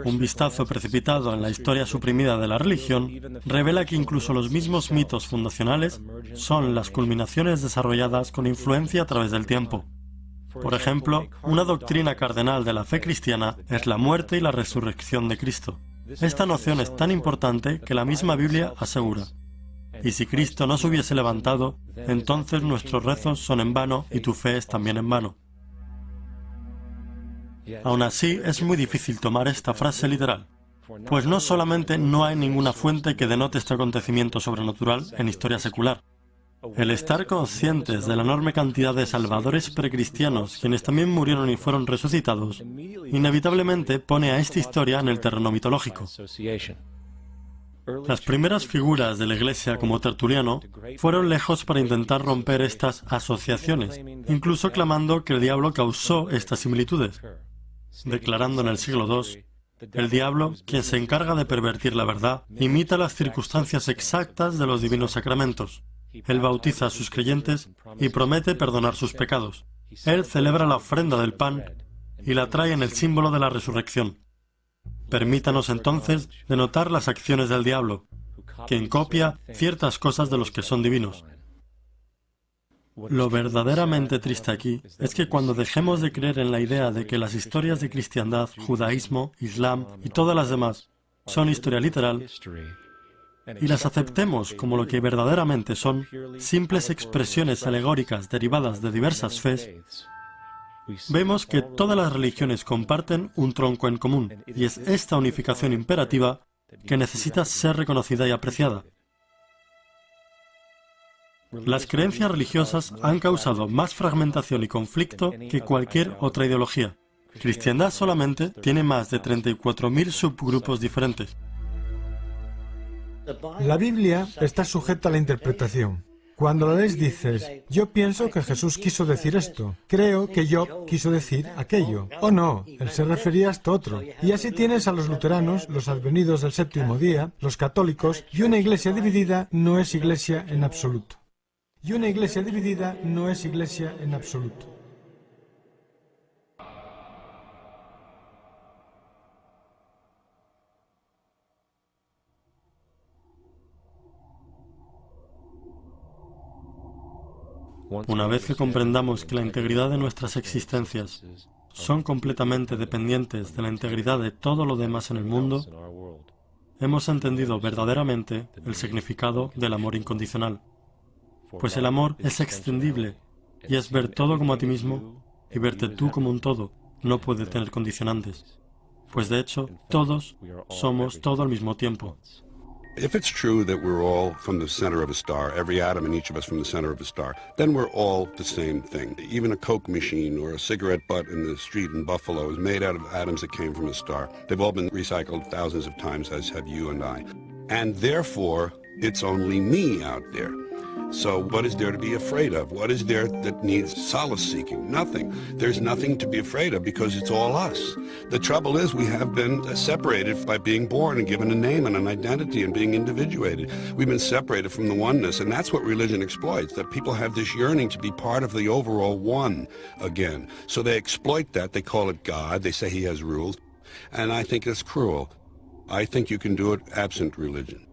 Un vistazo precipitado en la historia suprimida de la religión revela que incluso los mismos mitos fundacionales son las culminaciones desarrolladas con influencia a través del tiempo. Por ejemplo, una doctrina cardenal de la fe cristiana es la muerte y la resurrección de Cristo. Esta noción es tan importante que la misma Biblia asegura: y si Cristo no se hubiese levantado, entonces nuestros rezos son en vano y tu fe es también en vano. Aún así, es muy difícil tomar esta frase literal, pues no solamente no hay ninguna fuente que denote este acontecimiento sobrenatural en historia secular. El estar conscientes de la enorme cantidad de salvadores precristianos, quienes también murieron y fueron resucitados, inevitablemente pone a esta historia en el terreno mitológico. Las primeras figuras de la Iglesia, como Tertuliano, fueron lejos para intentar romper estas asociaciones, incluso clamando que el diablo causó estas similitudes, declarando en el siglo II: el diablo, quien se encarga de pervertir la verdad, imita las circunstancias exactas de los divinos sacramentos. Él bautiza a sus creyentes y promete perdonar sus pecados. Él celebra la ofrenda del pan y la trae en el símbolo de la resurrección. Permítanos entonces denotar las acciones del diablo, quien copia ciertas cosas de los que son divinos. Lo verdaderamente triste aquí es que cuando dejemos de creer en la idea de que las historias de cristiandad, judaísmo, islam y todas las demás son historia literal, y las aceptemos como lo que verdaderamente son, simples expresiones alegóricas derivadas de diversas fes, vemos que todas las religiones comparten un tronco en común, y es esta unificación imperativa que necesita ser reconocida y apreciada. Las creencias religiosas han causado más fragmentación y conflicto que cualquier otra ideología. Cristiandad solamente tiene más de 34.000 subgrupos diferentes. La Biblia está sujeta a la interpretación. Cuando la lees dices: yo pienso que Jesús quiso decir esto, creo que Job quiso decir aquello, o no, él se refería a esto otro. Y así tienes a los luteranos, los advenidos del séptimo día, los católicos, y una iglesia dividida no es iglesia en absoluto. Y una iglesia dividida no es iglesia en absoluto. Una vez que comprendamos que la integridad de nuestras existencias son completamente dependientes de la integridad de todo lo demás en el mundo, hemos entendido verdaderamente el significado del amor incondicional. Pues el amor es extendible y es ver todo como a ti mismo, y verte tú como un todo no puede tener condicionantes. Pues de hecho, todos somos todo al mismo tiempo. If it's true that we're all from the center of a star, every atom in each of us from the center of a star, then we're all the same thing. Even a Coke machine or a cigarette butt in the street in Buffalo is made out of atoms that came from a star. They've all been recycled thousands of times, as have you and I. And therefore, it's only me out there. So what is there to be afraid of? What is there that needs solace-seeking? Nothing. There's nothing to be afraid of because it's all us. The trouble is we have been separated by being born and given a name and an identity and being individuated. We've been separated from the oneness, and that's what religion exploits, that people have this yearning to be part of the overall one again. So they exploit that. They call it God. They say he has rules. And I think it's cruel. I think you can do it absent religion.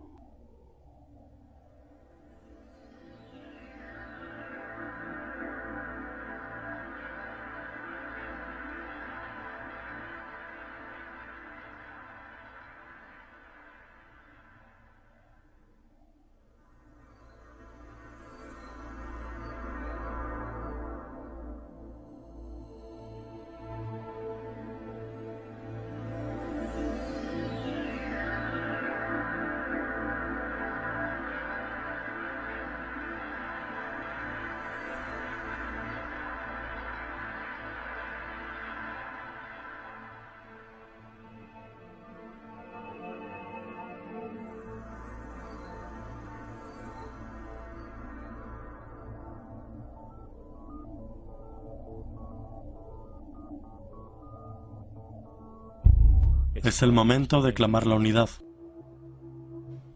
Es el momento de clamar la unidad.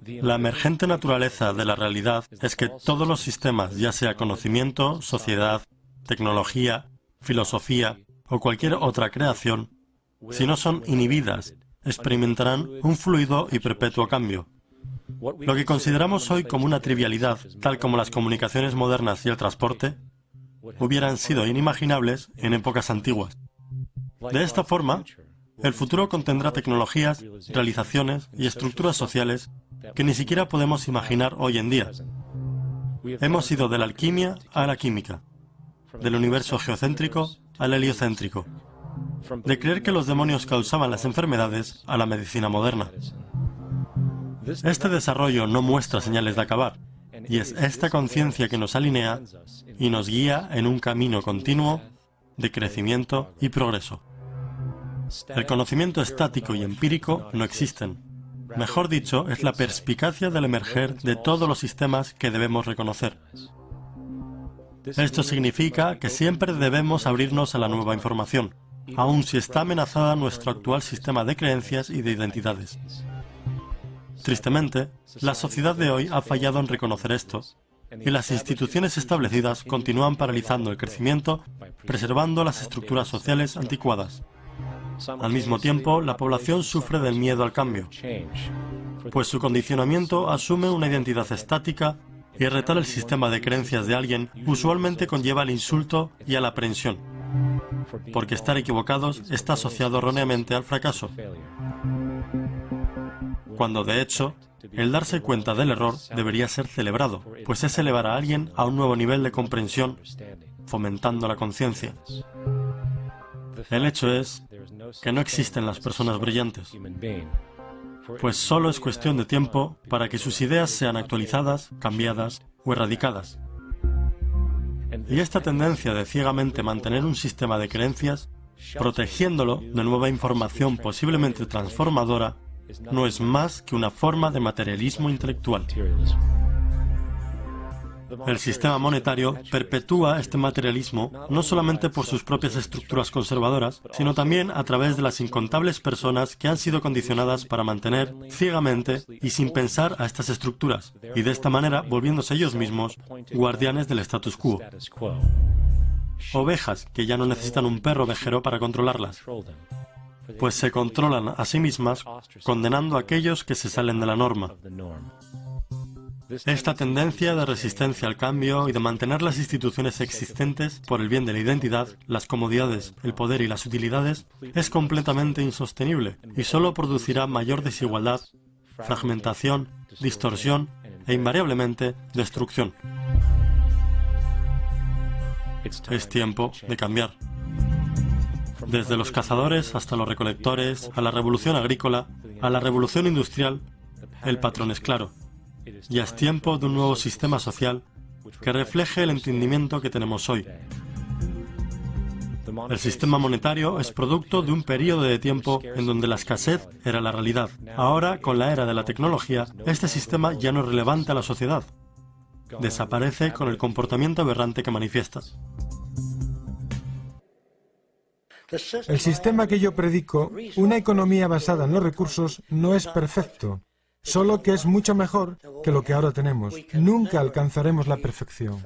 La emergente naturaleza de la realidad es que todos los sistemas, ya sea conocimiento, sociedad, tecnología, filosofía o cualquier otra creación, si no son inhibidas, experimentarán un fluido y perpetuo cambio. Lo que consideramos hoy como una trivialidad, tal como las comunicaciones modernas y el transporte, hubieran sido inimaginables en épocas antiguas. De esta forma, el futuro contendrá tecnologías, realizaciones y estructuras sociales que ni siquiera podemos imaginar hoy en día. Hemos ido de la alquimia a la química, del universo geocéntrico al heliocéntrico, de creer que los demonios causaban las enfermedades a la medicina moderna. Este desarrollo no muestra señales de acabar, y es esta conciencia que nos alinea y nos guía en un camino continuo de crecimiento y progreso. El conocimiento estático y empírico no existen. Mejor dicho, es la perspicacia del emerger de todos los sistemas que debemos reconocer. Esto significa que siempre debemos abrirnos a la nueva información, aun si está amenazada nuestro actual sistema de creencias y de identidades. Tristemente, la sociedad de hoy ha fallado en reconocer esto, y las instituciones establecidas continúan paralizando el crecimiento, preservando las estructuras sociales anticuadas. Al mismo tiempo, la población sufre del miedo al cambio, pues su condicionamiento asume una identidad estática y retar el sistema de creencias de alguien usualmente conlleva al insulto y a la aprehensión, porque estar equivocados está asociado erróneamente al fracaso, cuando de hecho, el darse cuenta del error debería ser celebrado, pues es elevar a alguien a un nuevo nivel de comprensión, fomentando la conciencia. El hecho es que no existen las personas brillantes, pues solo es cuestión de tiempo para que sus ideas sean actualizadas, cambiadas o erradicadas. Y esta tendencia de ciegamente mantener un sistema de creencias, protegiéndolo de nueva información posiblemente transformadora, no es más que una forma de materialismo intelectual. El sistema monetario perpetúa este materialismo no solamente por sus propias estructuras conservadoras, sino también a través de las incontables personas que han sido condicionadas para mantener ciegamente y sin pensar a estas estructuras, y de esta manera volviéndose ellos mismos guardianes del status quo. Ovejas que ya no necesitan un perro ovejero para controlarlas, pues se controlan a sí mismas condenando a aquellos que se salen de la norma. Esta tendencia de resistencia al cambio y de mantener las instituciones existentes por el bien de la identidad, las comodidades, el poder y las utilidades es completamente insostenible y solo producirá mayor desigualdad, fragmentación, distorsión e invariablemente destrucción. Es tiempo de cambiar. Desde los cazadores hasta los recolectores, a la revolución agrícola, a la revolución industrial, el patrón es claro. Ya es tiempo de un nuevo sistema social que refleje el entendimiento que tenemos hoy. El sistema monetario es producto de un periodo de tiempo en donde la escasez era la realidad. Ahora, con la era de la tecnología, este sistema ya no es relevante a la sociedad. Desaparece con el comportamiento aberrante que manifiesta. El sistema que yo predico, una economía basada en los recursos, no es perfecto, solo que es mucho mejor que lo que ahora tenemos. Nunca alcanzaremos la perfección.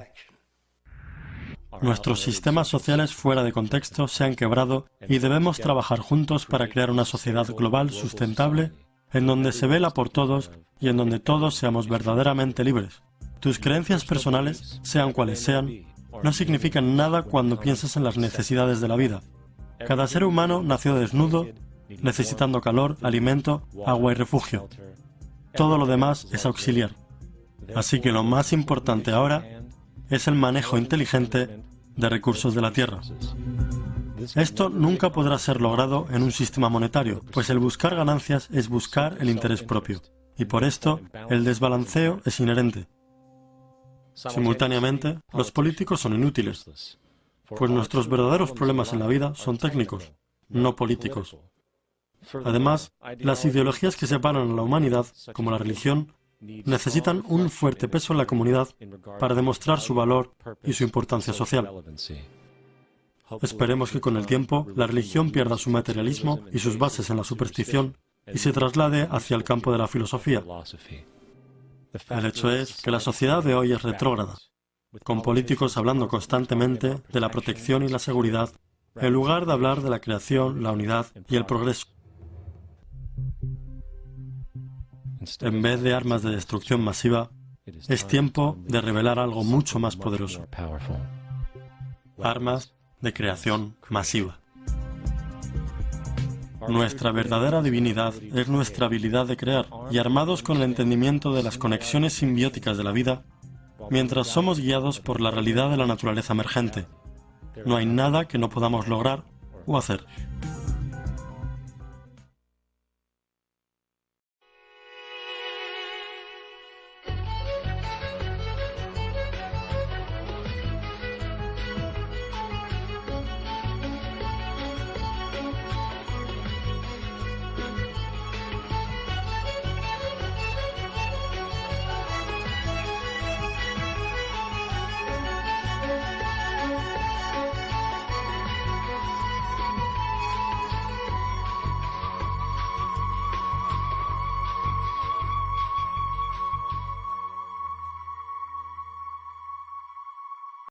Nuestros sistemas sociales fuera de contexto se han quebrado y debemos trabajar juntos para crear una sociedad global sustentable en donde se vela por todos y en donde todos seamos verdaderamente libres. Tus creencias personales, sean cuales sean, no significan nada cuando piensas en las necesidades de la vida. Cada ser humano nació desnudo, necesitando calor, alimento, agua y refugio. Todo lo demás es auxiliar. Así que lo más importante ahora es el manejo inteligente de recursos de la tierra. Esto nunca podrá ser logrado en un sistema monetario, pues el buscar ganancias es buscar el interés propio. Y por esto, el desbalanceo es inherente. Simultáneamente, los políticos son inútiles, pues nuestros verdaderos problemas en la vida son técnicos, no políticos. Además, las ideologías que separan a la humanidad, como la religión, necesitan un fuerte peso en la comunidad para demostrar su valor y su importancia social. Esperemos que con el tiempo la religión pierda su materialismo y sus bases en la superstición y se traslade hacia el campo de la filosofía. El hecho es que la sociedad de hoy es retrógrada, con políticos hablando constantemente de la protección y la seguridad, en lugar de hablar de la creación, la unidad y el progreso. En vez de armas de destrucción masiva, es tiempo de revelar algo mucho más poderoso. Armas de creación masiva. Nuestra verdadera divinidad es nuestra habilidad de crear, y armados con el entendimiento de las conexiones simbióticas de la vida, mientras somos guiados por la realidad de la naturaleza emergente, no hay nada que no podamos lograr o hacer.